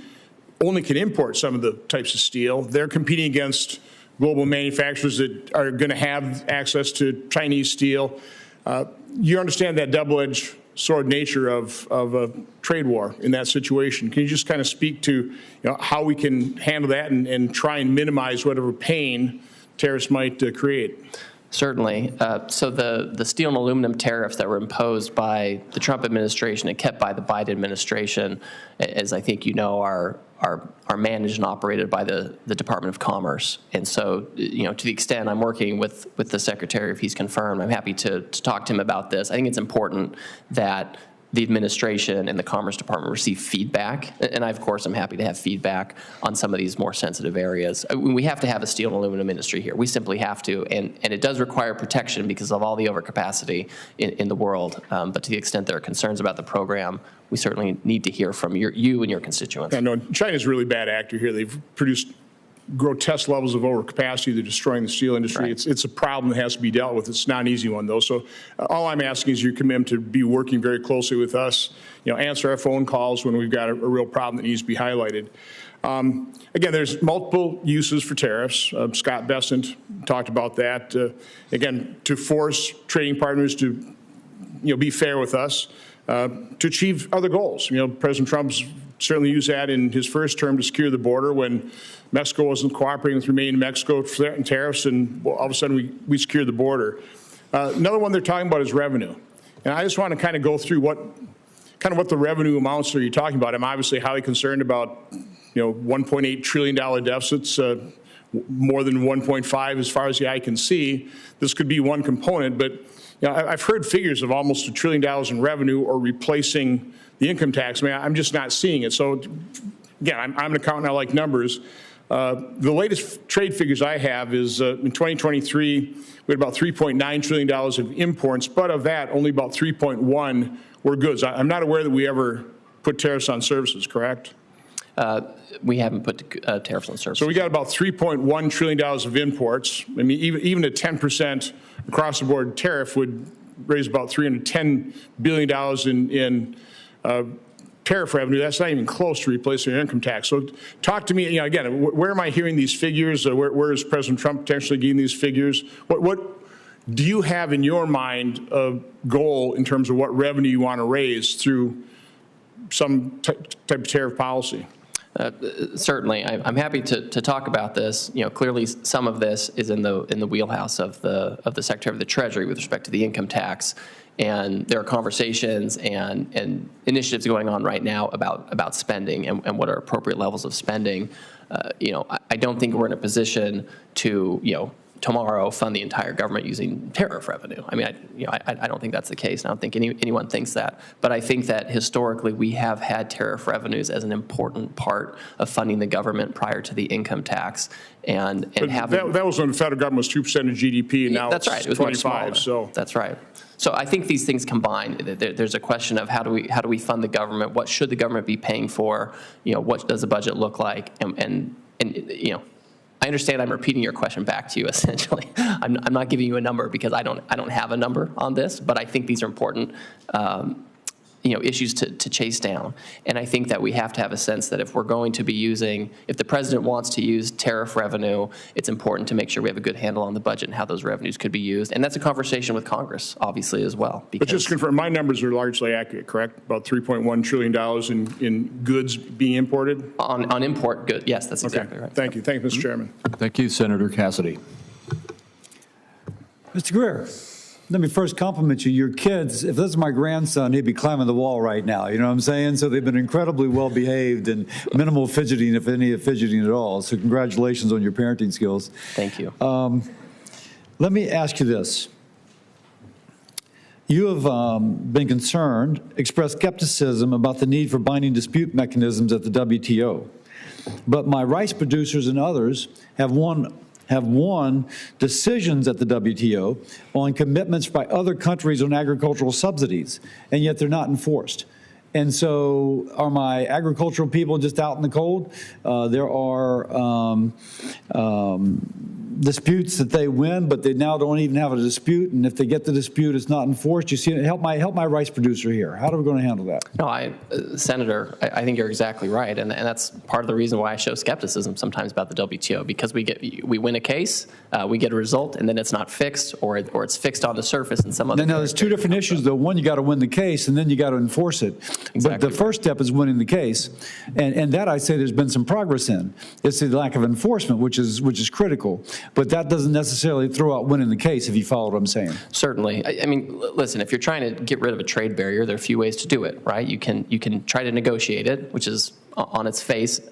only can import some of the types of steel. They're competing against global manufacturers that are going to have access to Chinese steel. You understand that double-edged sword nature of a trade war in that situation. Can you just kind of speak to how we can handle that and try and minimize whatever pain tariffs might create? Certainly. So the steel and aluminum tariffs that were imposed by the Trump administration and kept by the Biden administration, as I think you know, are managed and operated by the Department of Commerce. And so, to the extent I'm working with the Secretary, if he's confirmed, I'm happy to talk to him about this. I think it's important that the administration and the Commerce Department receive feedback. And I, of course, I'm happy to have feedback on some of these more sensitive areas. We have to have a steel and aluminum industry here. We simply have to. And it does require protection because of all the overcapacity in the world. But to the extent there are concerns about the program, we certainly need to hear from you and your constituents. I know China's a really bad actor here. They've produced grotesque levels of overcapacity. They're destroying the steel industry. Right. It's a problem that has to be dealt with. It's not an easy one, though. So all I'm asking is your commitment to be working very closely with us, answer our phone calls when we've got a real problem that needs to be highlighted. Again, there's multiple uses for tariffs. Scott Bessent talked about that. Again, to force trading partners to be fair with us, to achieve other goals. President Trump's certainly used that in his first term to secure the border when Mexico wasn't cooperating with remaining Mexico to threaten tariffs, and all of a sudden we secured the border. Another one they're talking about is revenue. And I just want to kind of go through what the revenue amounts are you talking about. I'm obviously highly concerned about $1.8 trillion deficits, more than 1.5 as far as the eye can see. This could be one component, but I've heard figures of almost $1 trillion in revenue or replacing the income tax. I mean, I'm just not seeing it. So again, I'm an accountant, I like numbers. The latest trade figures I have is in 2023, we had about $3.9 trillion of imports, but of that, only about 3.1 were goods. I'm not aware that we ever put tariffs on services, correct? We haven't put tariffs on services. So we got about $3.1 trillion of imports. I mean, even a 10% across-the-board tariff would raise about $310 billion in tariff revenue. That's not even close to replacing your income tax. So talk to me, again, where am I hearing these figures? Where is President Trump potentially getting these figures? What Do you have in your mind a goal in terms of what revenue you want to raise through some type of tariff policy? Certainly, I'm happy to talk about this. Clearly, some of this is in the wheelhouse of the Secretary of the Treasury with respect to the income tax, and there are conversations and initiatives going on right now about spending and what are appropriate levels of spending. I don't think we're in a position to tomorrow fund the entire government using tariff revenue. I mean, I don't think that's the case. I don't think anyone thinks that. But I think that historically we have had tariff revenues as an important part of funding the government prior to the income tax. And having that was when the federal government was 2% of GDP, and now that's right. It was 25. So that's right. So I think these things combine. There's a question of how do we fund the government? What should the government be paying for? What does the budget look like? And I understand I'm repeating your question back to you, essentially. I'm not giving you a number because I don't have a number on this, but I think these are important issues to chase down. And I think that we have to have a sense that if we're going to be if the president wants to use tariff revenue, it's important to make sure we have a good handle on the budget and how those revenues could be used. And that's a conversation with Congress, obviously, as well. But just to confirm, my numbers are largely accurate, correct? About $3.1 trillion in goods being imported? On import goods, yes, that's exactly right. Thank you. Thank you, Mr. Chairman. Thank you, Senator Cassidy. Mr. Greer, let me first compliment you. Your kids, if this is my grandson, he'd be climbing the wall right now. You know what I'm saying? So they've been incredibly well behaved and minimal fidgeting, if any fidgeting at all. So congratulations on your parenting skills. Thank you. Let me ask you this. You have been concerned, expressed skepticism about the need for binding dispute mechanisms at the WTO. But my rice producers and others have won decisions at the WTO on commitments by other countries on agricultural subsidies, and yet they're not enforced. And so are my agricultural people just out in the cold? There are disputes that they win, but they now don't even have a dispute. And if they get the dispute, it's not enforced. You see, help my rice producer here. How are we going to handle that? No, Senator, I think you're exactly right, and that's part of the reason why I show skepticism sometimes about the WTO, because we win a case, we get a result, and then it's not fixed, or it's fixed on the surface in some other. Now there's two different issues, though. One, you got to win the case, and then you got to enforce it. Exactly. But the first step is winning the case, and that I say there's been some progress in. It's the lack of enforcement, which is critical. But that doesn't necessarily throw out winning the case, if you follow what I'm saying. Certainly. I mean, listen, if you're trying to get rid of a trade barrier, there are a few ways to do it, right? You can try to negotiate it, which is on its face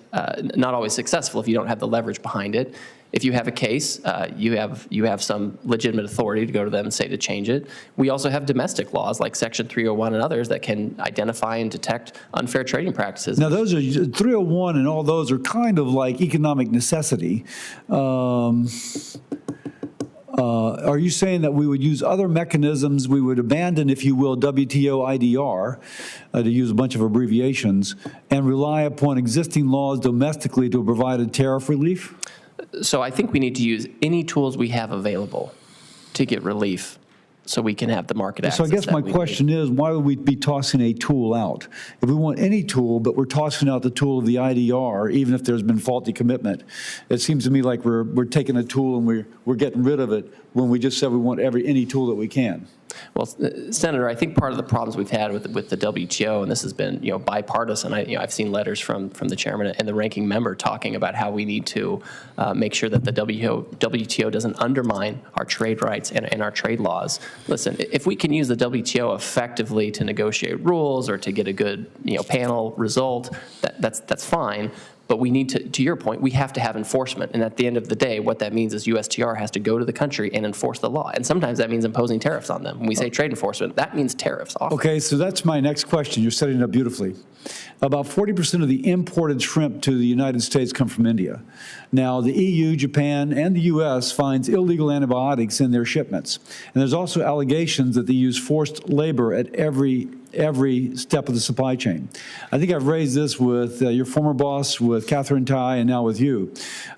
not always successful if you don't have the leverage behind it. If you have a case, you have some legitimate authority to go to them and say to change it. We also have domestic laws like Section 301 and others that can identify and detect unfair trading practices. Now, those are 301 and all those are kind of like economic necessity. Are you saying that we would use other mechanisms, we would abandon, if you will, WTO IDR, to use a bunch of abbreviations, and rely upon existing laws domestically to provide a tariff relief? So I think we need to use any tools we have available to get relief so we can have the market access. So I guess my question is, why would we be tossing a tool out? If we want any tool, but we're tossing out the tool of the IDR, even if there's been faulty commitment, it seems to me like we're taking a tool and we're getting rid of it when we just said we want any tool that we can. Well, Senator, I think part of the problems we've had with the WTO, and this has been bipartisan. I've seen letters from the chairman and the ranking member talking about how we need to make sure that the WTO doesn't undermine our trade rights and our trade laws. Listen, if we can use the WTO effectively to negotiate rules or to get a good panel result, that's fine. But we need to your point, we have to have enforcement. And at the end of the day, what that means is USTR has to go to the country and enforce the law. And sometimes that means imposing tariffs on them. When we say trade enforcement, that means tariffs. Often. Okay, so that's my next question. You're setting it up beautifully. About 40% of the imported shrimp to the United States come from India. Now, the EU, Japan, and the U.S. finds illegal antibiotics in their shipments. And there's also allegations that they use forced labor at every step of the supply chain. I think I've raised this with your former boss, with Catherine Tai, and now with you.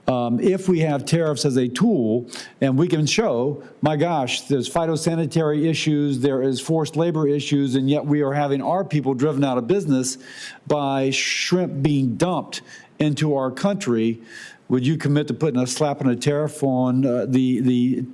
If we have tariffs as a tool, and we can show, my gosh, there's phytosanitary issues, there is forced labor issues, and yet we are having our people driven out of business by shrimp being dumped into our country, would you commit to putting a slap and a tariff on the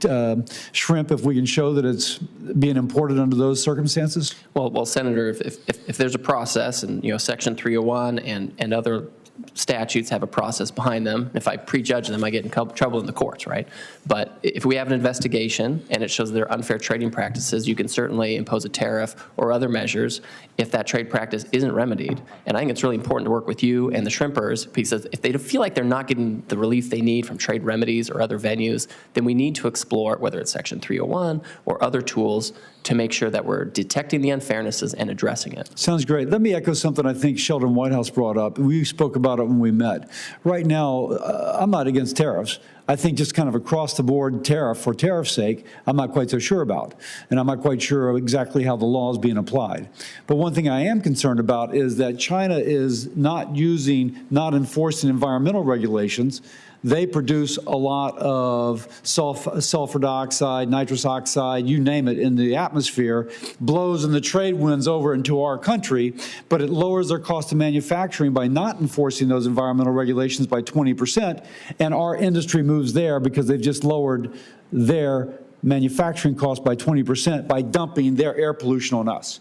shrimp if we can show that it's being imported under those circumstances? Well, Senator, if there's a process, and Section 301 and other statutes have a process behind them. If I prejudge them, I get in trouble in the courts, right? But if we have an investigation and it shows there are unfair trading practices, you can certainly impose a tariff or other measures if that trade practice isn't remedied. And I think it's really important to work with you and the shrimpers, because if they feel like they're not getting the relief they need from trade remedies or other venues, then we need to explore whether it's Section 301 or other tools to make sure that we're detecting the unfairnesses and addressing it. Sounds great. Let me echo something I think Sheldon Whitehouse brought up. We spoke about it when we met. Right now, I'm not against tariffs. I think just kind of across the board tariff for tariff's sake, I'm not quite so sure about. And I'm not quite sure exactly how the law is being applied. But one thing I am concerned about is that China is not enforcing environmental regulations. They produce a lot of sulfur dioxide, nitrous oxide, you name it, in the atmosphere, blows in the trade winds over into our country, but it lowers their cost of manufacturing by not enforcing those environmental regulations by 20%, and our industry moves there because they've just lowered their manufacturing cost by 20% by dumping their air pollution on us.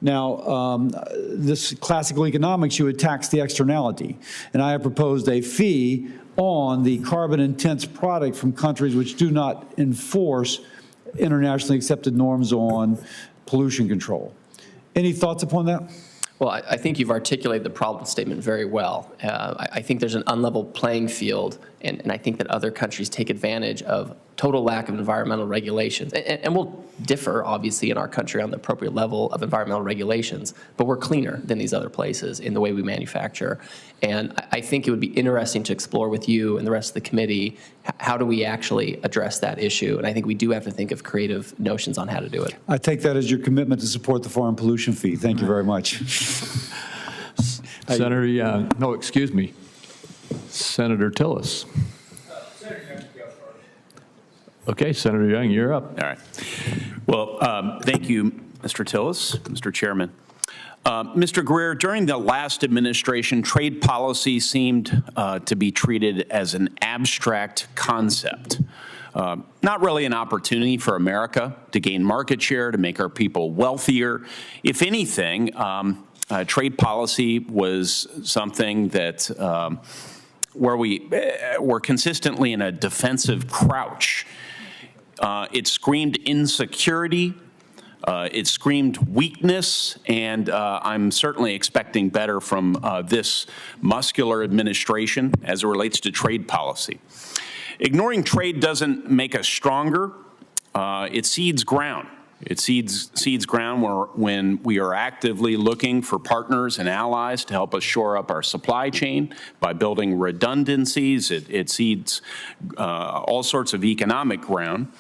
Now, this classical economics, you would tax the externality, and I have proposed a fee on the carbon-intense product from countries which do not enforce internationally accepted norms on pollution control. Any thoughts upon that? Well, I think you've articulated the problem statement very well. I think there's an unlevel playing field, and I think that other countries take advantage of total lack of environmental regulations. And we'll differ, obviously, in our country on the appropriate level of environmental regulations, but we're cleaner than these other places in the way we manufacture. And I think it would be interesting to explore with you and the rest of the committee, how do we actually address that issue? And I think we do have to think of creative notions on how to do it. I take that as your commitment to support the foreign pollution fee. Thank you very much. Senator Young, no, excuse me, Senator Tillis. Okay, Senator Young, you're up. All right. Well, thank you, Mr. Tillis, Mr. Chairman. Mr. Greer, during the last administration, trade policy seemed to be treated as an abstract concept. Not really an opportunity for America to gain market share, to make our people wealthier. If anything, trade policy was something that where we were consistently in a defensive crouch. It screamed insecurity. It screamed weakness, and I'm certainly expecting better from this muscular administration as it relates to trade policy. Ignoring trade doesn't make us stronger. It cedes ground. It cedes ground when we are actively looking for partners and allies to help us shore up our supply chain by building redundancies. It cedes all sorts of economic ground.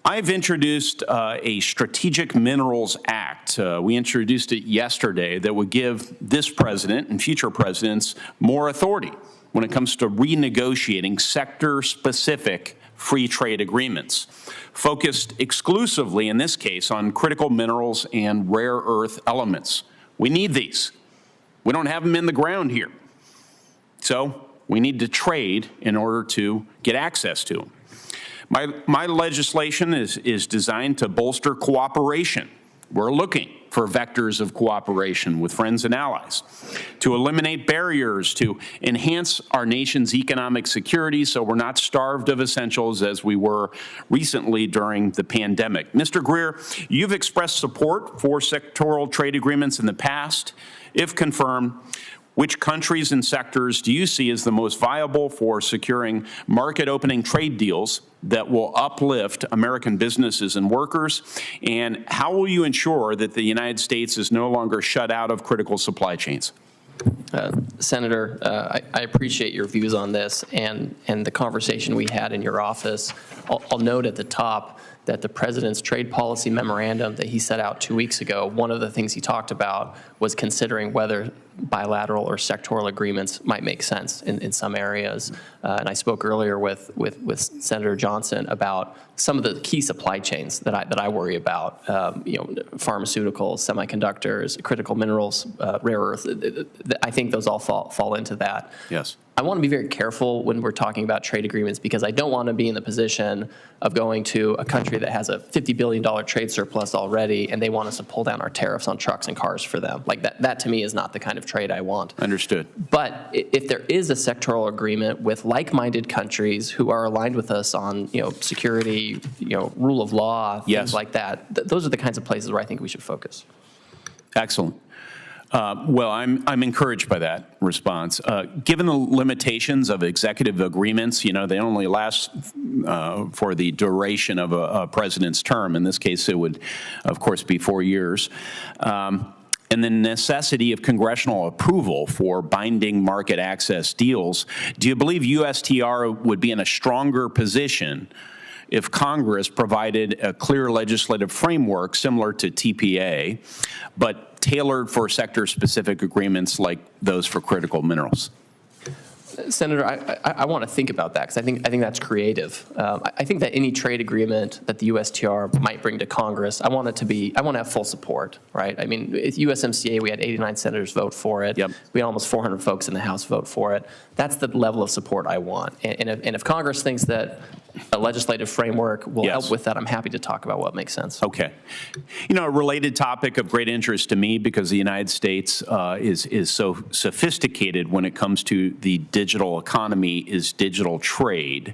I've introduced a Strategic Minerals Act. We introduced it yesterday that would give this president and future presidents more authority when it comes to renegotiating sector-specific free trade agreements, focused exclusively, in this case, on critical minerals and rare earth elements. We need these. We don't have them in the ground here. So we need to trade in order to get access to them. My legislation is designed to bolster cooperation. We're looking for vectors of cooperation with friends and allies, to eliminate barriers, to enhance our nation's economic security so we're not starved of essentials as we were recently during the pandemic. Mr. Greer, you've expressed support for sectoral trade agreements in the past. If confirmed, which countries and sectors do you see as the most viable for securing market-opening trade deals that will uplift American businesses and workers? And how will you ensure that the United States is no longer shut out of critical supply chains? Senator, I appreciate your views on this and the conversation we had in your office. I'll note at the top that the president's trade policy memorandum that he set out 2 weeks ago, one of the things he talked about was considering whether bilateral or sectoral agreements might make sense in some areas. And I spoke earlier with Senator Johnson about some of the key supply chains that I worry about, pharmaceuticals, semiconductors, critical minerals, rare earth. I think those all fall into that. Yes. I want to be very careful when we're talking about trade agreements because I don't want to be in the position of going to a country that has a $50 billion trade surplus already and they want us to pull down our tariffs on trucks and cars for them. Like that to me is not the kind of trade I want. Understood. But if there is a sectoral agreement with like-minded countries who are aligned with us on, security, rule of law, things like that, those are the kinds of places where I think we should focus. Excellent. Well, I'm encouraged by that response. Given the limitations of executive agreements, they only last for the duration of a president's term. In this case, it would, of course, be 4 years. And the necessity of congressional approval for binding market access deals, do you believe USTR would be in a stronger position if Congress provided a clear legislative framework similar to TPA, but tailored for sector-specific agreements like those for critical minerals? Senator, I want to think about that because I think that's creative. I think that any trade agreement that the USTR might bring to Congress, I want to have full support, right? I mean, at USMCA, we had 89 senators vote for it. Yep. We had almost 400 folks in the House vote for it. That's the level of support I want. And if Congress thinks that a legislative framework will help with that, I'm happy to talk about what makes sense. Okay. A related topic of great interest to me because the United States is so sophisticated when it comes to the digital economy is digital trade.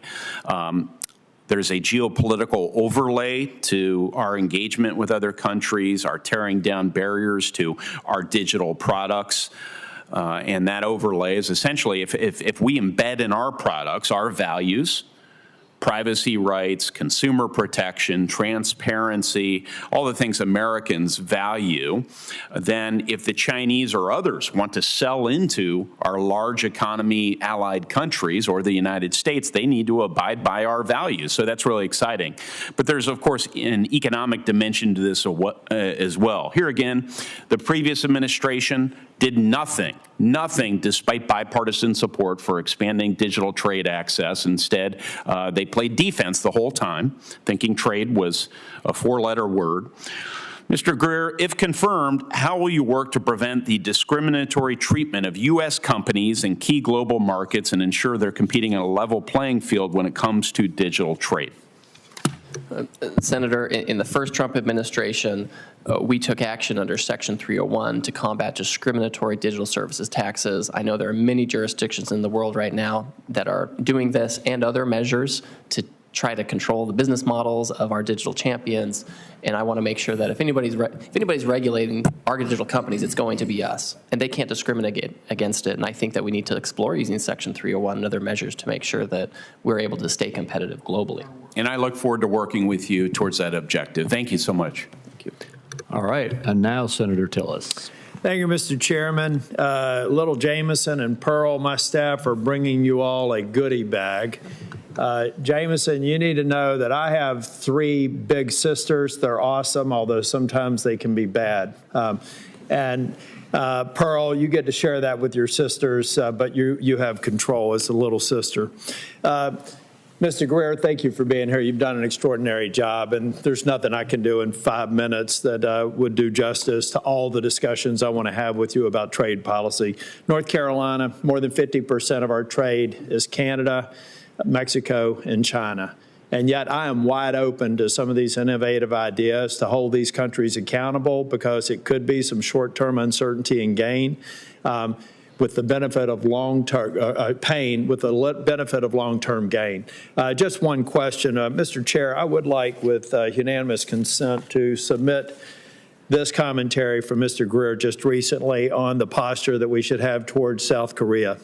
There's a geopolitical overlay to our engagement with other countries, our tearing down barriers to our digital products. And that overlay is essentially if we embed in our products our values, privacy rights, consumer protection, transparency, all the things Americans value, then if the Chinese or others want to sell into our large economy allied countries or the United States, they need to abide by our values. So that's really exciting. But there's, of course, an economic dimension to this as well. Here again, the previous administration did nothing despite bipartisan support for expanding digital trade access. Instead, they played defense the whole time, thinking trade was a four-letter word. Mr. Greer, if confirmed, how will you work to prevent the discriminatory treatment of U.S. companies in key global markets and ensure they're competing on a level playing field when it comes to digital trade? Senator, in the first Trump administration, we took action under Section 301 to combat discriminatory digital services taxes. I know there are many jurisdictions in the world right now that are doing this and other measures to try to control the business models of our digital champions. And I want to make sure that if anybody's regulating our digital companies, it's going to be us. And they can't discriminate against it. And I think that we need to explore using Section 301 and other measures to make sure that we're able to stay competitive globally. And I look forward to working with you towards that objective. Thank you so much. Thank you. All right. And now, Senator Tillis. Thank you, Mr. Chairman. Little Jamieson and Pearl, my staff are bringing you all a goodie bag. Jamieson, you need to know that I have 3 big sisters. They're awesome, although sometimes they can be bad. And Pearl, you get to share that with your sisters, but you have control as a little sister. Mr. Greer, thank you for being here. You've done an extraordinary job, and there's nothing I can do in 5 minutes that would do justice to all the discussions I want to have with you about trade policy. North Carolina, more than 50% of our trade is Canada, Mexico, and China. And yet I am wide open to some of these innovative ideas to hold these countries accountable because it could be some short-term uncertainty and gain with the benefit of long-term pain with the benefit of long-term gain. Just one question. Mr. Chair, I would like, with unanimous consent, to submit this commentary from Mr. Greer just recently on the posture that we should have towards South Korea.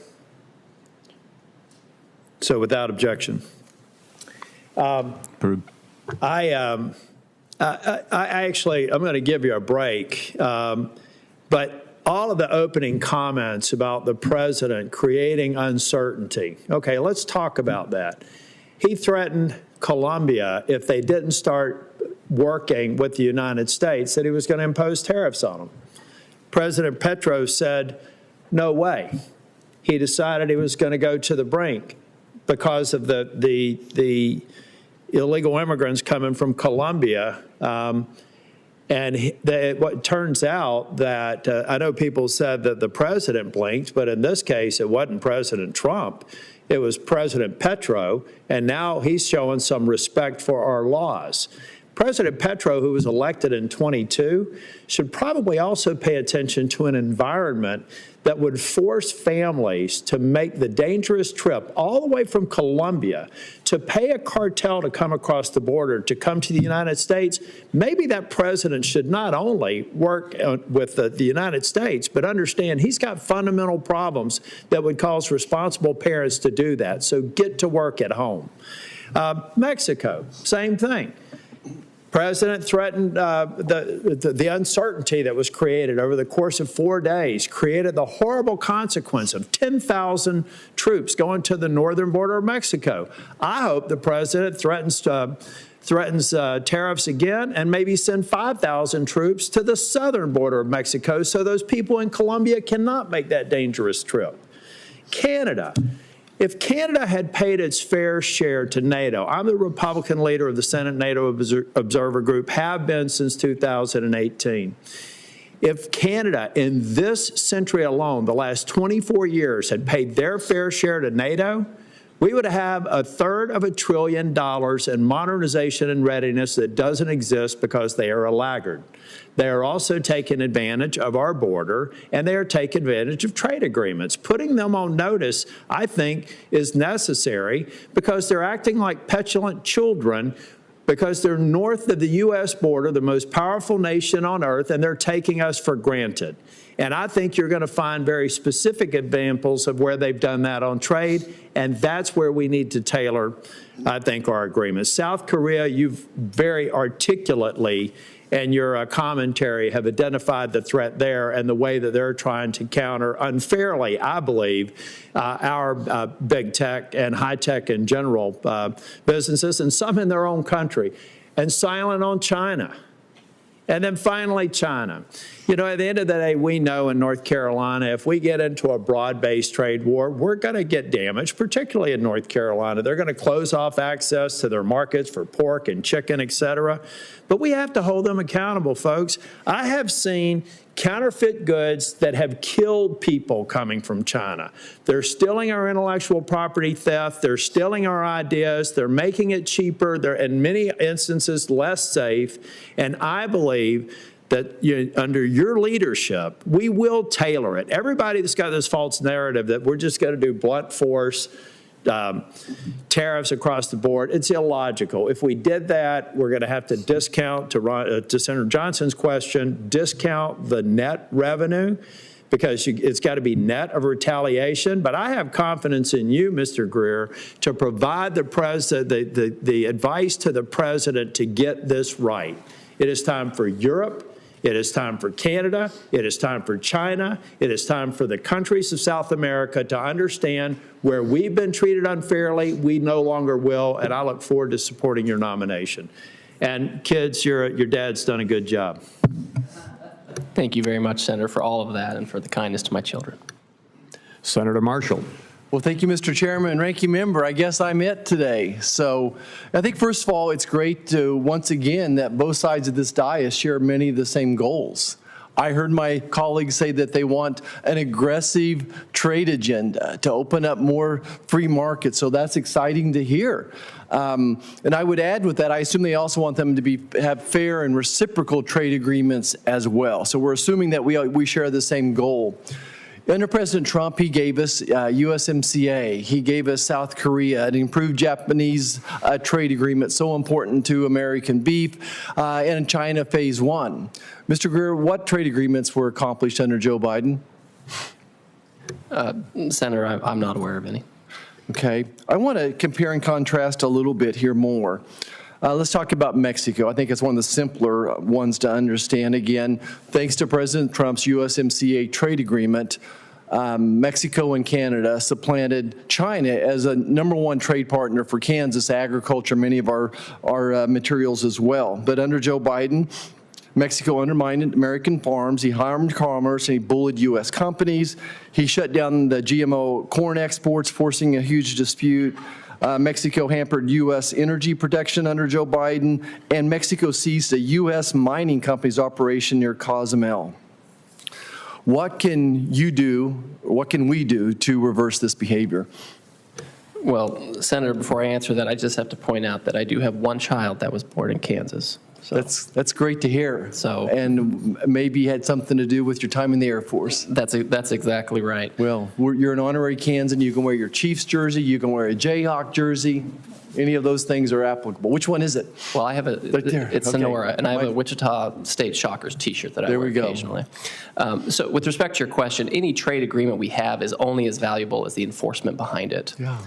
So without objection. I'm going to give you a break, but all of the opening comments about the president creating uncertainty. Okay, let's talk about that. He threatened Colombia if they didn't start working with the United States that he was going to impose tariffs on them. President Petro said, no way. He decided he was going to go to the brink because of the illegal immigrants coming from Colombia. And what turns out that, I know people said that the president blinked, but in this case, it wasn't President Trump. It was President Petro, and now he's showing some respect for our laws. President Petro, who was elected in 22, should probably also pay attention to an environment that would force families to make the dangerous trip all the way from Colombia to pay a cartel to come across the border to come to the United States. Maybe that president should not only work with the United States, but understand he's got fundamental problems that would cause responsible parents to do that. So get to work at home. Mexico, same thing. President threatened the uncertainty that was created over the course of 4 days, created the horrible consequence of 10,000 troops going to the northern border of Mexico. I hope the president threatens tariffs again and maybe send 5,000 troops to the southern border of Mexico so those people in Colombia cannot make that dangerous trip. Canada. If Canada had paid its fair share to NATO, I'm the Republican leader of the Senate NATO Observer Group, have been since 2018. If Canada, in this century alone, the last 24 years, had paid their fair share to NATO, we would have $1/3 trillion in modernization and readiness that doesn't exist because they are a laggard. They are also taking advantage of our border, and they are taking advantage of trade agreements. Putting them on notice, I think, is necessary because they're acting like petulant children because they're north of the U.S. border, the most powerful nation on earth, and they're taking us for granted. And I think you're going to find very specific examples of where they've done that on trade, and that's where we need to tailor, I think, our agreements. South Korea, you've very articulately and your commentary have identified the threat there and the way that they're trying to counter unfairly, I believe, our big tech and high tech in general businesses, and some in their own country, and silent on China. And then finally, China. You know, at the end of the day, we know in North Carolina, if we get into a broad-based trade war, we're going to get damaged, particularly in North Carolina. They're going to close off access to their markets for pork and chicken, et cetera. But we have to hold them accountable, folks. I have seen counterfeit goods that have killed people coming from China. They're stealing our intellectual property theft. They're stealing our ideas. They're making it cheaper. They're, in many instances, less safe. And I believe that under your leadership, we will tailor it. Everybody that's got this false narrative that we're just going to do blunt force tariffs across the board, it's illogical. If we did that, we're going to have to discount, to Senator Johnson's question, discount the net revenue because it's got to be net of retaliation. But I have confidence in you, Mr. Greer, to provide the advice to the president to get this right. It is time for Europe. It is time for Canada. It is time for China. It is time for the countries of South America to understand where we've been treated unfairly, we no longer will, and I look forward to supporting your nomination. And kids, your dad's done a good job. Thank you very much, Senator, for all of that and for the kindness to my children. Senator Marshall. Well, thank you, Mr. Chairman. Ranking member, I guess I'm it today. So I think, first of all, it's great to, once again, that both sides of this dais share many of the same goals. I heard my colleagues say that they want an aggressive trade agenda to open up more free markets, so that's exciting to hear. And I would add with that, I assume they also want them to have fair and reciprocal trade agreements as well. So we're assuming that we share the same goal. Under President Trump, he gave us USMCA, he gave us South Korea, an improved Japanese trade agreement so important to American beef, and China Phase 1. Mr. Greer, what trade agreements were accomplished under Joe Biden? Senator, I'm not aware of any. Okay. I want to compare and contrast a little bit here more. Let's talk about Mexico. I think it's one of the simpler ones to understand. Again, thanks to President Trump's USMCA trade agreement, Mexico and Canada supplanted China as a #1 trade partner for Kansas agriculture, many of our materials as well. But under Joe Biden, Mexico undermined American farms, he harmed commerce, and he bullied U.S. companies. He shut down the GMO corn exports, forcing a huge dispute. Mexico hampered U.S. energy protection under Joe Biden, and Mexico seized a U.S. mining company's operation near Cozumel. What can you do, what can we do to reverse this behavior? Well, Senator, before I answer that, I just have to point out that I do have one child that was born in Kansas. So that's great to hear. So, and maybe had something to do with your time in the Air Force. That's exactly right. Well, you're an honorary Kansan. You can wear your Chiefs jersey. You can wear a Jayhawk jersey. Any of those things are applicable. Which one is it? Well, I have it's Sonora, and I have a Wichita State Shockers T-shirt that I wear occasionally. So with respect to your question, any trade agreement we have is only as valuable as the enforcement behind it. Yeah.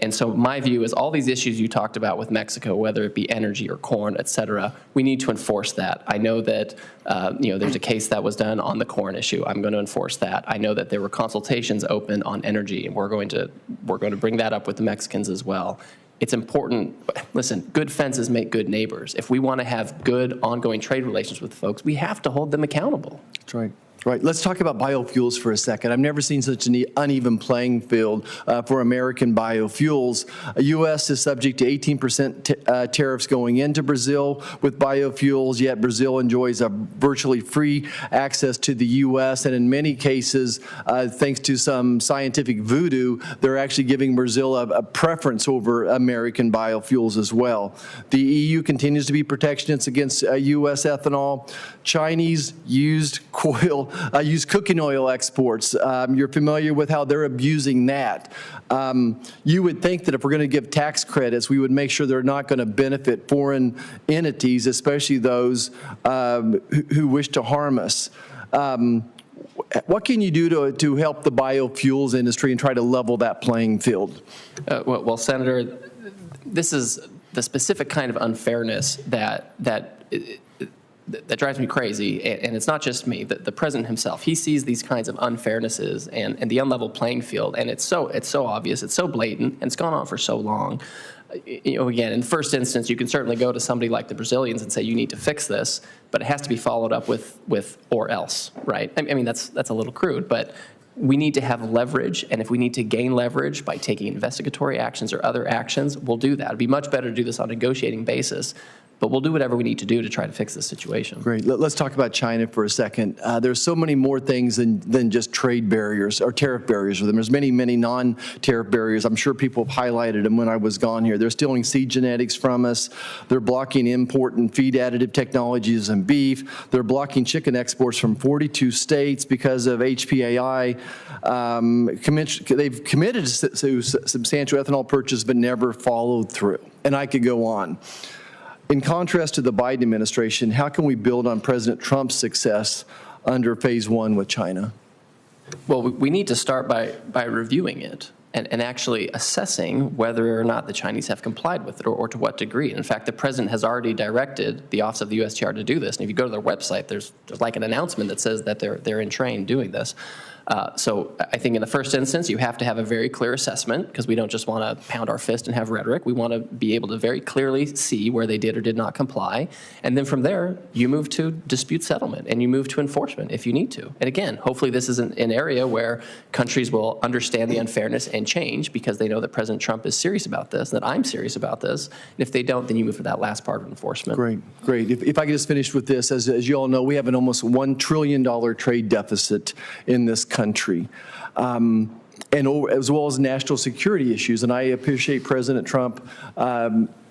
And so my view is all these issues you talked about with Mexico, whether it be energy or corn, et cetera, we need to enforce that. I know that there's a case that was done on the corn issue. I'm going to enforce that. I know that there were consultations open on energy, and we're going to bring that up with the Mexicans as well. It's important. Listen, good fences make good neighbors. If we want to have good ongoing trade relations with folks, we have to hold them accountable. That's right. Right. Let's talk about biofuels for a second. I've never seen such an uneven playing field for American biofuels. The U.S. is subject to 18% tariffs going into Brazil with biofuels, yet Brazil enjoys a virtually free access to the U.S. And in many cases, thanks to some scientific voodoo, they're actually giving Brazil a preference over American biofuels as well. The EU continues to be protectionist against U.S. ethanol. Chinese used cooking oil exports. You're familiar with how they're abusing that. You would think that if we're going to give tax credits, we would make sure they're not going to benefit foreign entities, especially those who wish to harm us. What can you do to help the biofuels industry and try to level that playing field? Well, Senator, this is the specific kind of unfairness that drives me crazy, and it's not just me. The president himself, he sees these kinds of unfairnesses and the unlevel playing field, and it's so obvious, it's so blatant, and it's gone on for so long. Again, in the first instance, you can certainly go to somebody like the Brazilians and say you need to fix this, but it has to be followed up with or else, right? I mean, that's a little crude, but we need to have leverage, and if we need to gain leverage by taking investigatory actions or other actions, we'll do that. It'd be much better to do this on a negotiating basis. But we'll do whatever we need to do to try to fix this situation. Great. Let's talk about China for a second. There's so many more things than just trade barriers or tariff barriers with them. There's many, many non-tariff barriers. I'm sure people have highlighted them when I was gone here. They're stealing seed genetics from us. They're blocking import and feed additive technologies and beef. They're blocking chicken exports from 42 states because of HPAI. They've committed to substantial ethanol purchase but never followed through. And I could go on. In contrast to the Biden administration, how can we build on President Trump's success under phase one with China? Well, we need to start by reviewing it and actually assessing whether or not the Chinese have complied with it or to what degree. And in fact, the president has already directed the Office of the USTR to do this. And if you go to their website, there's like an announcement that says that they're in train doing this. So I think in the first instance, you have to have a very clear assessment because we don't just want to pound our fist and have rhetoric. We want to be able to very clearly see where they did or did not comply. And then from there, you move to dispute settlement and you move to enforcement if you need to. And again, hopefully this is an area where countries will understand the unfairness and change because they know that President Trump is serious about this, that I'm serious about this. And if they don't, then you move to that last part of enforcement. Great, great. If I could just finish with this, as you all know, we have an almost $1 trillion trade deficit in this country, and as well as national security issues. And I appreciate President Trump,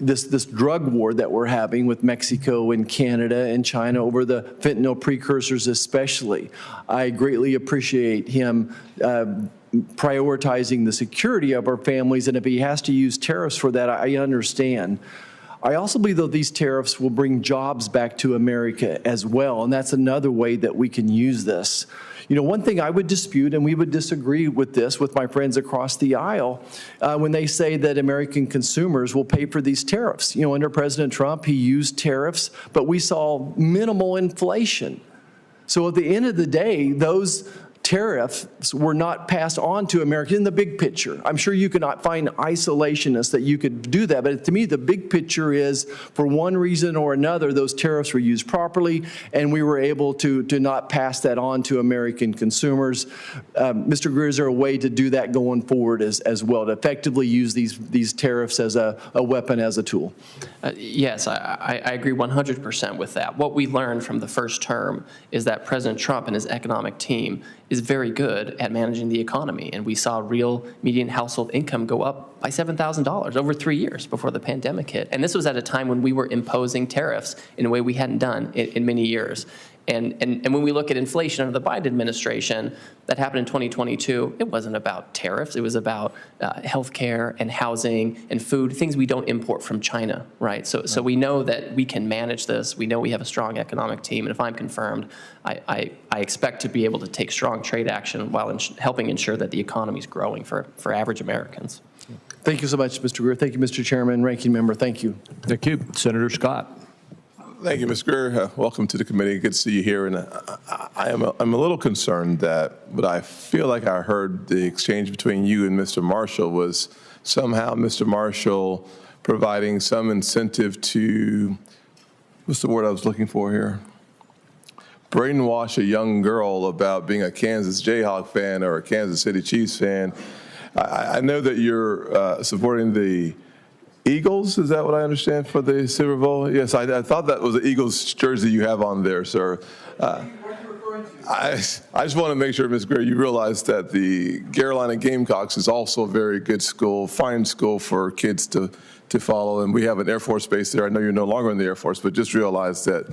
this drug war that we're having with Mexico and Canada and China over the fentanyl precursors especially. I greatly appreciate him prioritizing the security of our families, and if he has to use tariffs for that, I understand. I also believe, though, these tariffs will bring jobs back to America as well, and that's another way that we can use this. You know, one thing I would dispute, and we would disagree with this with my friends across the aisle, when they say that American consumers will pay for these tariffs. You know, under President Trump, he used tariffs, but we saw minimal inflation. So at the end of the day, those tariffs were not passed on to Americans in the big picture. I'm sure you cannot find isolationists that you could do that, but to me, the big picture is, for one reason or another, those tariffs were used properly, and we were able to not pass that on to American consumers. Mr. Greer, is there a way to do that going forward as well, to effectively use these tariffs as a weapon, as a tool? Yes, I agree 100% with that. What we learned from the first term is that President Trump and his economic team is very good at managing the economy. And we saw real median household income go up by $7,000 over 3 years before the pandemic hit. And this was at a time when we were imposing tariffs in a way we hadn't done in many years. And when we look at inflation under the Biden administration, that happened in 2022, it wasn't about tariffs. It was about healthcare and housing and food, things we don't import from China, right? So we know that we can manage this. We know we have a strong economic team. And if I'm confirmed, I expect to be able to take strong trade action while helping ensure that the economy is growing for average Americans. Thank you so much, Mr. Greer. Thank you, Mr. Chairman, Ranking Member. Thank you. Thank you. Senator Scott. Thank you, Mr. Greer. Welcome to the committee. Good to see you here. And I'm a little concerned that, but I feel like I heard the exchange between you and Mr. Marshall was somehow Mr. Marshall providing some incentive to, what's the word I was looking for here? Brainwash a young girl about being a Kansas Jayhawk fan or a Kansas City Chiefs fan. I know that you're supporting the Eagles, is that what I understand, for the Super Bowl? Yes, I thought that was the Eagles jersey you have on there, sir. I just want to make sure, Ms. Greer, you realize that the Carolina Gamecocks is also a very good school, fine school for kids to follow, and we have an Air Force base there. I know you're no longer in the Air Force, but just realize that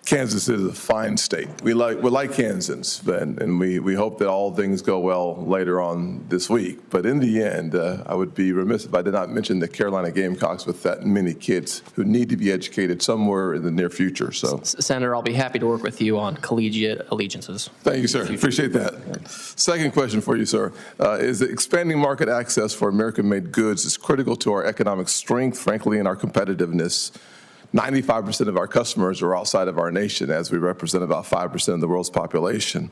Kansas is a fine state. We like Kansans, and we hope that all things go well later on this week. But in the end, I would be remiss if I did not mention the Carolina Gamecocks with that many kids who need to be educated somewhere in the near future. So, Senator, I'll be happy to work with you on collegiate allegiances. Thank you, sir. Appreciate that. Second question for you, sir, is that expanding market access for American-made goods is critical to our economic strength, frankly, and our competitiveness. 95% of our customers are outside of our nation, as we represent about 5% of the world's population.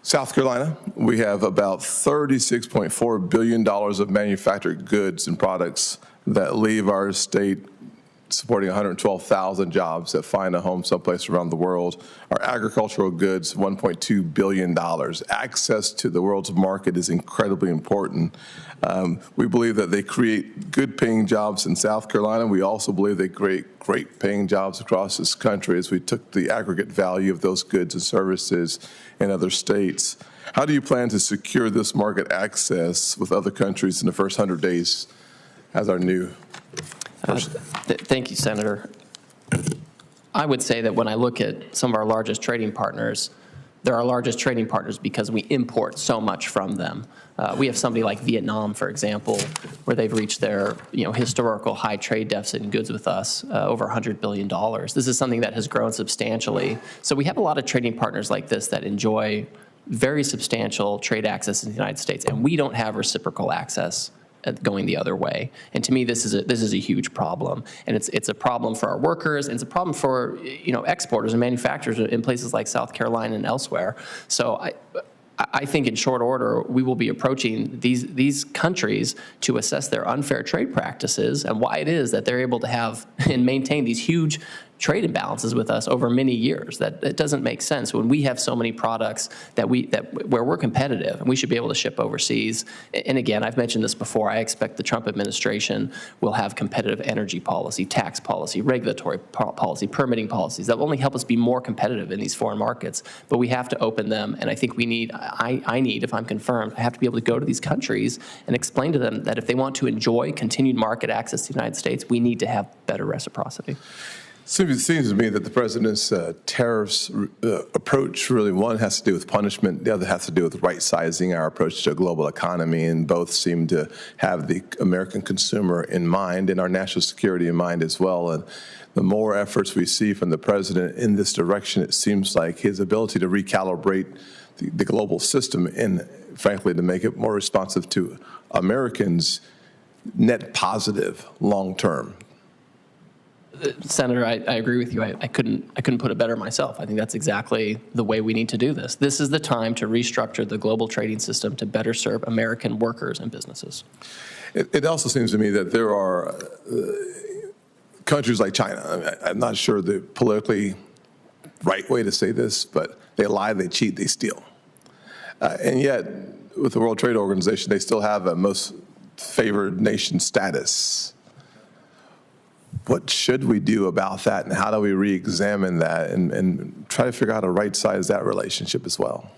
South Carolina, we have about $36.4 billion of manufactured goods and products that leave our state, supporting 112,000 jobs that find a home someplace around the world. Our agricultural goods, $1.2 billion. Access to the world's market is incredibly important. We believe that they create good-paying jobs in South Carolina. We also believe they create great-paying jobs across this country as we took the aggregate value of those goods and services in other states. How do you plan to secure this market access with other countries in the first 100 days as our new person? Thank you, Senator. I would say that when I look at some of our largest trading partners, they're our largest trading partners because we import so much from them. We have somebody like Vietnam, for example, where they've reached their historical high trade deficit in goods with us, over $100 billion. This is something that has grown substantially. So we have a lot of trading partners like this that enjoy very substantial trade access in the United States, and we don't have reciprocal access going the other way. And to me, this is a huge problem, and it's a problem for our workers, and it's a problem for exporters and manufacturers in places like South Carolina and elsewhere. So I think in short order, we will be approaching these countries to assess their unfair trade practices and why it is that they're able to have and maintain these huge trade imbalances with us over many years. That doesn't make sense when we have so many products where we're competitive and we should be able to ship overseas. And again, I've mentioned this before, I expect the Trump administration will have competitive energy policy, tax policy, regulatory policy, permitting policies that will only help us be more competitive in these foreign markets. But we have to open them, and I think we need, I need, if I'm confirmed, I have to be able to go to these countries and explain to them that if they want to enjoy continued market access to the United States, we need to have better reciprocity. It seems to me that the president's tariffs approach really, one has to do with punishment, the other has to do with right-sizing our approach to a global economy, and both seem to have the American consumer in mind and our national security in mind as well. And the more efforts we see from the president in this direction, it seems like his ability to recalibrate the global system and, frankly, to make it more responsive to Americans, net positive long-term. Senator, I agree with you. I couldn't put it better myself. I think that's exactly the way we need to do this. This is the time to restructure the global trading system to better serve American workers and businesses. It also seems to me that there are countries like China. I'm not sure the politically right way to say this, but they lie, they cheat, they steal. And yet, with the World Trade Organization, they still have a most favored nation status. What should we do about that, and how do we re-examine that and try to figure out how to right-size that relationship as well?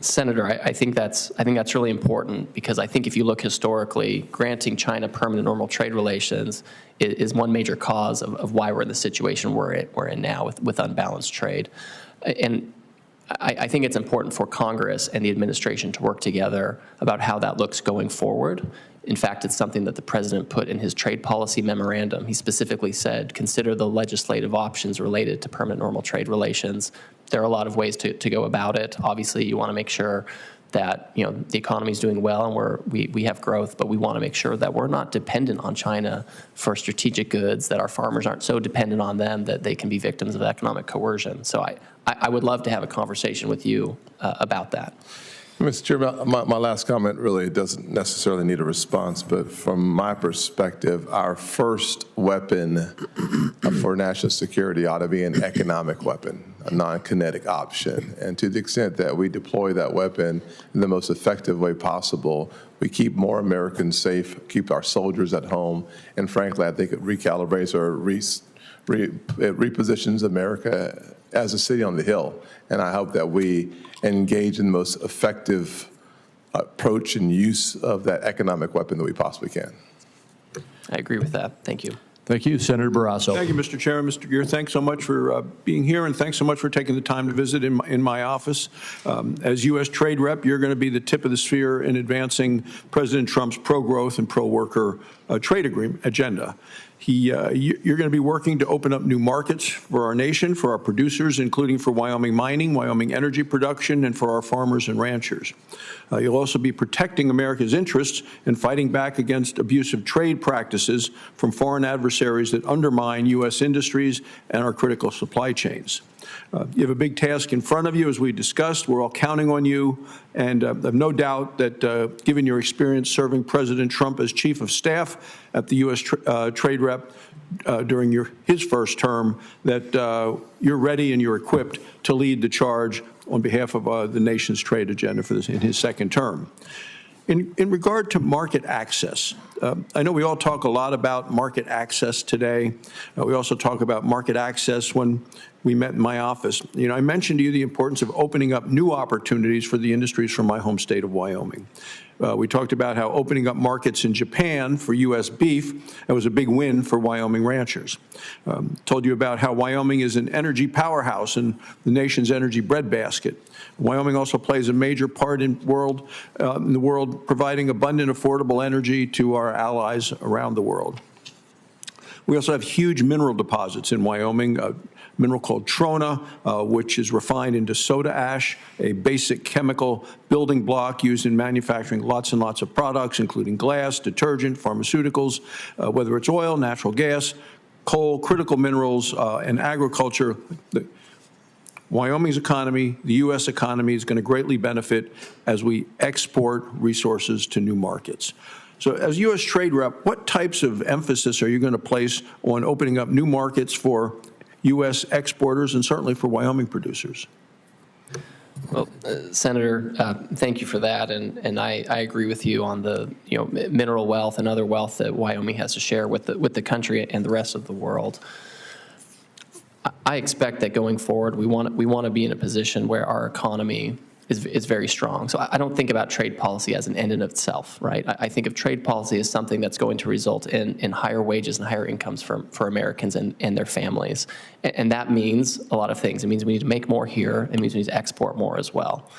Senator, I think that's really important, because I think if you look historically, granting China permanent normal trade relations is one major cause of why we're in the situation we're in now with unbalanced trade. And I think it's important for Congress and the administration to work together about how that looks going forward. In fact, it's something that the president put in his trade policy memorandum. He specifically said, consider the legislative options related to permanent normal trade relations. There are a lot of ways to go about it. Obviously, you want to make sure that the economy is doing well and we have growth, but we want to make sure that we're not dependent on China for strategic goods, that our farmers aren't so dependent on them that they can be victims of economic coercion. So I would love to have a conversation with you about that. Mr. Chairman, my last comment really doesn't necessarily need a response, but from my perspective, our first weapon for national security ought to be an economic weapon, a non-kinetic option. And to the extent that we deploy that weapon in the most effective way possible, we keep more Americans safe, keep our soldiers at home, and frankly, I think it recalibrates or it repositions America as a city on the hill. And I hope that we engage in the most effective approach and use of that economic weapon that we possibly can. I agree with that. Thank you. Thank you, Senator Barrasso. Thank you, Mr. Chair. Mr. Greer, thanks so much for being here, and thanks so much for taking the time to visit in my office. As U.S. Trade Rep, you're going to be the tip of the sphere in advancing President Trump's pro-growth and pro-worker trade agenda. You're going to be working to open up new markets for our nation, for our producers, including for Wyoming mining, Wyoming energy production, and for our farmers and ranchers. You'll also be protecting America's interests and fighting back against abusive trade practices from foreign adversaries that undermine U.S. industries and our critical supply chains. You have a big task in front of you, as we discussed. We're all counting on you, and I have no doubt that given your experience serving President Trump as Chief of Staff at the U.S. Trade Rep during his first term, that you're ready and you're equipped to lead the charge on behalf of the nation's trade agenda for this in his second term. In regard to market access, I know we all talk a lot about market access today. We also talk about market access when we met in my office. I mentioned to you the importance of opening up new opportunities for the industries from my home state of Wyoming. We talked about how opening up markets in Japan for U.S. beef, that was a big win for Wyoming ranchers. Told you about how Wyoming is an energy powerhouse and the nation's energy breadbasket. Wyoming also plays a major part in the world providing abundant, affordable energy to our allies around the world. We also have huge mineral deposits in Wyoming, a mineral called trona, which is refined into soda ash, a basic chemical building block used in manufacturing lots and lots of products, including glass, detergent, pharmaceuticals, whether it's oil, natural gas, coal, critical minerals, and agriculture. Wyoming's economy, the U.S. economy, is going to greatly benefit as we export resources to new markets. So as U.S. Trade Rep, what types of emphasis are you going to place on opening up new markets for U.S. exporters and certainly for Wyoming producers? Well, Senator, thank you for that, and I agree with you on the mineral wealth and other wealth that Wyoming has to share with the country and the rest of the world. I expect that going forward, we want to be in a position where our economy is very strong. So I don't think about trade policy as an end in itself, right? I think of trade policy as something that's going to result in higher wages and higher incomes for Americans and their families. And that means a lot of things. It means we need to make more here. It means we need to export more as well.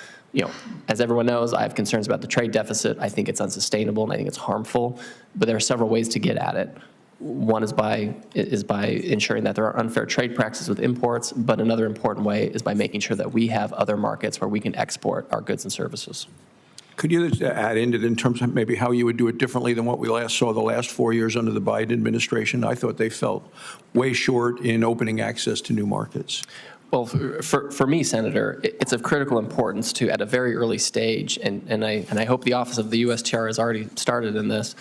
As everyone knows, I have concerns about the trade deficit. I think it's unsustainable and I think it's harmful, but there are several ways to get at it. One is by ensuring that there are unfair trade practices with imports, but another important way is by making sure that we have other markets where we can export our goods and services. Could you add into it in terms of maybe how you would do it differently than what we last saw the last 4 years under the Biden administration? I thought they fell way short in opening access to new markets. Well, for me, Senator, it's of critical importance to, at a very early stage, and I hope the Office of the U.S. Chair has already started in this,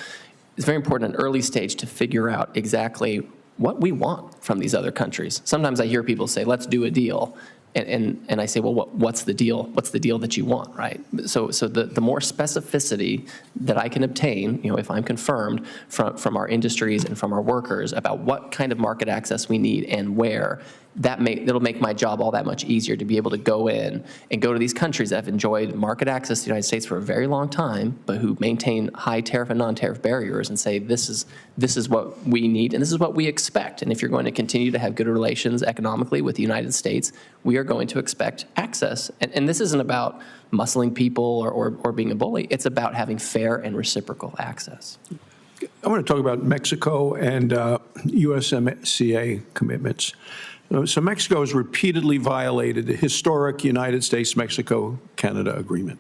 it's very important at an early stage to figure out exactly what we want from these other countries. Sometimes I hear people say, let's do a deal. And I say, well, what's the deal? What's the deal that you want, right? So the more specificity that I can obtain, if I'm confirmed from our industries and from our workers about what kind of market access we need and where, it'll make my job all that much easier to be able to go in and go to these countries that have enjoyed market access to the United States for a very long time, but who maintain high tariff and non-tariff barriers and say, this is what we need and this is what we expect. And if you're going to continue to have good relations economically with the United States, we are going to expect access. And this isn't about muscling people or being a bully. It's about having fair and reciprocal access. I want to talk about Mexico and USMCA commitments. So Mexico has repeatedly violated the historic United States-Mexico-Canada agreement.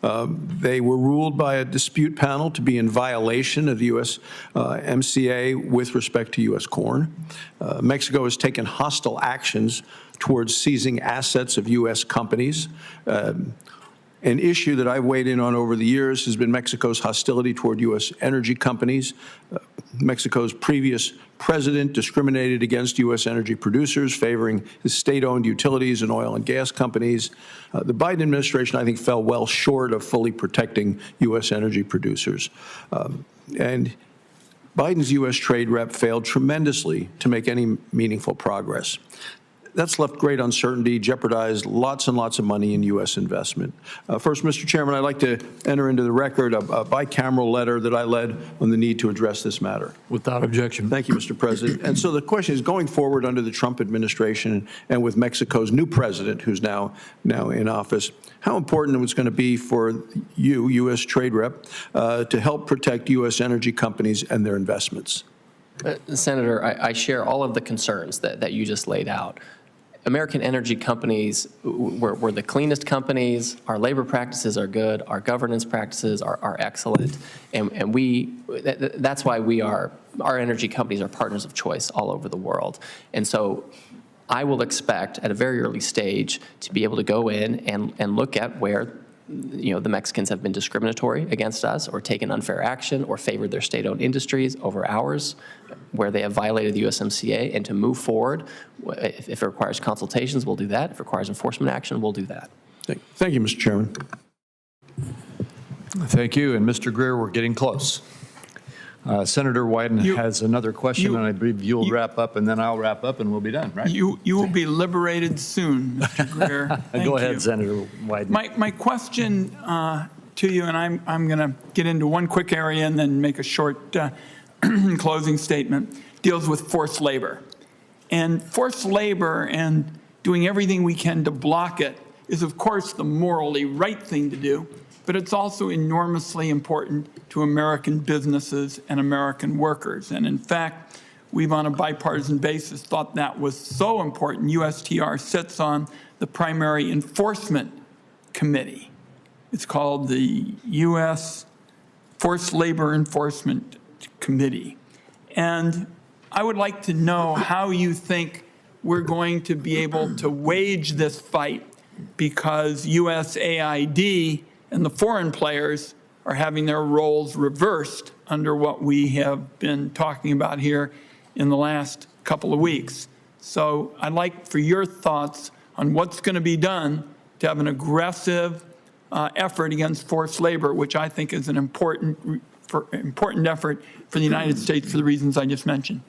They were ruled by a dispute panel to be in violation of the USMCA with respect to U.S. corn. Mexico has taken hostile actions towards seizing assets of U.S. companies. An issue that I've weighed in on over the years has been Mexico's hostility toward U.S. energy companies. Mexico's previous president discriminated against U.S. energy producers, favoring his state-owned utilities and oil and gas companies. The Biden administration, I think, fell well short of fully protecting U.S. energy producers. And Biden's U.S. trade rep failed tremendously to make any meaningful progress. That's left great uncertainty, jeopardized lots and lots of money in U.S. investment. First, Mr. Chairman, I'd like to enter into the record a bicameral letter that I led on the need to address this matter. Without objection. Thank you, Mr. President. And so the question is, going forward under the Trump administration and with Mexico's new president, who's now in office, how important it's going to be for you, U.S. trade rep, to help protect U.S. energy companies and their investments? Senator, I share all of the concerns that you just laid out. American energy companies, we're the cleanest companies, our labor practices are good, our governance practices are excellent, and that's why our energy companies are partners of choice all over the world. And so I will expect at a very early stage to be able to go in and look at where the Mexicans have been discriminatory against us or taken unfair action or favored their state-owned industries over ours, where they have violated the USMCA, and to move forward. If it requires consultations, we'll do that. If it requires enforcement action, we'll do that. Thank you, Mr. Chairman. Thank you. And Mr. Greer, we're getting close. Senator Wyden has another question, and I believe you'll wrap up, and then I'll wrap up, and we'll be done, right? You will be liberated soon, Mr. Greer. Go ahead, Senator Wyden. My question to you, and I'm going to get into one quick area and then make a short closing statement, deals with forced labor. And forced labor and doing everything we can to block it is, of course, the morally right thing to do, but it's also enormously important to American businesses and American workers. And in fact, we've on a bipartisan basis thought that was so important. USTR sits on the primary enforcement committee. It's called the U.S. Forced Labor Enforcement Committee. And I would like to know how you think we're going to be able to wage this fight, because USAID and the foreign players are having their roles reversed under what we have been talking about here in the last couple of weeks. So I'd like for your thoughts on what's going to be done to have an aggressive effort against forced labor, which I think is an important effort for the United States for the reasons I just mentioned.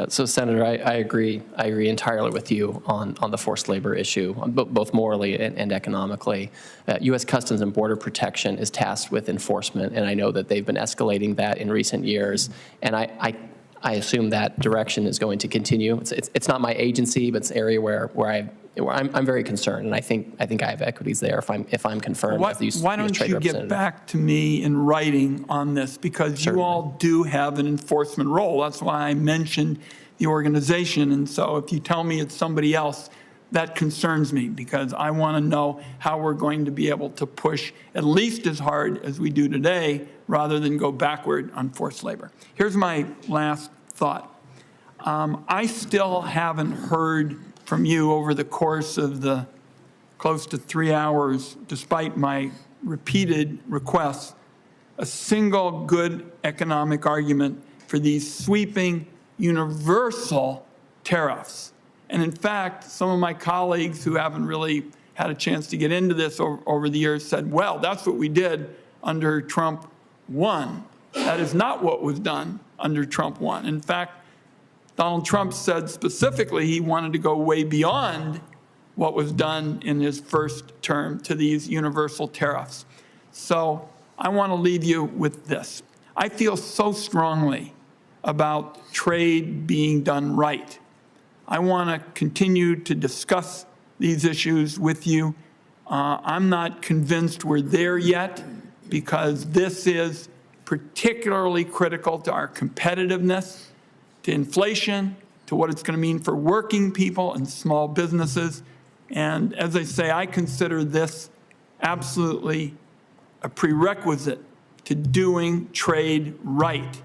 So, Senator, I agree. I agree entirely with you on the forced labor issue, both morally and economically. U.S. Customs and Border Protection is tasked with enforcement, and I know that they've been escalating that in recent years. And I assume that direction is going to continue. It's not my agency, but it's an area where I'm very concerned, and I think I have equities there if I'm confirmed. Why don't you get back to me in writing on this, because Certainly. You all do have an enforcement role. That's why I mentioned the organization. And so if you tell me it's somebody else, that concerns me, because I want to know how we're going to be able to push at least as hard as we do today rather than go backward on forced labor. Here's my last thought. I still haven't heard from you over the course of the close to 3 hours, despite my repeated requests, a single good economic argument for these sweeping, universal tariffs. And in fact, some of my colleagues who haven't really had a chance to get into this over the years said, well, that's what we did under Trump 1. That is not what was done under Trump 1. In fact, Donald Trump said specifically he wanted to go way beyond what was done in his first term to these universal tariffs. So I want to leave you with this. I feel so strongly about trade being done right. I want to continue to discuss these issues with you. I'm not convinced we're there yet, because this is particularly critical to our competitiveness, to inflation, to what it's going to mean for working people and small businesses. And as I say, I consider this absolutely a prerequisite to doing trade right.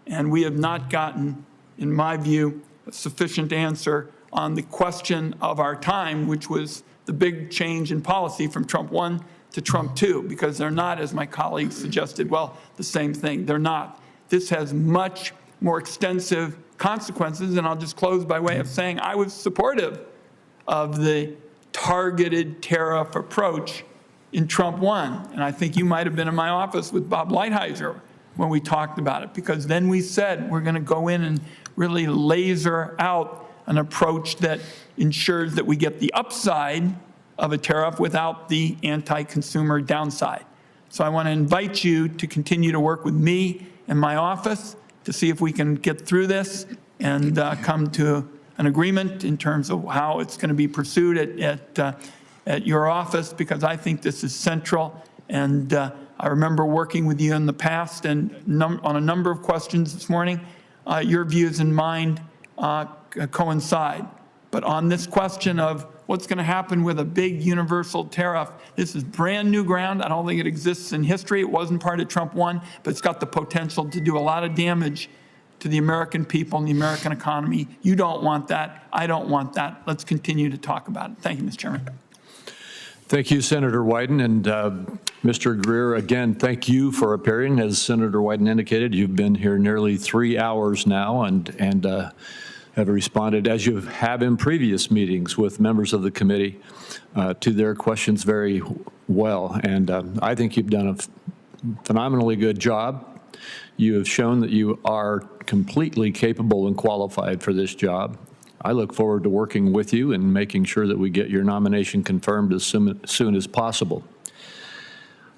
And we have not gotten, in my view, a sufficient answer on the question of our time, which was the big change in policy from Trump 1 to Trump 2, because they're not, as my colleagues suggested, well, the same thing. They're not. This has much more extensive consequences, and I'll just close by way of saying I was supportive of the targeted tariff approach in Trump 1. And I think you might have been in my office with Bob Lighthizer when we talked about it, because then we said we're going to go in and really laser out an approach that ensures that we get the upside of a tariff without the anti-consumer downside. So I want to invite you to continue to work with me and my office to see if we can get through this and come to an agreement in terms of how it's going to be pursued at your office, because I think this is central. And I remember working with you in the past, and on a number of questions this morning, your views and mine coincide. But on this question of what's going to happen with a big universal tariff, this is brand new ground. I don't think it exists in history. It wasn't part of Trump 1, but it's got the potential to do a lot of damage to the American people and the American economy. You don't want that. I don't want that. Let's continue to talk about it. Thank you, Mr. Chairman. Thank you, Senator Wyden. And Mr. Greer, again, thank you for appearing. As Senator Wyden indicated, you've been here nearly 3 hours now and have responded, as you have in previous meetings with members of the committee, to their questions very well. And I think you've done a phenomenally good job. You have shown that you are completely capable and qualified for this job. I look forward to working with you and making sure that we get your nomination confirmed as soon as possible.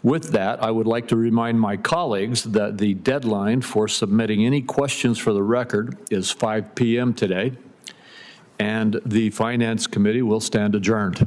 With that, I would like to remind my colleagues that the deadline for submitting any questions for the record is 5 p.m. today, and the Finance Committee will stand adjourned.